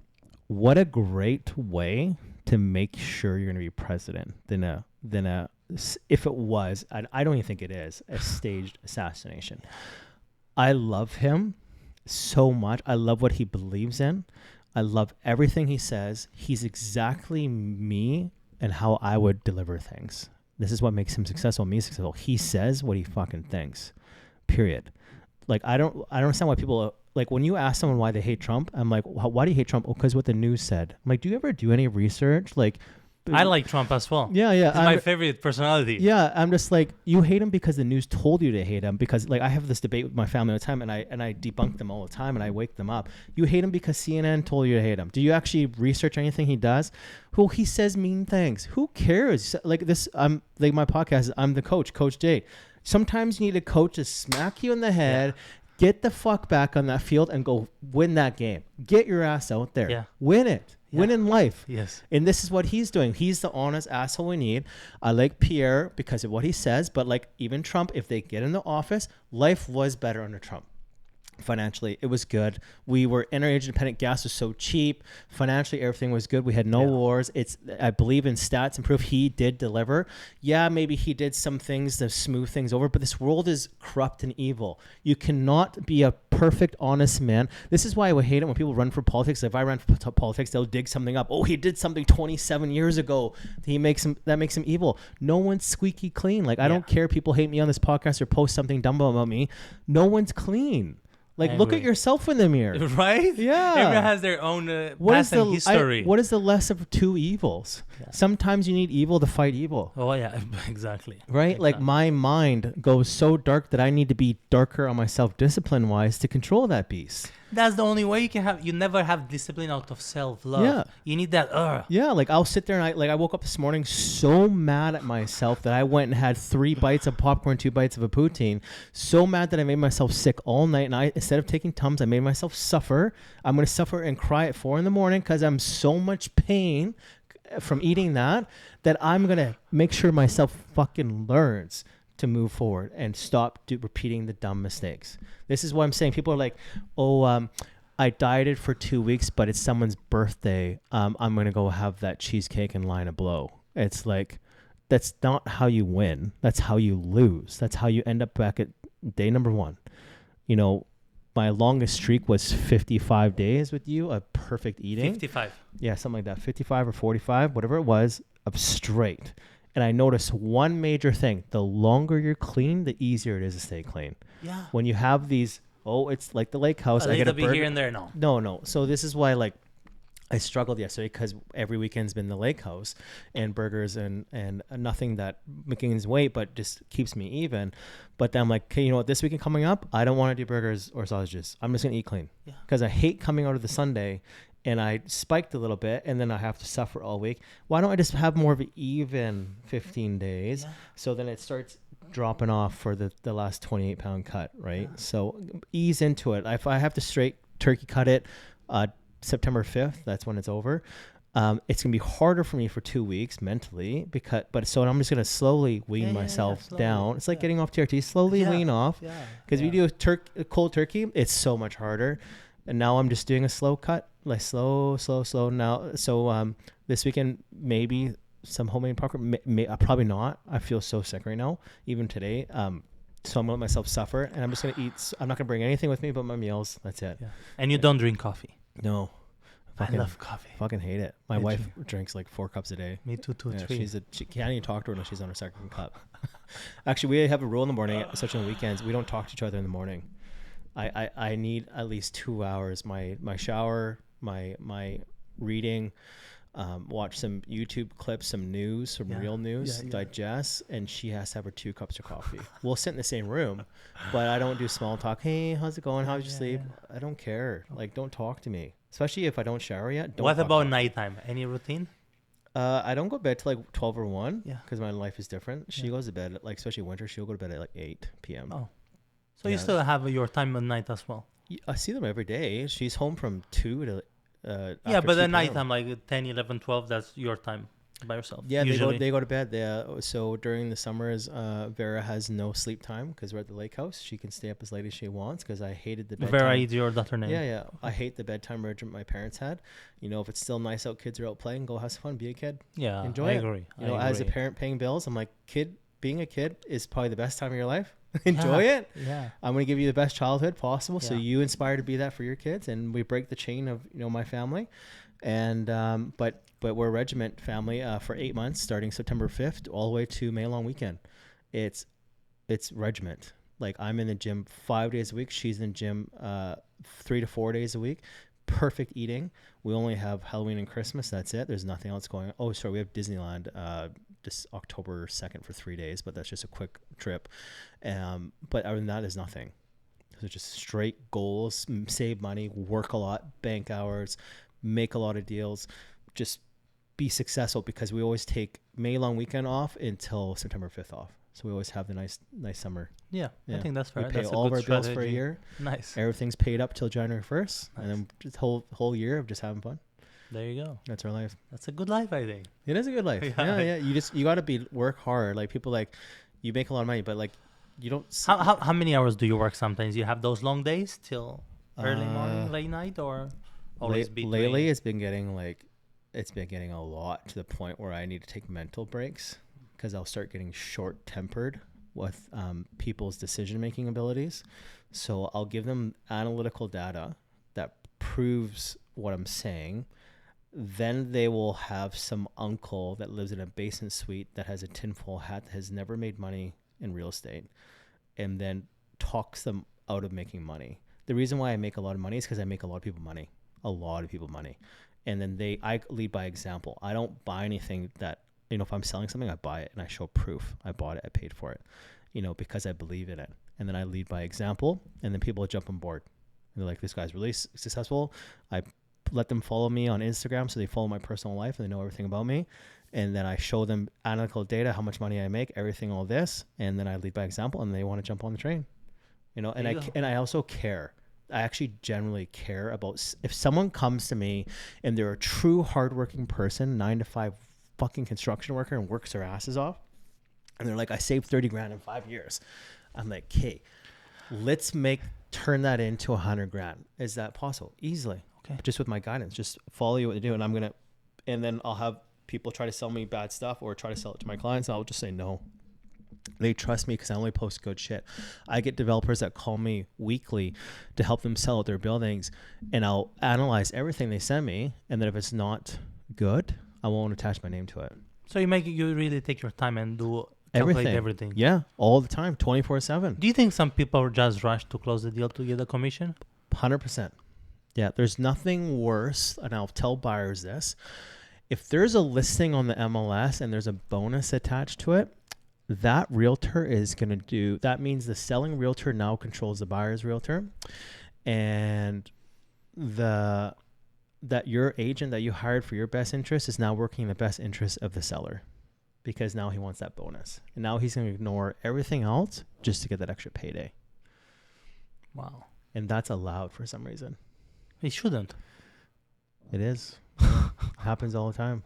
what a great way to make sure you're going to be president than a if it was, I don't even think it is, a staged assassination. I love him so much. I love what he believes in. I love everything he says. He's exactly me and how I would deliver things. This is what makes him successful, me successful. He says what he fucking thinks, period. Like, I don't understand why people, like, when you ask someone why they hate Trump, I'm like, why do you hate Trump? Oh, because what the news said. I'm like, do you ever do any research? Like, I like Trump as well. Yeah. He's my favorite personality. Yeah, I'm just like, you hate him because the news told you to hate him. Because like I have this debate with my family all the time, and I debunk them all the time, and I wake them up. You hate him because CNN told you to hate him. Do you actually research anything he does? Well, he says mean things. Who cares? Like this, like my podcast, I'm the coach, Coach Jade. Sometimes you need a coach to smack you in the head. Get the fuck back on that field and go win that game. Get your ass out there. Yeah. Win it. Yeah. Win in life. Yes. And this is what he's doing. He's the honest asshole we need. I like Pierre because of what he says, but like even Trump, if they get in the office, life was better under Trump. Financially, it was good. We were energy independent. Gas was so cheap. Financially, everything was good. We had no wars. I believe in stats and proof. He did deliver. Yeah, maybe he did some things to smooth things over, but this world is corrupt and evil. You cannot be a perfect, honest man. This is why I would hate it when people run for politics. If I run for politics, they'll dig something up. Oh, he did something 27 years ago. That makes him evil. No one's squeaky clean. Like, I don't care. People hate me on this podcast or post something dumb about me. No one's clean. Like, look at yourself in the mirror. Right? Yeah. Everyone has their own past and history. What is the less of two evils? Yeah. Sometimes you need evil to fight evil. Oh, yeah. Exactly. Right? Exactly. Like, my mind goes so dark that I need to be darker on myself discipline-wise to control that beast. That's the only way you can have. You never have discipline out of self-love. Yeah. You need that. Yeah, like I'll sit there and I woke up this morning so mad at myself that I went and had 3 bites of popcorn, 2 bites of a poutine. So mad that I made myself sick all night. And instead of taking Tums, I made myself suffer. I'm going to suffer and cry at 4 a.m. because I'm so much pain from eating that I'm going to make sure myself fucking learns to move forward and stop repeating the dumb mistakes. This is what I'm saying. People are like, I dieted for 2 weeks, but it's someone's birthday. I'm going to go have that cheesecake and line a blow. It's like, that's not how you win. That's how you lose. That's how you end up back at day number 1. You know, my longest streak was 55 days with you of perfect eating. 55. Yeah, something like that. 55 or 45, whatever it was, of straight. And I noticed one major thing. The longer you're clean, the easier it is to stay clean. Yeah. When you have these, it's like the lake house. I get a be burger. Here and there, no. No. So this is why, like, I struggled yesterday because every weekend's been the lake house and burgers and nothing that gains weight, but just keeps me even. But then I'm like, okay, you know what? This weekend coming up, I don't want to do burgers or sausages. I'm just going to eat clean because I hate coming out of the Sunday and I spiked a little bit and then I have to suffer all week. Why don't I just have more of an even 15 days? Yeah. So then it starts dropping off for the last 28-pound cut, right? Yeah. So ease into it. If I have to straight turkey cut it, September 5th, that's when it's over. It's going to be harder for me for 2 weeks mentally so I'm just going to slowly wean myself down. It's like getting off TRT, slowly wean off. Because if you do a cold turkey, it's so much harder. And now I'm just doing a slow cut, like slow now. So this weekend, maybe some homemade popcorn, probably not. I feel so sick right now, even today. So I'm going to let myself suffer and I'm just going to eat. I'm not going to bring anything with me but my meals. That's it. Yeah. And you don't drink coffee? No. I love coffee. Fucking hate it. My wife drinks like 4 cups a day. Me too, 3. She can't even talk to her unless she's on her second cup. Actually, we have a rule in the morning, especially on the weekends. We don't talk to each other in the morning. I need at least 2 hours. My shower, my reading, watch some YouTube clips, some news, some real news, digest, and she has to have her 2 cups of coffee. We'll sit in the same room, but I don't do small talk. Hey, how's it going? How's your sleep? I don't care. Like, don't talk to me. Especially if I don't shower yet. What about nighttime? Any routine? I don't go to bed till like 12 or 1 because my life is different. She goes to bed, like, especially winter, she'll go to bed at like 8 p.m. Oh. So you still have your time at night as well? I see them every day. She's home from 2 to but at night time, like 10, 11, 12, that's your time by yourself. Yeah, they go to bed. So during the summers, Vera has no sleep time because we're at the lake house. She can stay up as late as she wants because I hated the bedtime. Vera is your daughter name. Yeah. I hate the bedtime regiment my parents had. You know, if it's still nice out, kids are out playing, go have some fun, be a kid. Yeah, enjoy it. Agree. You know, as a parent paying bills, I'm like, being a kid is probably the best time of your life. Enjoy it. Yeah. I'm going to give you the best childhood possible. So you inspire to be that for your kids. And we break the chain of, my family. And, but we're a regiment family, for 8 months, starting September 5th, all the way to May long weekend. It's regiment. Like, I'm in the gym 5 days a week. She's in the gym, 3 to 4 days a week. Perfect eating. We only have Halloween and Christmas. That's it. There's nothing else going on. Oh, sorry. We have Disneyland, this October 2nd for 3 days, but that's just a quick trip. But other than that, there's nothing. So just straight goals, save money, work a lot, bank hours, make a lot of deals, just be successful because we always take May long weekend off until September 5th off. So we always have the nice summer. Yeah, I think that's We fair. pay That's a all of good our bills for a strategy. year. Nice. Everything's paid up till January 1st. And then just whole year of just having fun. There you go. That's our life. That's a good life, I think. It is a good life. Yeah. Yeah. You got to work hard. Like people you make a lot of money, but you don't. How many hours do you work sometimes? You have those long days till early morning, late night, or always between? Lately it's been getting a lot to the point where I need to take mental breaks because I'll start getting short-tempered with people's decision-making abilities. So I'll give them analytical data that proves what I'm saying. Then they will have some uncle that lives in a basement suite that has a tinfoil hat that has never made money in real estate and then talks them out of making money. The reason why I make a lot of money is because I make a lot of people money. And then I lead by example. I don't buy anything that, if I'm selling something, I buy it and I show proof. I bought it, I paid for it, because I believe in it. And then I lead by example, and then people jump on board. And they're like, this guy's really successful. I let them follow me on Instagram so they follow my personal life and they know everything about me. And then I show them analytical data, how much money I make, everything, all this. And then I lead by example and they want to jump on the train, and I also care. I actually generally care about if someone comes to me and they're a true hardworking person, 9 to 5 fucking construction worker and works their asses off. And they're like, I saved 30 grand in 5 years. I'm like, okay, let's turn that into 100 grand. Is that possible? Easily. Okay. Just with my guidance, just follow you what to do. And then I'll have people try to sell me bad stuff or try to sell it to my clients. I'll just say no. They trust me because I only post good shit. I get developers that call me weekly to help them sell out their buildings, and I'll analyze everything they send me. And then if it's not good, I won't attach my name to it. So you really take your time and calculate everything. Yeah, all the time, 24/7. Do you think some people just rush to close the deal to get a commission? 100%. Yeah, there's nothing worse, and I'll tell buyers this. If there's a listing on the MLS and there's a bonus attached to it, that realtor is going to do, that means the selling realtor now controls the buyer's realtor, and that your agent that you hired for your best interest is now working in the best interest of the seller, because now he wants that bonus, and now he's going to ignore everything else just to get that extra payday. Wow. And that's allowed for some reason. He shouldn't. It is. Happens all the time.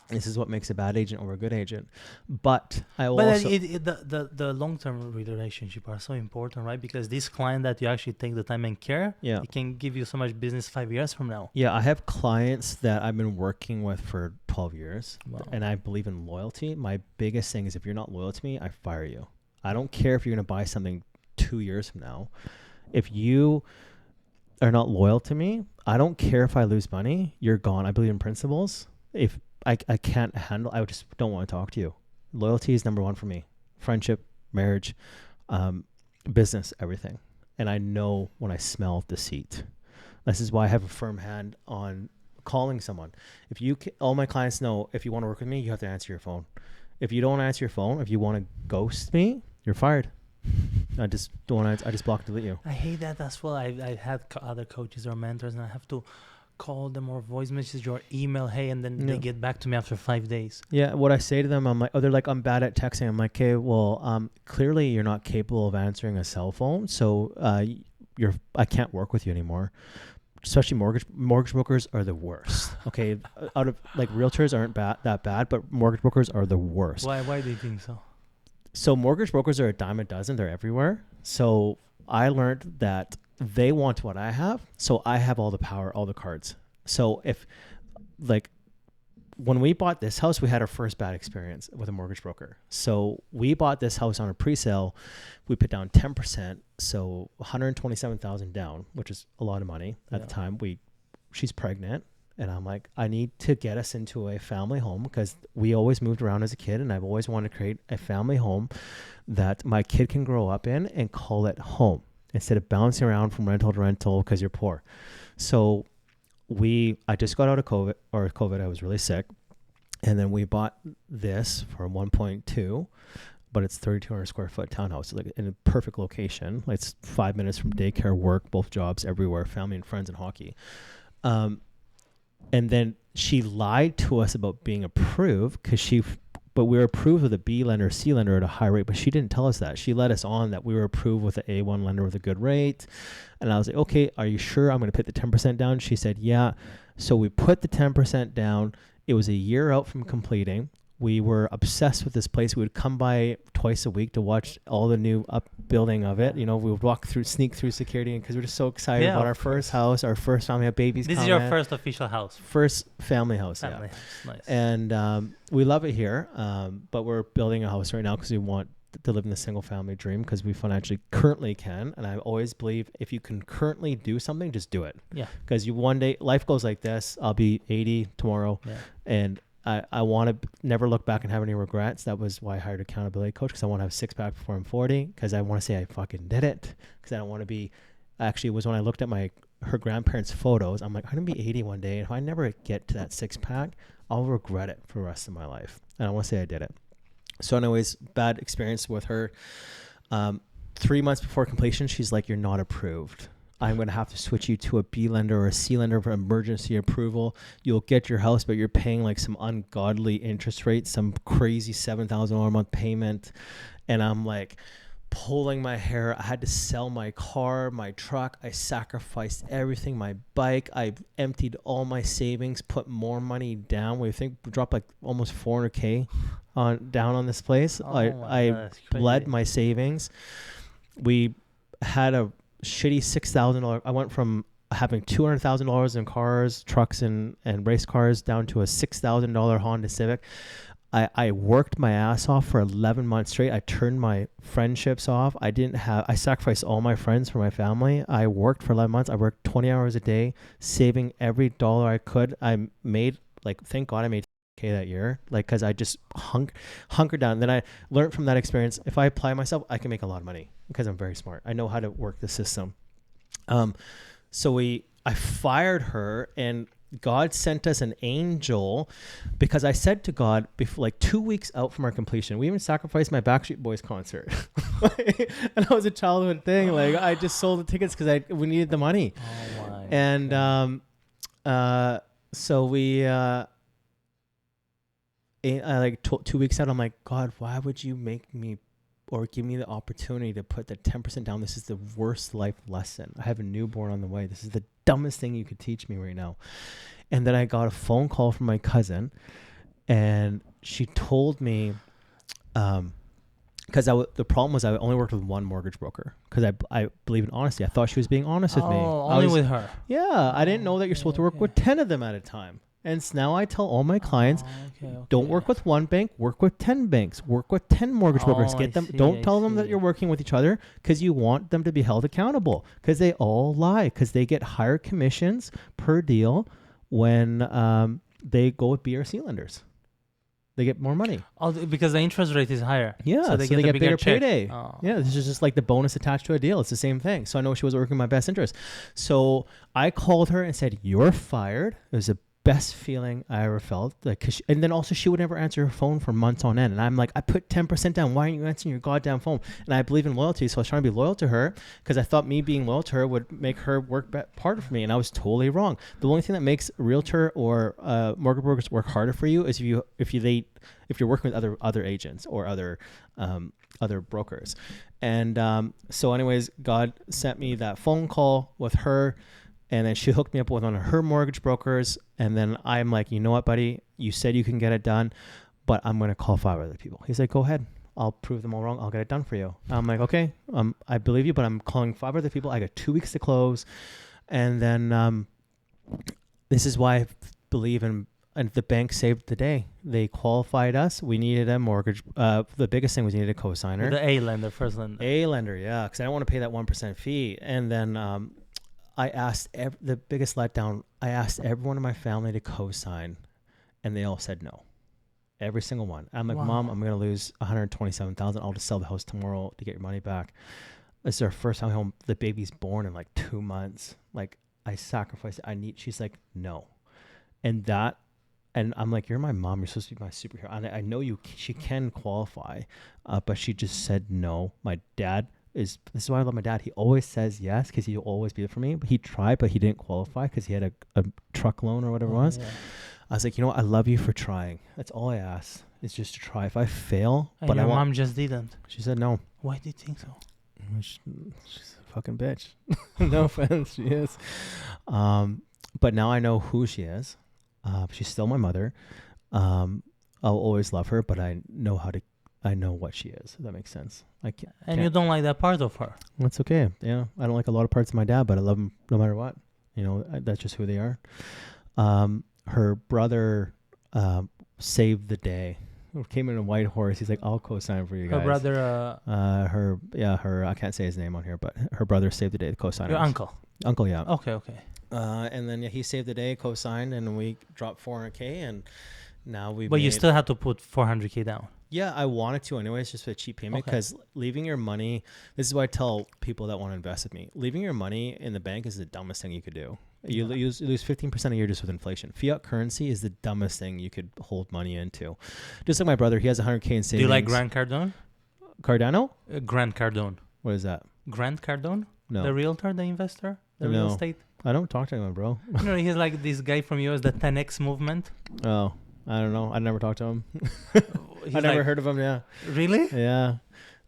This is what makes a bad agent or a good agent. But I will also... the long-term relationship are so important, right? Because this client that you actually take the time and care, it can give you so much business 5 years from now. Yeah, I have clients that I've been working with for 12 years. Wow. And I believe in loyalty. My biggest thing is if you're not loyal to me, I fire you. I don't care if you're going to buy something 2 years from now. If you are not loyal to me, I don't care if I lose money. You're gone. I believe in principles. If I can't handle, I just don't want to talk to you. Loyalty is number one for me. Friendship, marriage, business, everything. And I know when I smell deceit. This is why I have a firm hand on calling someone. All my clients know, if you want to work with me, you have to answer your phone. If you don't answer your phone, if you want to ghost me, you're fired. I just block and delete you. I hate that as well. I had other coaches or mentors, and I have to call them or voice message or email, hey, and then they get back to me after 5 days. Yeah, what I say to them, I'm like, they're like, I'm bad at texting. I'm like, okay, well, clearly you're not capable of answering a cell phone, so I can't work with you anymore. Especially mortgage brokers are the worst. Okay, out of realtors aren't that bad, but mortgage brokers are the worst. Why do you think so? So mortgage brokers are a dime a dozen. They're everywhere. So I learned that they want what I have. So I have all the power, all the cards. So if when we bought this house, we had our first bad experience with a mortgage broker. So we bought this house on a pre-sale. We put down 10%. So $127,000 down, which is a lot of money at the time. She's pregnant. And I'm like, I need to get us into a family home because we always moved around as a kid, and I've always wanted to create a family home that my kid can grow up in and call it home instead of bouncing around from rental to rental because you're poor. So I just got out of COVID. I was really sick. And then we bought this for 1.2, but it's 3,200 square foot townhouse, like in a perfect location. It's 5 minutes from daycare, work, both jobs, everywhere, family and friends and hockey. And then she lied to us about being approved because she but we were approved with a B lender, C lender at a high rate, but she didn't tell us that. She let us on that we were approved with an A1 lender with a good rate. And I was like, okay, are you sure I'm going to put the 10% down? She said, yeah. So we put the 10% down. It was a year out from completing. We were obsessed with this place. We would come by twice a week to watch all the new upbuilding of it. You know, we would sneak through security because we're just so excited about our first house, our first family, have babies. This is your first official house. First family house. Family house, nice. And we love it here, but we're building a house right now because we want to live in the single family dream because we financially currently can. And I always believe if you can currently do something, just do it. Yeah. Because one day life goes like this. I'll be 80 tomorrow, and I want to never look back and have any regrets. That was why I hired an accountability coach, because I want to have a six-pack before I'm 40, because I want to say I fucking did it, because I don't want to be. Actually, it was when I looked at her grandparents' photos. I'm like, I'm going to be 80 one day, and if I never get to that six-pack, I'll regret it for the rest of my life. And I want to say I did it. So anyways, bad experience with her. 3 months before completion, she's like, you're not approved. I'm going to have to switch you to a B lender or a C lender for emergency approval. You'll get your house, but you're paying like some ungodly interest rate, some crazy $7,000 a month payment. And I'm like pulling my hair. I had to sell my car, my truck. I sacrificed everything, my bike. I emptied all my savings, put more money down. We dropped like almost $400K down on this place. I bled my savings. We had a shitty $6,000. I went from having $200,000 in cars, trucks, and race cars down to a $6,000 Honda Civic. I worked my ass off for 11 months straight. I turned my friendships off. I sacrificed all my friends for my family. I worked for 11 months. I worked 20 hours a day, saving every dollar I could. I made, thank God I made $10K that year, because I just hunkered down. And then I learned from that experience, if I apply myself, I can make a lot of money because I'm very smart. I know how to work the system. So I fired her, and God sent us an angel, because I said to God, before 2 weeks out from our completion, we even sacrificed my Backstreet Boys concert. And that was a childhood thing. I just sold the tickets because we needed the money. Oh my. And so we 2 weeks out, I'm like, God, why would you make me or give me the opportunity to put the 10% down? This is the worst life lesson. I have a newborn on the way. This is the dumbest thing you could teach me right now. And then I got a phone call from my cousin, and she told me, because the problem was I only worked with one mortgage broker, because I believe in honesty. I thought she was being honest with me. Only with her. Yeah, I didn't know that you're supposed to work with 10 of them at a time. And so now I tell all my clients, don't work with one bank, work with 10 banks, work with 10 mortgage brokers. Don't tell them that you're working with each other, because you want them to be held accountable, because they all lie, because they get higher commissions per deal when they go with B or C lenders. They get more money. Oh, because the interest rate is higher. Yeah, so they get bigger payday. Oh. Yeah, this is just like the bonus attached to a deal. It's the same thing. So I know she was working in my best interest. So I called her and said, you're fired. It was the best feeling I ever felt. And then also she would never answer her phone for months on end. And I'm like, I put 10% down. Why aren't you answering your goddamn phone? And I believe in loyalty, so I was trying to be loyal to her, because I thought me being loyal to her would make her work harder for me. And I was totally wrong. The only thing that makes a realtor or mortgage brokers work harder for you is if you're working with other agents or other brokers. And so anyways, God sent me that phone call with her. And then she hooked me up with one of her mortgage brokers. And then I'm like, you know what, buddy? You said you can get it done, but I'm going to call 5 other people. He's like, go ahead. I'll prove them all wrong. I'll get it done for you. I'm like, okay, I believe you, but I'm calling 5 other people. I got 2 weeks to close. And then this is why I believe in, and the bank saved the day. They qualified us. We needed a mortgage. The biggest thing was we needed a cosigner. The A lender, first lender. A lender, yeah, because I don't want to pay that 1% fee. And then I asked the biggest letdown. I asked everyone in my family to co-sign, and they all said no. Every single one. I'm like, wow. Mom, I'm going to lose $127,000. I'll just sell the house tomorrow to get your money back. It's our first time home. The baby's born in 2 months. I sacrificed it. She's like, no. And I'm like, you're my mom. You're supposed to be my superhero. And I know she can qualify, but she just said no. My dad this is why I love my dad. He always says yes, because he'll always be there for me. But he tried, but he didn't qualify because he had a truck loan or whatever it was. I was like, you know what? I love you for trying. That's all I ask is just to try. If I fail, And but your I want, mom just didn't. she said no. Why do you think so? She's a fucking bitch. No offense, she is. But now I know who she is. She's still my mother. I'll always love her, but I know what she is. If that makes sense. And you don't like that part of her. That's okay. Yeah, I don't like a lot of parts of my dad, but I love him no matter what. You know, that's just who they are. Her brother saved the day. Came in a white horse. He's like, I'll co-sign for you guys. Her brother. her. I can't say his name on here, but her brother saved the day. The co-signer. Your uncle. Uncle, yeah. Okay. And then he saved the day, co-signed, and we dropped $400K, and now we. But you still have to put $400K down. Yeah, I wanted to anyways, just for a cheap payment, because leaving your money. This is what I tell people that want to invest with me. Leaving your money in the bank is the dumbest thing you could do. You lose 15% a year just with inflation. Fiat currency is the dumbest thing you could hold money into. Just like my brother, he has $100K in savings. Do you like Grant Cardone? Cardano? Grant Cardone. What is that? Grant Cardone? No. The realtor, the investor, the real estate. I don't talk to him, bro. No, he's like this guy from US, the 10X movement. Oh, I don't know. I never talked to him. I never heard of him. Yeah. Really? Yeah.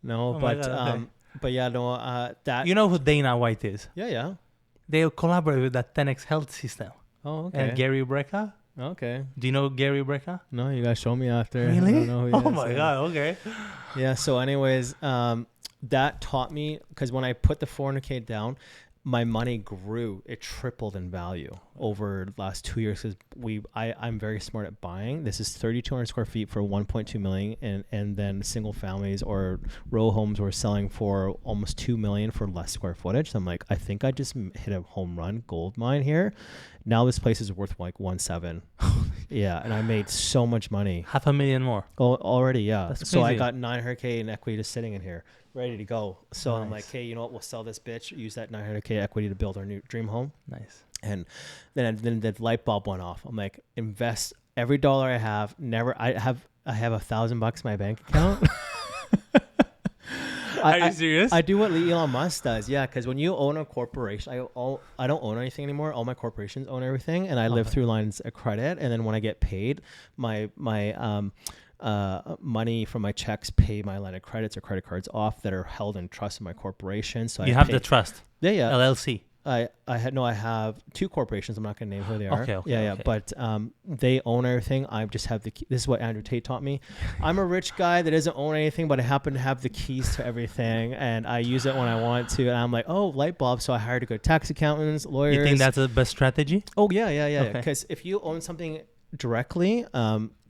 No, Oh but my God, okay. but yeah, no. That. You know who Dana White is? Yeah. They collaborate with that 10X health system. Oh, okay. And Gary Brecka. Okay. Do you know Gary Brecka? No, you guys show me after. Really? I don't know who he Oh is, my yeah. God. Okay. Yeah. So, anyways, that taught me, because when I put the $400K down, my money grew. It tripled in value over the last 2 years, because I'm very smart at buying. This is 3,200 square feet for 1.2 million, and then single families or row homes were selling for almost 2 million for less square footage. So I'm like, I think I just hit a home run gold mine here. Now this place is worth like 1.7. Yeah, and I made so much money. $500,000 more. Oh, already, yeah. That's so I crazy. got $900K in equity just sitting in here, ready to go. So I'm like, Nice. hey, you know what? We'll sell this bitch. Use that $900K equity to build our new dream home. Nice. And then the light bulb went off. I'm like, invest every dollar I have. I have $1,000 in my bank account. Are you serious? I do what Elon Musk does, yeah. Because when you own a corporation, I don't own anything anymore. All my corporations own everything, and I live through lines of credit. And then when I get paid, my money from my checks pay my line of credits or credit cards off that are held in trust in my corporation. So you I have pay, the trust. yeah. LLC. I have two corporations. I'm not going to name who they are. Okay. Yeah. But they own everything. I just have the key. This is what Andrew Tate taught me. I'm a rich guy that doesn't own anything, but I happen to have the keys to everything, and I use it when I want to. And I'm like, oh, light bulb. So I hired a good tax accountants, lawyers. You think that's the best strategy? Oh yeah. Okay. Because if you own something directly,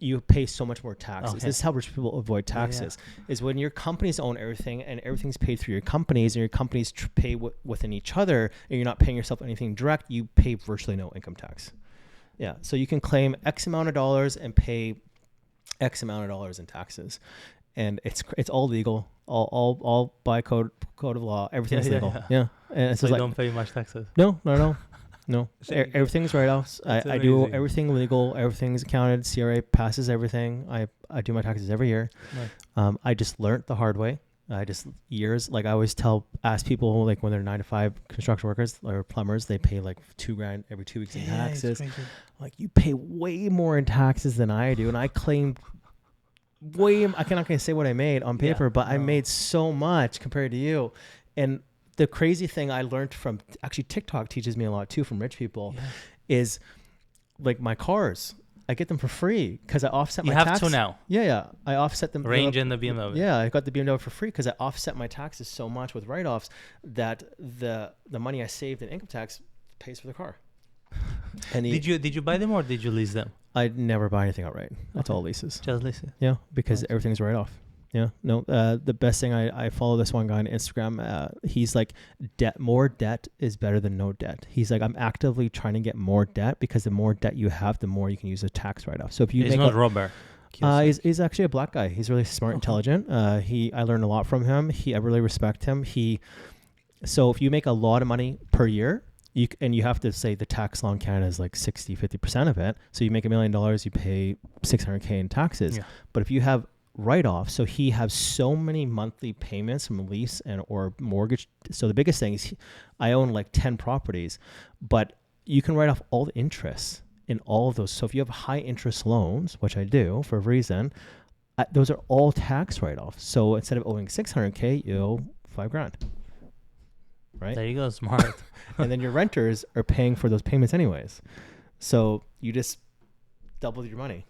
you pay so much more taxes. Okay. This is how rich people avoid taxes. Is when your companies own everything and everything's paid through your companies, and your companies pay within each other, and you're not paying yourself anything direct, you pay virtually no income tax. Yeah, so you can claim X amount of dollars and pay X amount of dollars in taxes, and it's all legal, all by code of law. Everything's legal. Yeah. And it's So just you like, don't pay much taxes. no. Everything's write-offs. I do amazing. everything legal. Everything's accounted. CRA passes everything. I do my taxes every year. Nice. I just learned the hard way. I always ask people, like when they're 9-to-5 construction workers or plumbers, they pay like $2,000 every 2 weeks in taxes. Like, you pay way more in taxes than I do, and I claimed I'm not gonna say what I made on paper, but I made so much compared to you. And the crazy thing I learned from actually TikTok teaches me a lot too from rich people is like my cars. I get them for free because I offset my tax. You have to now. Yeah. I offset them. Range and the BMW. Yeah, I got the BMW for free because I offset my taxes so much with write-offs that the money I saved in income tax pays for the car. And Did you buy them or did you lease them? I never buy anything outright. That's all leases. Just lease it. Yeah, because Nice. everything's right off. Yeah, no. The best thing I follow this one guy on Instagram. He's like, more debt is better than no debt. He's like, I'm actively trying to get more debt because the more debt you have, the more you can use a tax write-off. So if you He's not Robert. he's actually a black guy. He's really smart, intelligent. I learned a lot from him. I really respect him. So if you make a lot of money per year, you have to say the tax law in Canada is like 50% of it. So you make $1 million, you pay $600K in taxes. Yeah. But if you have write-off, so he has so many monthly payments from lease or mortgage. So the biggest thing is I own like 10 properties, but you can write off all the interest in all of those. So if you have high interest loans, which I do for a reason, those are all tax write-offs. So instead of owing $600K, you owe $5,000. Right? There you go, smart. And then your renters are paying for those payments anyways. So you just doubled your money.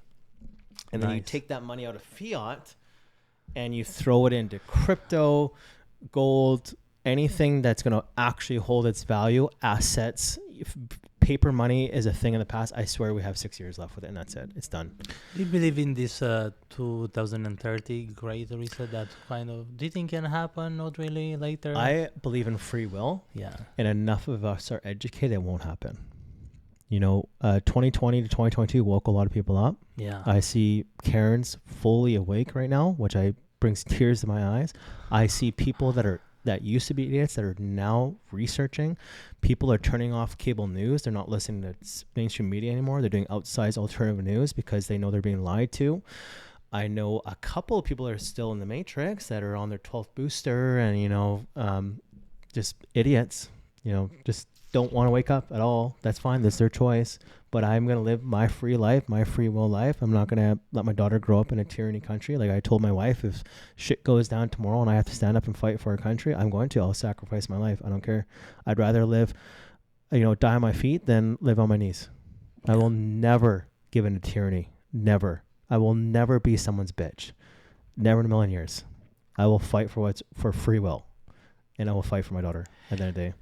And then you take that money out of fiat and you throw it into crypto, gold, anything that's going to actually hold its value, assets. If paper money is a thing in the past, I swear we have 6 years left with it, and that's it. It's done. Do you believe in this 2030 great reset that kind of, do you think can happen? Not really later? I believe in free will. Yeah. And enough of us are educated, it won't happen. 2020 to 2022 woke a lot of people up. Yeah. I see Karens fully awake right now, which brings tears to my eyes. I see people that used to be idiots that are now researching. People are turning off cable news. They're not listening to mainstream media anymore. They're doing outsized alternative news because they know they're being lied to. I know a couple of people that are still in the matrix that are on their 12th booster and, just idiots, just don't want to wake up at all. That's fine. That's their choice. But I'm going to live my free life, my free will life. I'm not going to let my daughter grow up in a tyranny country. Like I told my wife, if shit goes down tomorrow and I have to stand up and fight for our country, I'm going to. I'll sacrifice my life. I don't care. I'd rather live, die on my feet than live on my knees. I will never give in to tyranny. Never. I will never be someone's bitch. Never in a million years. I will fight for free will. And I will fight for my daughter at the end of the day.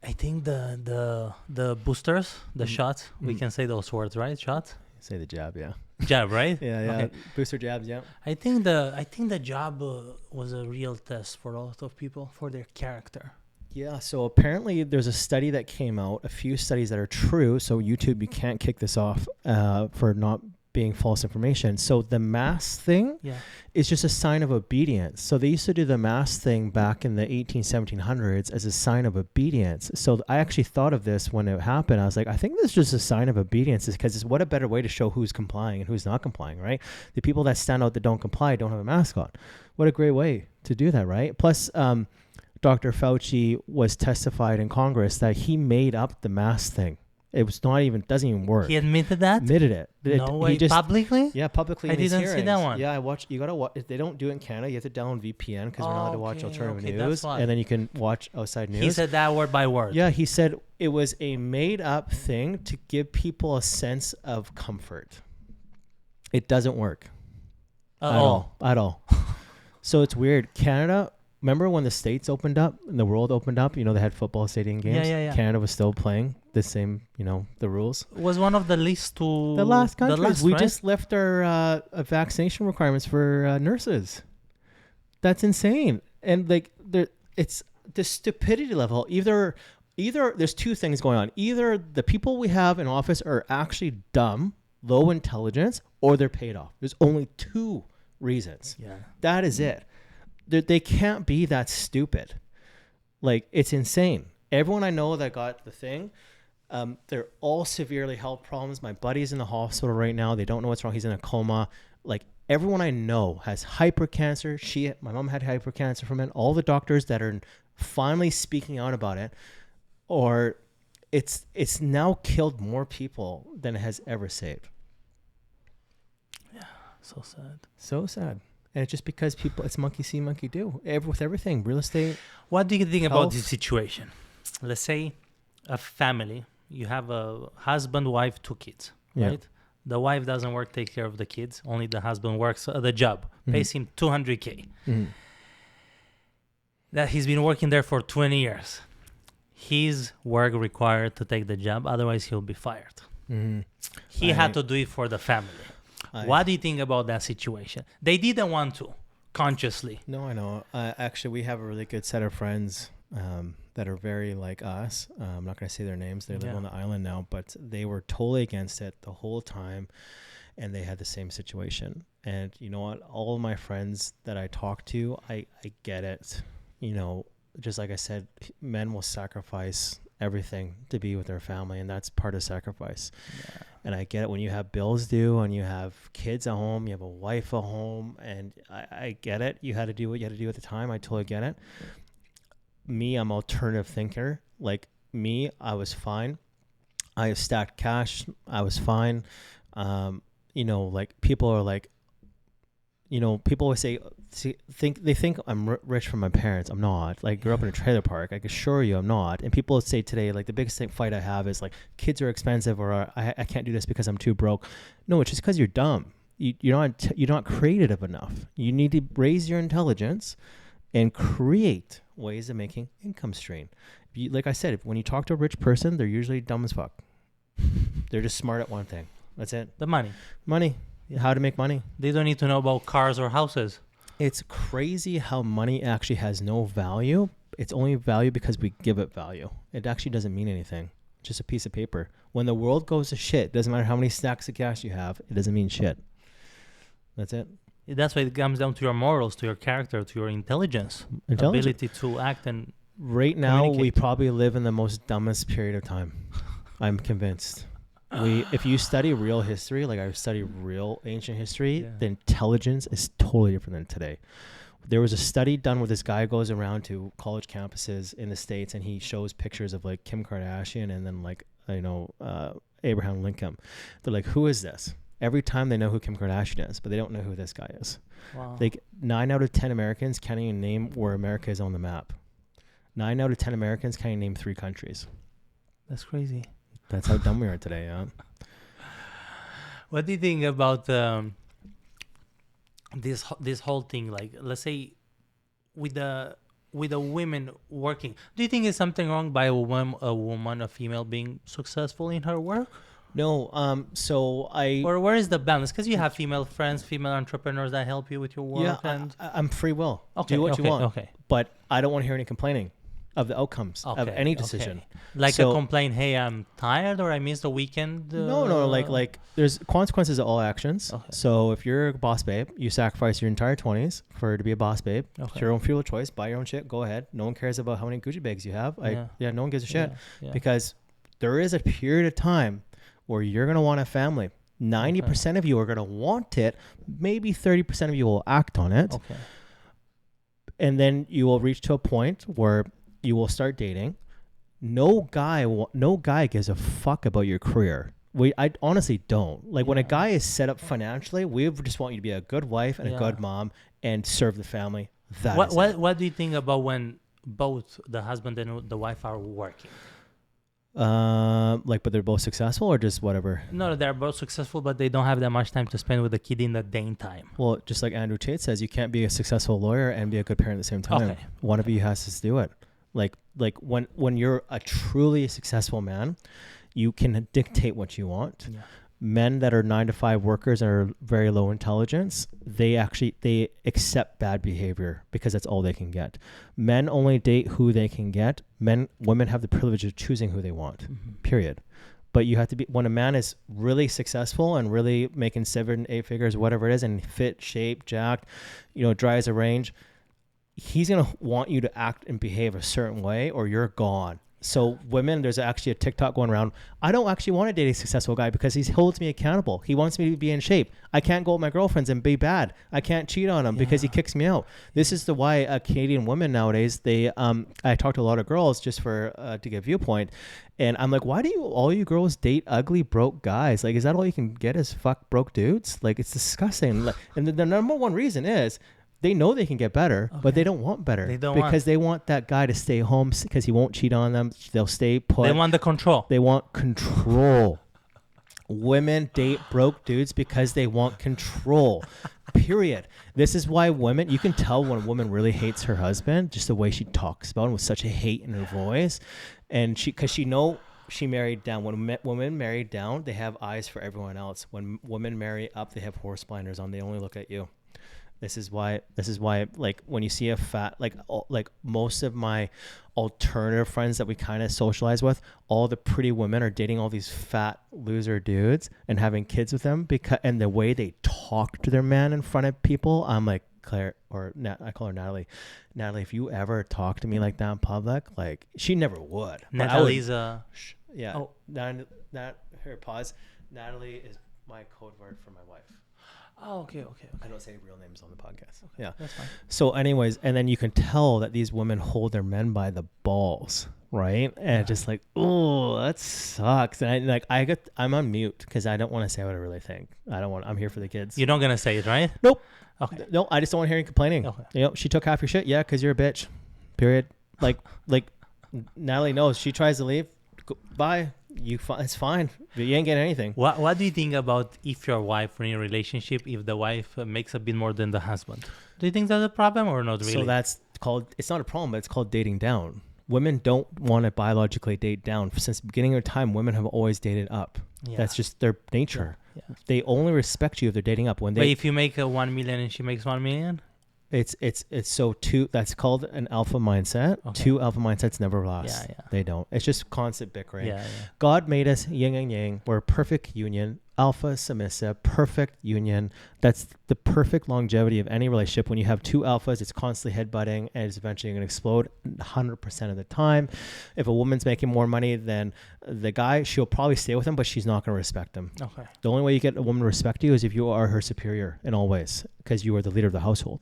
I think the boosters, the shots, we can say those words, right? Shots? Say the jab, yeah. Jab, right? Yeah. Okay. Booster jabs, yeah. I think the jab was a real test for a lot of people, for their character. Yeah, so apparently there's a study that came out, a few studies that are true. So YouTube, you can't kick this off for not being false information. So the mask thing is just a sign of obedience. So they used to do the mask thing back in the 1700s as a sign of obedience. So I actually thought of this when it happened. I was like, I think this is just a sign of obedience, because what a better way to show who's complying and who's not complying, right? The people that stand out that don't comply don't have a mask on. What a great way to do that, right? Plus, Dr. Fauci was testified in Congress that he made up the mask thing. It was doesn't even work. He admitted that? Admitted it. No way. Publicly? Yeah, publicly. I didn't see that one. Yeah, I watched. You gotta watch. If they don't do it in Canada, you have to download VPN because we're not allowed to watch alternative news, and then you can watch outside news. He said that word by word. Yeah, he said it was a made-up thing to give people a sense of comfort. It doesn't work at all. So it's weird. Canada. Remember when the States opened up and the world opened up? They had football stadium games. Yeah. Canada was still playing the same, the rules. It was one of the least to... The last countries. We right? just left our vaccination requirements for nurses. That's insane. And it's the stupidity level. Either there's two things going on. Either the people we have in office are actually dumb, low intelligence, or they're paid off. There's only two reasons. Yeah. That is it. They can't be that stupid. It's insane. Everyone I know that got the thing, they're all severely health problems. My buddy's in the hospital right now. They don't know what's wrong. He's in a coma. Everyone I know has hypercancer. My mom had hypercancer from it. All the doctors that are finally speaking out about it, or it's now killed more people than it has ever saved. Yeah, so sad. So sad. And it's just because people, it's monkey see, monkey do. With everything, real estate. What do you think health. About this situation? Let's say a family, you have a husband, wife, 2 kids, right? The wife doesn't work, take care of the kids. Only the husband works at the job, pays him $200K. Mm-hmm. That he's been working there for 20 years. His work required to take the job, otherwise he'll be fired. Mm-hmm. He had to do it for the family. What do you think about that situation? They didn't want to, consciously. No, I know. Actually, we have a really good set of friends that are very like us. I'm not going to say their names. They live on the island now, but they were totally against it the whole time, and they had the same situation. And you know what? All of my friends that I talk to, I get it. Just like I said, men will sacrifice everything to be with their family, and that's part of sacrifice. Yeah. And I get it when you have bills due and you have kids at home, you have a wife at home, and I get it. You had to do what you had to do at the time. I totally get it. Me, I'm an alternative thinker. I was fine. I stacked cash. I was fine. Like people are like, people always say, they think I'm rich from my parents. I'm not. Like, grew up in a trailer park. I can assure you I'm not. And people say today, like, the biggest fight I have is like, kids are expensive, or I can't do this because I'm too broke. No, it's just because you're dumb. You're not creative enough. You need to raise your intelligence and create ways of making income stream. Like I said, when you talk to a rich person, they're usually dumb as fuck. They're just smart at one thing. That's it. The money. Yeah. How to make money. They don't need to know about cars or houses. It's crazy how money actually has no value. It's only value because we give it value. It actually doesn't mean anything. It's just a piece of paper. When the world goes to shit, doesn't matter how many stacks of cash you have, it doesn't mean shit. That's it. That's why it comes down to your morals, to your character, to your intelligence. Ability to act and right now, we probably live in the most dumbest period of time. I'm convinced. If you study real history, like I study real ancient history, the intelligence is totally different than today. There was a study done where this guy goes around to college campuses in the States and he shows pictures of like Kim Kardashian and then like, Abraham Lincoln. They're like, who is this? Every time they know who Kim Kardashian is, but they don't know who this guy is. Wow. Like 9 out of 10 Americans can't even name where America is on the map. 9 out of 10 Americans can't even name 3 countries. That's crazy. That's how dumb we are today, yeah. What do you think about this whole thing? Like, let's say, with the women working, do you think there's something wrong by a female being successful in her work? No. Or where is the balance? Because you have female friends, female entrepreneurs that help you with your work. Yeah, I'm free will. Okay, do what you want. Okay. But I don't want to hear any complaining of the outcomes of any decision. Like a complaint, hey, I'm tired or I missed the weekend. No, like there's consequences of all actions. Okay. So if you're a boss babe, you sacrifice your entire 20s to be a boss babe. Okay. It's your own fuel of choice. Buy your own shit. Go ahead. No one cares about how many Gucci bags you have. No one gives a shit because there is a period of time where you're going to want a family. 90% of you are going to want it. Maybe 30% of you will act on it. Okay. And then you will reach to a point where you will start dating. No guy gives a fuck about your career. I honestly don't. Like when a guy is set up financially, we just want you to be a good wife and a good mom and serve the family. What do you think about when both the husband and the wife are working? But they're both successful or just whatever? No, they're both successful, but they don't have that much time to spend with the kid in the daytime. Well, just like Andrew Tate says, you can't be a successful lawyer and be a good parent at the same time. Okay. One of you has to do it. Like when you're a truly successful man, you can dictate what you want. Yeah. Men that are 9-to-5 workers and are very low intelligence, they accept bad behavior because that's all they can get. Men only date who they can get. Women have the privilege of choosing who they want. Period. But you have to be, when a man is really successful and really making 7-8 figures, whatever it is, and fit, shape, jacked, dry as a range, he's going to want you to act and behave a certain way or you're gone. So women, there's actually a TikTok going around. I don't actually want to date a successful guy because he holds me accountable. He wants me to be in shape. I can't go with my girlfriends and be bad. I can't cheat on him because he kicks me out. This is why Canadian women nowadays, I talk to a lot of girls just for to get a viewpoint. And I'm like, why do all you girls date ugly, broke guys? Like, is that all you can get is fuck broke dudes? Like, it's disgusting. And the number one reason is, they know they can get better, but they don't want better. They want that guy to stay home because he won't cheat on them. They'll stay put. They want the control. They want control. Women date broke dudes because they want control. Period. This is why you can tell when a woman really hates her husband, just the way she talks about him with such a hate in her voice. And because she married down. When women marry down, they have eyes for everyone else. When women marry up, they have horse blinders on. They only look at you. This is why, like, when you see a fat, like most of my alternative friends that we kind of socialize with, all the pretty women are dating all these fat loser dudes and having kids with them and the way they talk to their man in front of people, I'm like, Claire, I call her Natalie. Natalie, if you ever talk to me like that in public, like, she never would. Natalie's pause. Natalie is my code word for my wife. Oh, okay. I don't say real names on the podcast. Okay, Yeah. that's fine. So anyways, and then you can tell that these women hold their men by the balls, right? And just like, oh, that sucks. And I'm on mute because I don't want to say what I really think. I'm here for the kids. You're not gonna say it, right? Nope. Okay. No, I just don't want to hear you complaining. Okay. You know, she took half your shit. Yeah, because you're a bitch. Period. Like Natalie knows. She tries to leave. Bye. It's fine. You ain't getting anything. What do you think about if your wife or in a relationship, if the wife makes a bit more than the husband? Do you think that's a problem or not really? So that's called, it's not a problem, but it's called dating down. Women don't want to biologically date down. Since the beginning of time, women have always dated up. Yeah. That's just their nature. Yeah. They only respect you if they're dating up. When But they, if you make 1 million and she makes 1 million? it's so two. That's called an alpha mindset. Okay. Two alpha mindsets never last. Yeah. They don't. It's just constant bickering. Yeah. God made us yin and yang. We're a perfect union. Alpha, submissive, perfect union. That's the perfect longevity of any relationship. When you have two alphas, it's constantly headbutting and it's eventually going to explode 100% of the time. If a woman's making more money than the guy, she'll probably stay with him, but she's not going to respect him. Okay. The only way you get a woman to respect you is if you are her superior in all ways, because you are the leader of the household.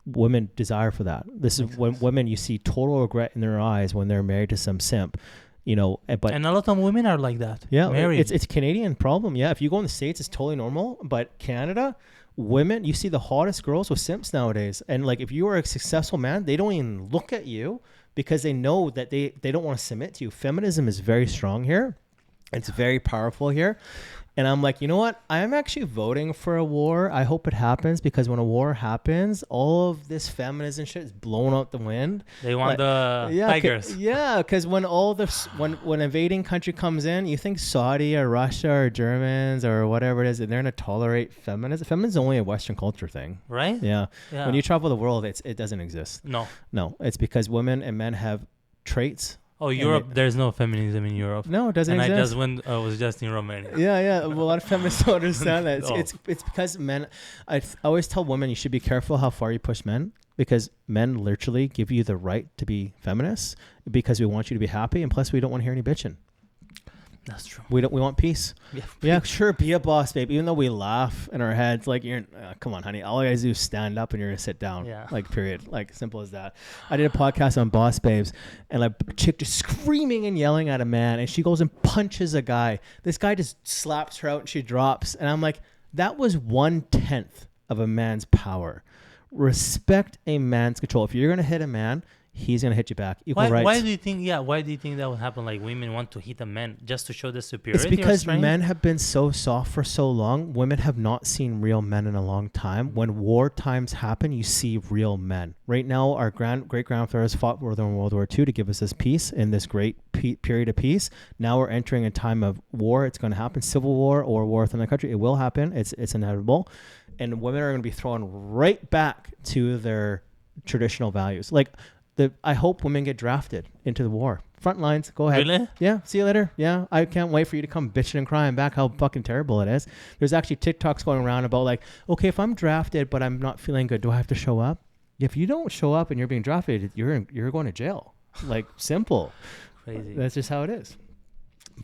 Women desire for that. This is when women, you see total regret in their eyes when they're married to some simp. You know, but And a lot of women are like that. yeah, married. it's a Canadian problem. Yeah, if you go in the States, it's totally normal. But Canada, women, you see the hottest girls with simps nowadays. And like, if you are a successful man, they don't even look at you because they know that they don't want to submit to you. Feminism is very strong here. It's very powerful here. And I'm like, you know what? I'm actually voting for a war. I hope it happens because when a war happens, all of this feminism shit is blown out the wind. They want Like, the tigers. Because when all this, when invading country comes in, you think Saudi or Russia or Germans or whatever it is, and they're gonna tolerate feminism. Feminism is only a Western culture thing. Right? Yeah. Yeah. When you travel the world, it doesn't exist. No. No, it's because women and men have traits. Oh, Europe, there's no feminism in Europe. No, it doesn't and exist. I just went, I was just in Romania. Yeah. A lot of feminists don't understand that. Oh. It's because men. I always tell women you should be careful how far you push men because men literally give you the right to be feminists because we want you to be happy and plus we don't want to hear any bitching. That's true. We want peace. Yeah. Yeah, sure, be a boss, babe. Even though we laugh in our heads, like come on, honey. All I gotta do is stand up and you're gonna sit down. Yeah. Like period. Like simple as that. I did a podcast on boss babes, and like a chick just screaming and yelling at a man, and she goes and punches a guy. This guy just slaps her out and she drops, and I'm like, that was 1/10 of a man's power. Respect a man's control. If you're gonna hit a man, he's gonna hit you back. Equal rights. Why do you think? Yeah, why do you think that would happen? Like women want to hit a man just to show the superiority. It's because or strength? men have been so soft for so long. Women have not seen real men in a long time. When war times happen, you see real men. Right now, our great grandfathers fought in World War II to give us this peace in this great period of peace. Now we're entering a time of war. It's going to happen, civil war or war within the country. It will happen. It's inevitable, and women are going to be thrown right back to their traditional values. Like. I hope women get drafted into the war. Front lines, go ahead. Really? Yeah, see you later. Yeah, I can't wait for you to come bitching and crying back how fucking terrible it is. There's actually TikToks going around about like, okay, if I'm drafted but I'm not feeling good, do I have to show up? If you don't show up and you're being drafted, you're going to jail. Like, simple. Crazy. That's just how it is.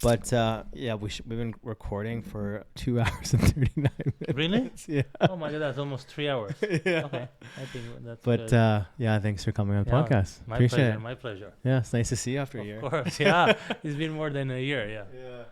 But yeah, we've been recording for 2 hours and 39 minutes. Really? Yeah. Oh my god, that's almost 3 hours. Yeah. Okay, I think that's But good. yeah, thanks for coming on the Yeah, podcast. My Appreciate pleasure. it. My pleasure. Yeah, it's nice to see you after a year. Of course, yeah. It's been more than a year, yeah. Yeah.